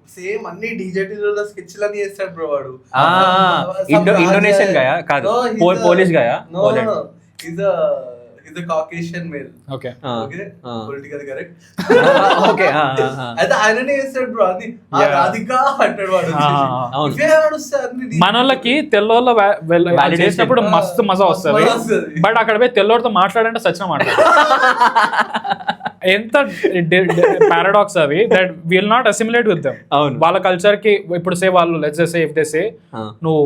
సేమ్ అన్ని డీజేటీలో స్కెచ్లని చేస్తాడు బ్రో వాడు ఇండోనేషియన్ గాయా కాదు Polish గాయా is a Caucasian male. Okay Okay, politically correct. Okay అయితే ఆయననే వేస్తాడు బ్రో అది రాధిక అంటాడు వాడు. అవును. ఇవే నడుస్తాయి అన్ని. మనోళ్ళకి తెల్లోళ్ళ చేసినప్పుడు మస్తు మజా వస్తుంది, బట్ అక్కడ పోయి తెల్లోడితో మాట్లాడంటే సచిన మాట. ఎంత పారాడాక్స్ అవి, that will not assimilate with them. వాళ్ళ కల్చర్ కి ఇప్పుడు సే వాళ్ళు let's say if they say నువ్వు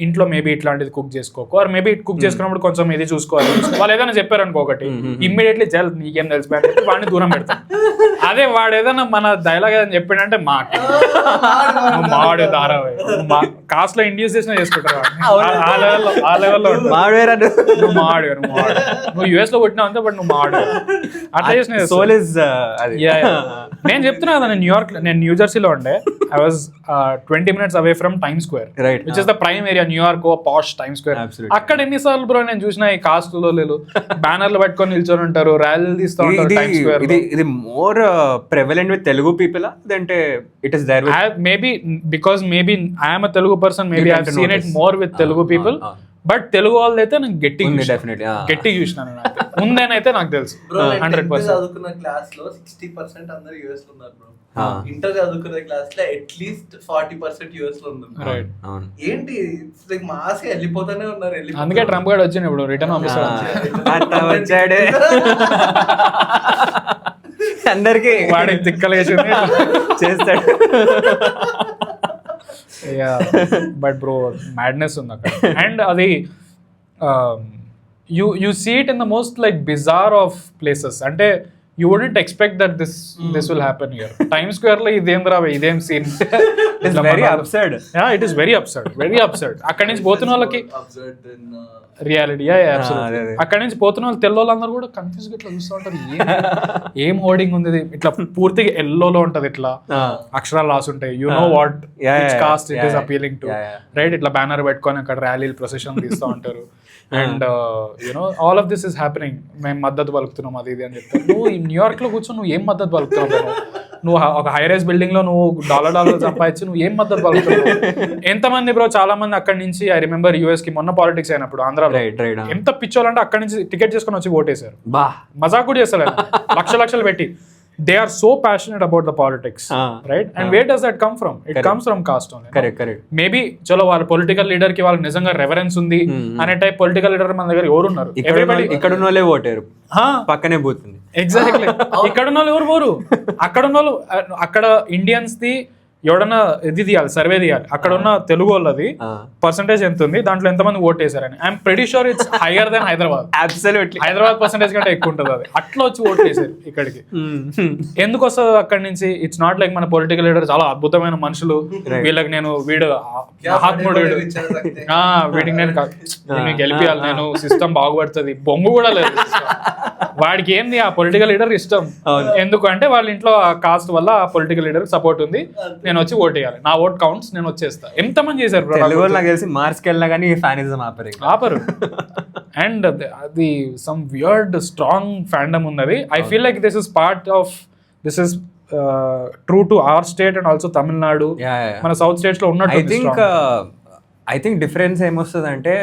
ఇంట్లో మేబీ ఇట్లాంటిది కుక్ చేసుకోకు, ఆర్ మేబీ కుక్ చేసుకున్నప్పుడు కొంచెం ఇది చూసుకోవాలి, వాళ్ళు ఏదైనా చెప్పారు అనుకో ఒకటి ఇమ్మీడియట్లీ జల్ నీకేం తెలిసి పెట్టి వాడిని దూరం పెడతాం. అదే వాడు ఏదైనా మన డైలాగ్ ఏదైనా చెప్పిండంటే మాడు ధారావాహి కాస్ట్ లో ఇండ్యూస్ చేసిన చేసుకుంటారు ఆ లెవెల్లో నువ్వు మాడు నువ్వు యుఎస్ లో కొట్టినావు అంతే, బట్ నువ్వు మాడు అట్లా చేసిన సోల్ ఇస్ నేను చెప్తున్నా కదా, నేను న్యూ జెర్సీలో ఉండే. I was 20 minutes away from time square, which is the prime area New York, posh time square. అక్కడ ఎన్నిసార్లు బ్రో నేను చూసిన ఈ కాస్ట్ లో లేదు బ్యానర్లు పట్టుకొని నిల్చొని ఉంటారు, ర్యాలీలు తీస్తూ ఉంటారు టైమ్ స్క్వేర్. ఇది more prevalent with Telugu people అంటే it is there maybe because maybe I'm a Telugu person, maybe I have seen it more with Telugu people. But Telugu వాళ్ళైతే నేను గట్టిగా చూసినాను, ఉందేనైతే నాకు తెలుసు 100%. చదువుకున్న క్లాస్ లో 60% అందరు యుఎస్ లో ఉన్నారు బ్రో. ఇంటర్ చదువుకున్న క్లాస్ లో అట్లీస్ట్ 40% యుఎస్ లో ఉన్నారు. ఏంటి లైక్ మాస్ వెళ్ళిపోతానే ఉన్నారు. అందుకే ట్రంప్ గారు వచ్చింది ఇప్పుడు రిటర్న్ వచ్చాడే అందరికి వాడి తిక్కలేసి చేస్తాడు. బట్ బ్రో మ్యాడ్నెస్ ఉంది అక్కడ. అండ్ అది you see it in the most like bizarre of places. అంటే you wouldn't expect that this will happen here. Times Square lo idem scene. It's very absurd. Yeah, it is very absurd. akkadi nunchi pothuna vallaki absurd in reality. Yeah, absolutely. akkadi nunchi pothuna vallu tellolandaru kuda confused ga itla chusta untaru. em hoarding undi itla poortiga yellow lo untadi, itla aksharalu raasi untayi, you know what which caste it is appealing to, right? itla banner పెట్టుకొని అక్కడ ర్యాలీలు procession తీస్తూ ఉంటారు. And you know all of this is happening. మేము మద్దతు పలుకుతున్నాం అది ఇది అని చెప్తారు. నువ్వు న్యూయార్క్ లో కూర్చొని నువ్వు ఏం మద్దతు పలుకుతున్నావు? నువ్వు ఒక హై రైజ్ బిల్డింగ్ లో నువ్వు డాలర్ సంపాదించి నువ్వు ఏం మద్దతు పలుకుతున్నావు? ఎంతమంది బ్రో, చాలా మంది అక్కడి నుంచి, ఐ రిమెంబర్ యూఎస్ కి మొన్న పాలిటిక్స్ అయినప్పుడు ఆంధ్రాలో ఎంత పిచ్చోళ్ళంటే అక్కడి నుంచి టికెట్ చేసుకొని వచ్చి ఓటేశారు. మజాక్ కూడా చేస్తారు లక్షలు పెట్టి. They are so passionate about the politics, right? And where does that come from? It comes from caste only. Correct. Maybe chalo వాళ్ళ పొలిటికల్ లీడర్ కి వాళ్ళ నిజంగా రెఫరెన్స్ ఉంది అనే టైప్ పొలిటికల్ లీడర్ మన దగ్గర ఎవరు ఉన్నారు? ఇక్కడ ఉన్న వాళ్ళే ఓటారు, పక్కనే పోతుంది. ఎగ్జాక్ట్లీ. ఇక్కడ ఉన్న వాళ్ళు ఎవరు పోరు. అక్కడ ఉన్న వాళ్ళు, అక్కడ ఇండియన్స్ ది ఎవడన్నా ఇది తీయాలి, సర్వే తీయాలి. అక్కడ ఉన్న తెలుగు వాళ్ళది పర్సంటేజ్ ఎంత ఉంది, దాంట్లో ఎంతమంది ఓట్ వేసారని. I'm pretty sure it's higher than Hyderabad. Absolutely. Hyderabad percentage కంటే ఎక్కువ ఉంటుంది అది. అట్లా వచ్చి ఓట్ వేసారు ఇక్కడికి. ఎందుకు వస్తుంది అక్కడి నుంచి? ఇట్స్ నాట్ లైక్ మన పొలిటికల్ లీడర్ చాలా అద్భుతమైన మనుషులు, వీళ్ళకి నేను వీడు మహాత్ముడు, వీడికి నేను గెలిపియాలి, నేను సిస్టమ్ బాగుపడుతుంది, బొంగు కూడా లేదు. వాడికి ఏంది ఆ పొలిటికల్ లీడర్ ఇష్టం. ఎందుకంటే వాళ్ళ ఇంట్లో ఆ కాస్ట్ వల్ల ఆ పొలిటికల్ లీడర్ సపోర్ట్ ఉంది, నేను వచ్చి ఓట్ వేయాలి, నా ఓట్ కౌంట్స్, నేను వచ్చేస్తా. ఎంతమంది చేశారు నాకు తెలిసి మార్క్స్ కి వెళ్ళినా కానీ ఫ్యానిజం ఆపరు. అండ్ అది సమ్ వియర్డ్ స్ట్రాంగ్ ఫ్యాండమ్ ఉన్నది. I feel like this is part of this is true to our state and also Tamil Nadu, మన సౌత్ స్టేట్స్ లో ఉన్నట్టు. ఐ థింక్ డిఫరెన్స్ ఏమొస్తుంది అంటే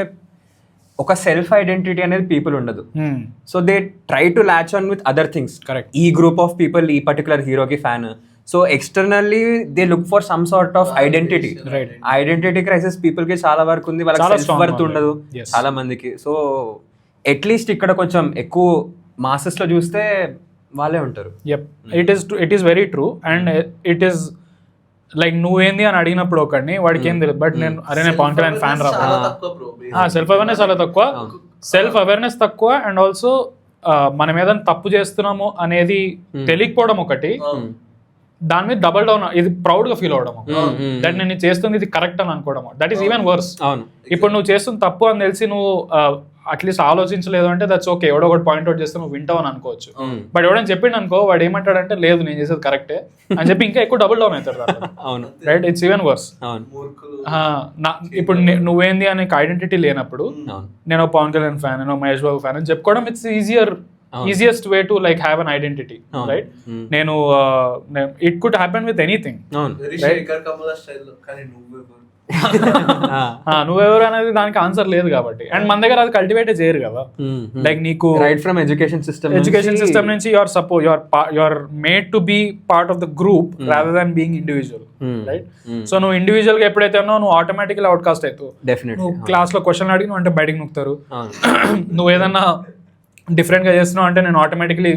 ఒక సెల్ఫ్ ఐడెంటిటీ అనేది పీపుల్ ఉండదు. So they try to latch on with other things. Correct. ఈ group of people ఈ పర్టికులర్ హీరోకి fan, so externally they look for some sort of identity. Identity crisis people కి చాలా వరకు ఉంది, వాళ్ళకి సెల్ఫ్ వర్త్ ఉండదు చాలా మందికి. సో అట్లీస్ట్ ఇక్కడ కొంచెం ఎక్కువ మాసెస్ లో చూస్తే వాళ్ళే ఉంటారు. It is very true. And it is like నువ్వేంది అని అడిగినప్పుడు ఒకడిని వాడికి ఏం తెలియదు, బట్ నేను అరే నేను పవన్ కళ్యాణ్ ఫ్యాన్ రా. సెల్ఫ్ అవేర్నెస్ చాలా తక్కువ, సెల్ఫ్ అవేర్నెస్ తక్కువ. అండ్ ఆల్సో మనం ఏదైనా తప్పు చేస్తున్నాము అనేది తెలియకపోవడం ఒకటి, దాని మీద డబల్ డౌన్, ఇది ప్రౌడ్ గా ఫీల్ అవడం, దట్ నేను చేస్తుంది ఇది కరెక్ట్ అని అనుకోవడం, దట్ ఈస్ ఈవెన్ వర్స్. ఇప్పుడు నువ్వు చేస్తుంది తప్పు అని తెలిసి నువ్వు అట్లీస్ట్ ఆలోచించలేదు అంటే దట్స్ ఓకే, ఎవడో ఒకటి పాయింట్ అవుట్ చేస్తే నువ్వు వింటావు అని అనుకోవచ్చు. బట్ ఎవడని చెప్పిండు అనుకో, వాడు ఏమంటాడంటే లేదు నేను చేసేది కరెక్టే అని చెప్పి ఇంకా ఎక్కువ డబుల్ డౌన్ అవుతాడు. Right, it's even worse. ఇప్పుడు నువ్వేంది అనే ఐడెంటిటీ లేనప్పుడు నేను పవన్ కళ్యాణ్ ఫ్యాన్, నేను మహేష్ బాబు ఫ్యాన్ అని చెప్పుకోవడం it's easiest way to like have an identity. Right, నేను it could happen with anything. నువ్వెవరు అనేది దానికి ఆన్సర్ లేదు కాబట్టి. అండ్ మన దగ్గర అది కల్టివేట్ చేయరు కదా. లైక్ నీకు రైట్ ఫ్రమ్ ఎడ్యుకేషన్ సిస్టమ్ నుంచి your made to be part of the group rather than being individual, right? So నువ్వు ఇండివిజువల్ గా ఎప్పుడైతే ఉన్నావు నువ్వు ఆటోమేటిక్లీ అవుట్ కాస్ట్ అవుతావు. నువ్వు క్లాస్ లో క్వశ్చన్ అడిగి నువ్వు అంటే బయటకు నొక్కుతారు. నువ్వు ఏదన్నా డిఫరెంట్ గా చేస్తున్నావు అంటే నేను ఆటోమేటిక్లీ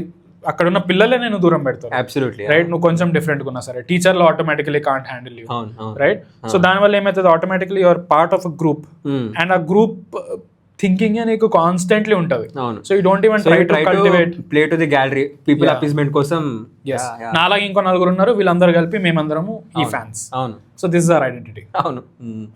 అక్కడ ఉన్న పిల్లలే నేను దూరం పెడతాను. Absolutely right. నువ్వు కొంచెం డిఫరెంట్ గా ఉన్నా సరే టీచర్లు automatically can't handle you, right? So దానివల్ల ఏమవుతుంది, automatically your part of a group and ఆ గ్రూప్ థింకింగ్ నీకు కాన్స్టెంట్లీ ఉంటది. So you don't even try to cultivate play to the gallery people appeasement కోసం. నాలాగా ఇంకో నలుగురు ఉన్నారు, వీళ్ళందరూ కలిపి మేమందరము ఈ ఫ్యాన్స్. అవును. So this is our identity. అవును.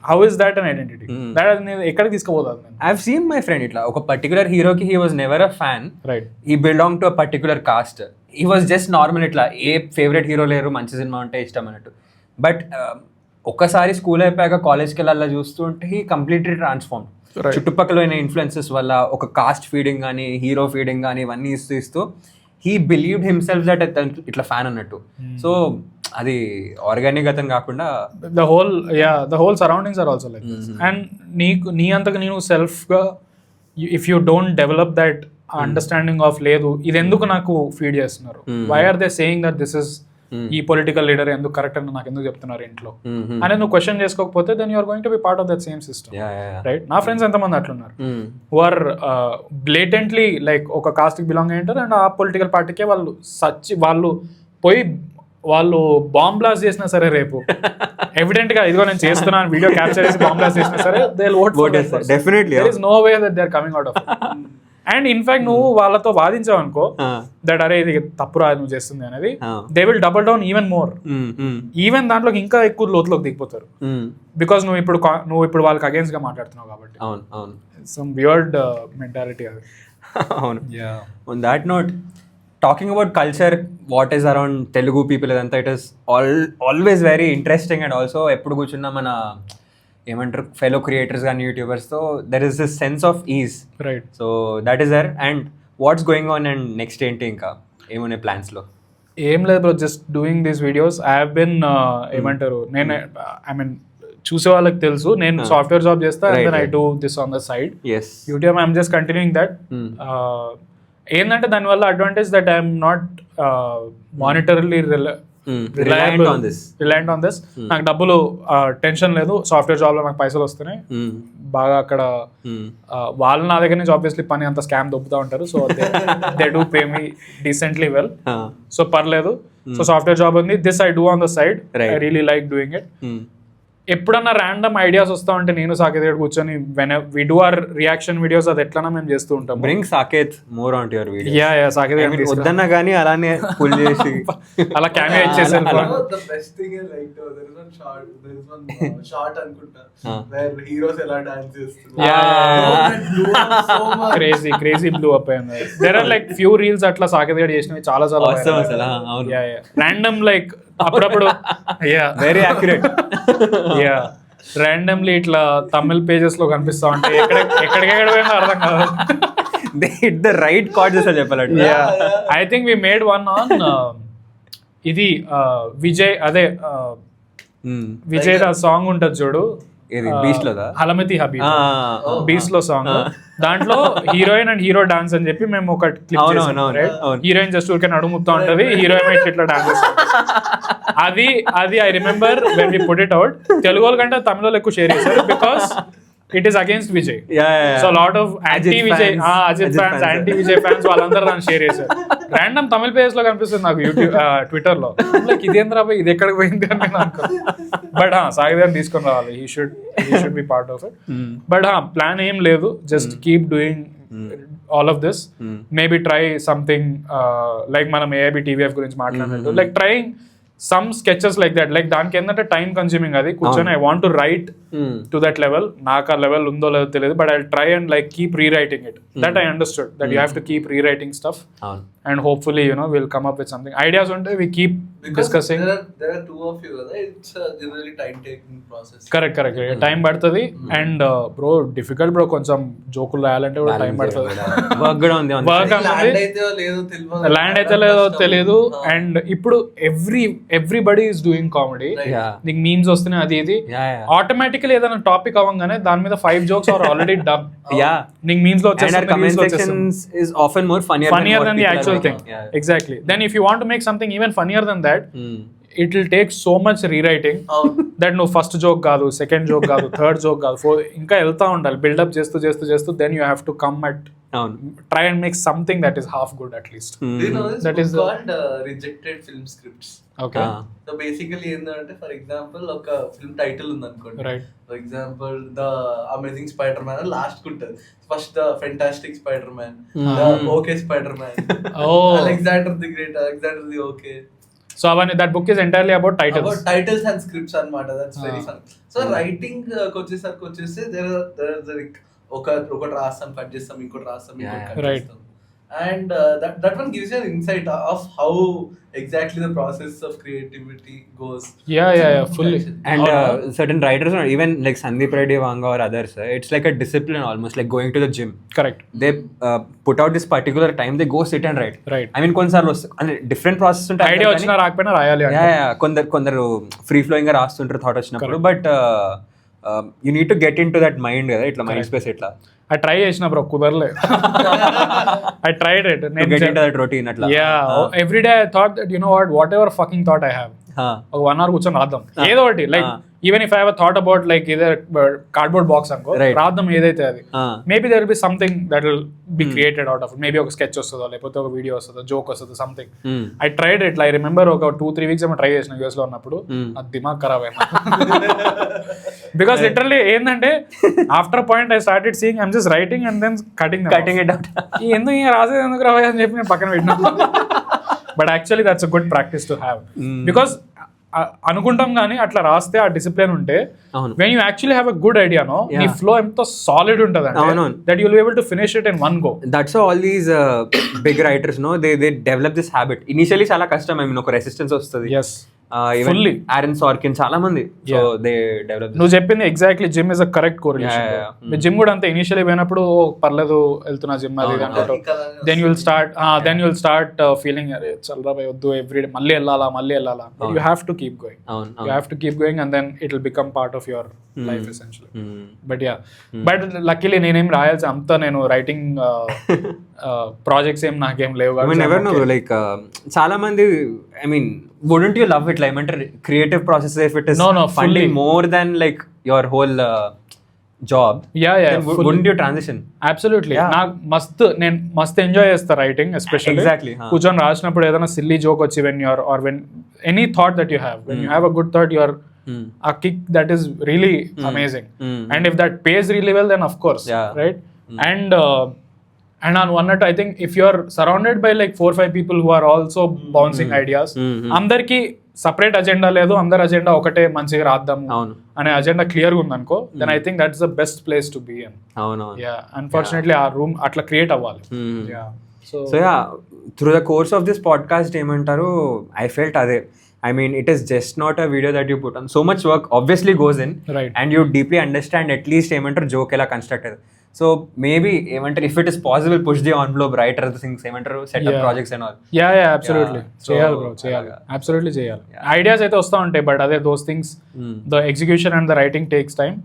How is that an identity? That ఎక్కడికి తీసుకుపోతుంది? I have seen my friend ఇట్లా ఒక పర్టికులర్ హీరోకి he was never a fan, right? He belong to a particular caste. He was just normal, ఇట్లా ఏ favourite hero లేరు, మంచి సినిమా ఉంటే ఇష్టం అన్నట్టు. బట్ ఒక్కసారి స్కూల్ అయిపోయాక కాలేజ్కి వెళ్ళాలా చూస్తుంటే హీ కంప్లీట్లీ ట్రాన్స్ఫార్మ్. చుట్టుపక్కల ఇన్ఫ్లుయెన్సెస్ వల్ల ఒక కాస్ట్ ఫీడింగ్ కానీ హీరో ఫీడింగ్ కానీ ఇవన్నీ ఇస్తూ హీ బిలీవ్డ్ హిమ్సెల్ఫ్ దట్ ఇట్లా ఫ్యాన్ అన్నట్టు. సో అది ఆర్గానిక్ అతను కాకుండా the whole surroundings are also like this. And నీ అంతకు నేను సెల్ఫ్ గా if you don't develop that understanding of లేదు ఇది ఎందుకు నాకు ఫీడ్ చేస్తున్నారు, why are they saying that this is ఈ పొలిటికల్ లీడర్ ఎందుకు కరెక్ట్ అని నాకు ఎందుకు చెప్తున్నారు ఇంట్లో అనేది నువ్వు క్వశ్చన్ చేసుకోకపోతే then you're going to be part of that same system, right? నా ఫ్రెండ్స్ ఎంతమంది అట్లున్నారు హు ఆర్ బ్లేటెంట్లీ లైక్ ఒక కాస్ట్ కి బిలాంగ్ అయ్యింటారు అండ్ ఆ పొలిటికల్ పార్టీకే వాళ్ళు పోయి వాళ్ళు బాంబ్ బ్లాస్ట్ చేసినా సరే రేపు ఎవిడెంట్ గా ఇదిగో నేను చేస్తున్నాను వీడియో క్యాప్చర్ చేసి బాంబ్ బ్లాస్ట్ చేసినా సరే they will vote definitely. There is no way that they are coming out of it. And in fact నువ్వు వాళ్ళతో వాదించావు అనుకో దట్ అరే ఇది తప్పు రా నువ్వు చేస్తుంది అనేది, they will double down even more. Even దాంట్లోకి ఇంకా ఎక్కువ లోతులోకి దిగిపోతారు బికాస్ నువ్వు ఇప్పుడు వాళ్ళకి అగేన్స్ట్ గా మాట్లాడుతున్నావు కాబట్టి. సమ్ వియర్డ్ మెంటాలిటీ అది. అవును. On that note, talking about culture, what is around Telugu people, ఇదంతా it is always very interesting. And also ఎప్పుడు కూర్చున్నా మన ఏమంటారు ఫెలో క్రియేటర్స్ కానీ యూట్యూబర్స్తో there is this sense of ease, right? So that is there. And what's going on and next ఏంటి ఇంకా ఏమున్నాయి ప్లాన్స్లో? ఏం లేదు bro, just doing these videos. I have been ఏమంటారు, నేను ఐ మీన్ చూసే వాళ్ళకి తెలుసు నేను సాఫ్ట్వేర్ జాబ్ చేస్తా and then I do this on the side YouTube. I'm just continuing that. ఏంటంటే దానివల్ల advantage that I'm not monetarily reliant on this. నాకు డబ్బులు టెన్షన్ లేదు, సాఫ్ట్వేర్ జాబ్ లో నాకు పైసలు వస్తున్నాయి బాగా. అక్కడ వాళ్ళు నా దగ్గర నుంచి ఆబ్వియస్లీ పని అంత స్కామ్ దొబ్బుతా ఉంటారు, so they do pay me decently well, so పర్లేదు. సో సాఫ్ట్వేర్ జాబ్ ఉంది, this I do on the side. I really like doing it. ఎప్పుడన్నా ర్యాండమ్ ఐడియాస్ వస్తా ఉంటే నేను సాకేత్ దగ్గర కూర్చొని we do our reaction videos, అది ఎట్లన్నా మేము చేస్తూ ఉంటాం. Bring Saketh more on to your video. Yeah Saketh వద్దన్నా కానీ అలానే పుల్ చేసి అలా కెమెరా ఇచ్చేసాను. The best thing is like there is one shot అనుకుంటా where heroes ఎలా డాన్స్ చేస్తున్నారు. క్రేజీ బ్లూ అప్ అయింది. There are like few reels అట్లా సాకేత్ దగ్గర చేసినవి చాలా ర్యాండమ్, లైక్ అప్పుడప్పుడు వెరీ యాక్యురేట్. ర్యాండమ్లీ ఇట్లా తమిళ్ పేజెస్ లో కనిపిస్తా ఉంటాయి, ఎక్కడికెక్కడ పోయిందో అర్థం కాదు. They hit the right chords అసలు చెప్పాలంటే. I think we made one on ఇది విజయ్, అదే విజయ్ దా సాంగ్ ఉంటది చూడు, హలమతి హబీబ్ బీచ్ లో సాంగ్. దాంట్లో హీరోయిన్ అండ్ హీరో డాన్స్ అని చెప్పి మేము ఒక క్లిప్ చేసాం. హీరోయిన్ జస్ట్ ఊరికే నడుముతా ఉంటది, హీరోయిన్ ఇట్లా డాన్స్ చేస్తాం. అది I remember when we put it out. Telugu వాళ్ళ కంటే తమిళ వాళ్ళు ఎక్కువ షేర్ చేశారు because it is against Vijay. So lot of anti Vijay, Ajith fans, anti Vijay fans వాళ్ళందరూ దాన్ని షేర్ చేశారు. ర్యాండమ్ తమిళ పేజెస్ లో కనిపిస్తుంది నాకు యూట్యూబ్ ట్విట్టర్ లో. లైక్ ఇదేంద్రా పోయి ఇది ఎక్కడికి పోయింది అని నేను అనుకున్నాను. బట్ సాగిదాన్ని తీసుకొని రావాలి, he should be part of it. But plan ఏం లేదు, just keep doing all of this. Maybe try something like మనం AIB TVF గురించి మాట్లాడినట్టు, like trying some sketches like that. Like దానికి ఏంటంటే టైం కన్స్యూమింగ్, అది కూర్చొని I want to right to that level. నాకు ఆ లెవెల్ ఉందో లేదో తెలియదు, but I try and like keep rewriting it. That I understood that you have to keep rewriting stuff and hopefully we'll come up with something. Ideas unte we keep discussing. There are two of you, right? It's a generally time taking process. Correct. Time padtadi and bro difficult bro, koncham jokulu rayalante kuda time padtadi. Work kuda undi on land aitho ledo teliyadu. And ippudu everybody is doing comedy. Nik memes ostunnayi adi ఇది. Automatically automatically ఏదైనా topic అవ్వగానే దాని మీద 5 jokes are already done. నీకు memes లో and our comment sections is often more funnier than the actual thing. Exactly. Then if you want to make something even funnier than that, it will take so much rewriting that no first joke కాదు, second joke కాదు, third joke కాదు, ఇంకా వెళ్తా ఉండాలి buildup చేస్తూ then you have to come at try and make something that is half good at least. You know this that book is called rejected film scripts. Okay. So basically ఏంటంటే for example ఒక film title ఉంది అనుకోండి, Right. For example the Amazing Spider-Man last ఉంటుంది, first the Fantastic Spider-Man, the okay Spider-Man, Alexander the Great, Alexander the okay. So that book is entirely about titles. About titles and scripts అన్నమాట. That's very fun. So writing వచ్చేస్తే there ఒకటి రాస్తాం, cut చేస్తాం, ఇంకోటి రాస్తాం, ఇంకోటి cut చేస్తాం. And that one gives you an insight of how exactly the process of creativity goes. Yeah, fully. And certain writers, or even like Sandeep Reddy Vanga or others, it's like a discipline almost, like going to the gym. Correct. They put out this particular time, they go sit and write. Right. I mean కొన్నిసార్లు different process ఉంటాయి, idea వచ్చినా రాకపోయినా రాయాలి అంటే. కొందరు free flowing గా రాస్తుంటారు thought వచ్చినప్పుడు, but you need to get in to that mind కదా, ఇట్లా మైండ్ స్పేస్ ఇట్లా. I try చేసిన bro, కుదరలే. I tried it. Get into that routine అట్లా. Yeah. Every day I thought that, you know what, whatever fucking thought I have, ఒక 1 hour కూర్చొని రాద్దాం ఏదో ఒకటి. Like even if I have thought about like either cardboard box అనుకో, రాద్దాం ఏదైతే అది. Maybe there will be something that will be created out of. Maybe ఒక స్కెచ్ వస్తుందో, లేకపోతే ఒక వీడియో వస్తుందో, జోక్ వస్తుందో, something. I tried it. I remember ఒక 2-3 weeks ఏమో ట్రై చేసిన US లో ఉన్నప్పుడు, అది దిమాగ్ ఖరాబ్ అయింది. బికాస్ లిటరల్లీ ఏంటంటే after point I started seeing I'm just writing and then cutting it out. ఎందుకు రాసేది ఎందుకు రావాలి అని చెప్పి నేను పక్కన పెట్టినా. But actually that's a good practice to have, because అనుకుంటాం కానీ అట్లా రాస్తే ఆ డిసిప్లిన్ ఉంటే, when you actually have a good idea no, నీ ఫ్లో ఎంతో సాలిడ్ ఉంటుంది that you will be able to finish it in one go. That's all these big writers no, they develop this habit. Initially చాలా కష్టం, I mean ఒక resistance వస్తుంది. Fully. Aaron Sorkin చాలా మంది, so they develop. నువ్వు చెప్పింది exactly, gym is a correct correlation. Gym కూడా అంతే, ఇనిషియల్లీ పోయినప్పుడు పర్లేదు వెళ్తున్నా జిమ్ అది అనుకుంటావు, then you will start feeling అరే చల్రా భయ్ వద్దు, ఎవ్రీడే మళ్ళీ వెళ్ళాలా. You have to keep going and then it will become part of your life essentially. But luckily నేనేం రాయాల్సి అంతా, నేను రైటింగ్ ప్రాజెక్ట్స్ ఏం నాకేం లేవు. లైక్ చాలా మంది, I mean wouldn't you love it, like creative process, if it is funding more than like your whole job, then wouldn't you transition? Absolutely. నాకు నేను మస్త్ ఎంజాయ్ చేస్తా రైటింగ్, ఎస్పెషల్లీ ఎగ్జాక్ట్లీ కూర్చొని రాసినప్పుడు ఏదైనా సిల్లీ జోక్ వచ్చి, when any thought that you have, when you have a good thought, you are a kick that is really amazing. And if that pays really well, then of course, right? And on one note, I think if you're surrounded by like 4-5 people who are also bouncing ideas, అందరికి separate agenda లేదు, అందరి agenda ఒకటే, మంచిగా రాద్దాము అనే agenda clear గా ఉందనుకో, then I think that's the best place to be in. Unfortunately ఆ room అట్లా క్రియేట్ అవ్వాలి. So through the course of this podcast ఏమంటారు, ఐ ఫెల్ట్ అదే, I mean, it is just not a video that you put on. So much work obviously goes in, right? And you deeply understand at least ఏమంటారు joke ఎలా construct అయ్యేది. So maybe ఏమంటారు, if it is possible, push the envelope, write other things, ఏమంటారు set up projects and all. Yeah, absolutely. చేయాలి bro, చేయాలి, absolutely చేయాలి. Ideas అయితే వస్తూ ఉంటాయి, but అదే those things, the execution and the writing takes time,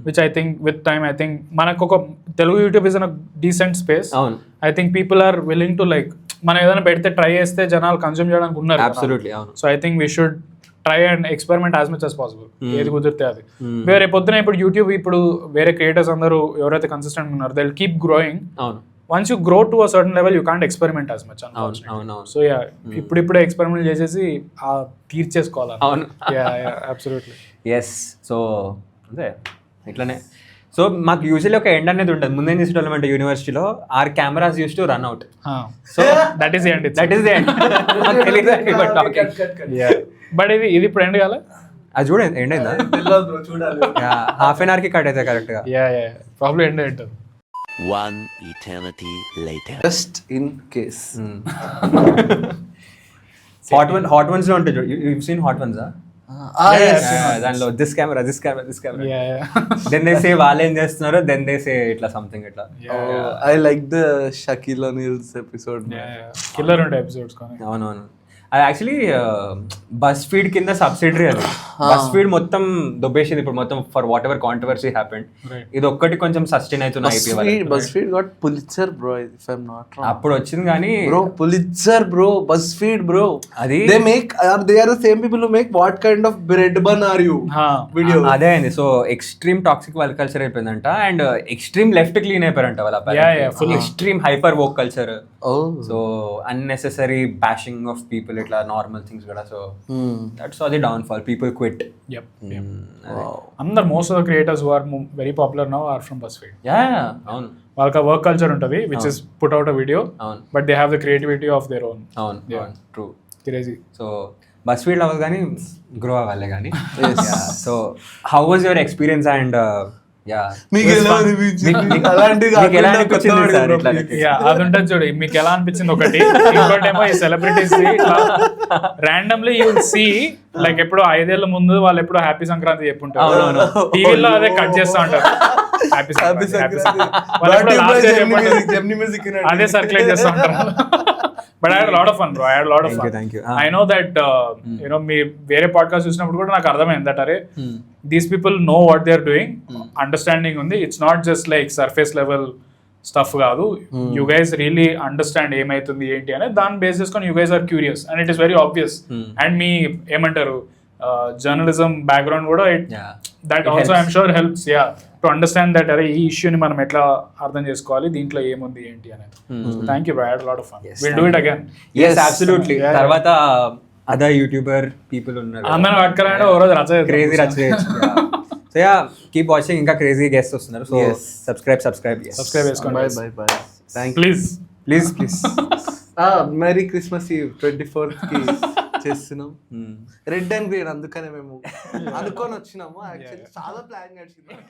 which I think with time, I think మనకు ఒక Telugu YouTube is in a decent space. I think people are willing to like, మనం ఏదైనా పెడితే try చేస్తే జనాలు consume చేయడానికి ఉన్నారు. Absolutely. So I think we should try and experiment as much as possible. ఏది కుదిరితే అది. వేరే పొద్దున ఇప్పుడు యూట్యూబ్, ఇప్పుడు వేరే క్రియేటర్స్ అందరూ ఎవరైతే కన్సిస్టెంట్ ఉన్నారు, they will keep growing. Once you grow to a certain level, you can't experiment as much. So yeah, ఇప్పుడిప్పుడే ఎక్స్పెరిమెంట్ చేసేసి తీర్చేసుకోవాలి. అబ్సల్యూట్లీ. ఎస్. సో అదే ఇట్లానే. సో మాకు యూజువల్లీ ఒక ఎండ్ అనేది ఉంటుంది. ముందేం చేసేటోళ్ళం అంటే యూనివర్సిటీలో or cameras use to run out. So that is the end. But ఇది ఇప్పుడు ఎండ్ కాలే, అది చూడండి ఎండ్ అయిందా, హాఫ్ అన్ అవర్ కి కట్ అయితే కరెక్ట్ గా. ప్రాబ్లం ఎండ్ అయింటుంది. One eternity later. Just in case. Hot Ones లో ఉంటుంది. You seen Hot Ones? దానిలో this camera then they say వాళ్ళు ఏం చేస్తున్నారు, దెన్ దే సే ఇట్లా సంథింగ్ ఇట్లా. I like the Shaquille O'Neal's episode. Killer ఉండే ఎపిసోడ్స్. అవునవును. అది యాక్చువల్లీ బస్ ఫీడ్ కింద సబ్సిడరీ అది. బస్ ఫీడ్ మొత్తం దొబ్బేసింది ఇప్పుడు మొత్తం for what ever controversy happened. ఇది ఒక్కటి కొంచెం సస్టైన్ అవుతున్న BuzzFeed got Pulitzer, bro, if I'm not wrong. అప్పుడు వచ్చింది కానీ Bro, Pulitzer, bro, BuzzFeed, bro. అది They are the same people who make what kind of bread bun are you video. అదే అయింది. సో ఎక్స్ట్రీమ్ టాక్సిక్ వాళ్ళ culture అయిపోయిందంట and extreme left clean అయిపోయారంట వాళ్ళ full extreme hyper woke culture. So unnecessary bashing of people ఇట్లా normal things కూడా. So that's all the downfall. People quit. అందరు most of the creators who are very popular now are from BuzzFeed. అవును, వాళ్ళకి work culture ఉంటుంది which is put out a video but they have the creativity of their own. అవును, true. Crazy. So BuzzFeed అవ్వాలి కానీ grow అవ్వాలి కానీ. So how was your experience and మీకు ఎలా అనిపించింది? అది ఉంటుంది చూడు, మీకు ఎలా అనిపించింది ఒకటి. ఇంకోటేమో ఈ celebrities randomly you will see like ఎప్పుడు 5 ఏళ్ల ముందు వాళ్ళు ఎప్పుడు హ్యాపీ సంక్రాంతి చెప్పుంటారు, టీవీలో అదే కట్ చేస్తూ ఉంటారు అదే సర్క్యులేట్ చేస్తూ ఉంటారు. But I had a lot of fun, bro. I had a lot of fun. Thank you. I know that, you know, me వేరే పాడ్కాస్ట్ చూసినప్పుడు కూడా నాకు అర్థమైంది దట్ అరే these people know what they are doing, understanding ఉంది. It's not just like surface level stuff కాదు. You guys really understand ఏమైతుంది ఏంటి అనేది దాన్ని బేస్ చేసుకొని you guys are curious and it is very obvious. And మీ ఏమంటారు జర్నలిజం బ్యాక్గ్రౌండ్ కూడా that also I'm sure helps to understand that అరే ఈ ఇష్యూని మనం ఎట్లా అర్థం చేసుకోవాలి, దీంట్లో ఏముంది ఏంటి అనేది. Thank you, I had lot of fun. Will do it again. yes absolutely. తర్వాత అదర్ యూట్యూబర్ పీపుల్ ఉన్నారు, అందరం పట్టుకోవాలంటే ఓ రోజు క్రేజీ రచ చేయొచ్చు. సో కీప్ వాచింగ్, ఇంకా క్రేజీ గెస్ట్ వస్తున్నారు. సో సబ్స్క్రైబ్ చేసుకోండి. Bye. Please merry Christmas eve 24th కి చేస్తున్నాం. రెడ్ అండ్ గ్రీన్ అందుకనే మేము అనుకొని వచ్చినాము. యాక్చువల్లీ చాలా ప్లాన్ చేసినాం.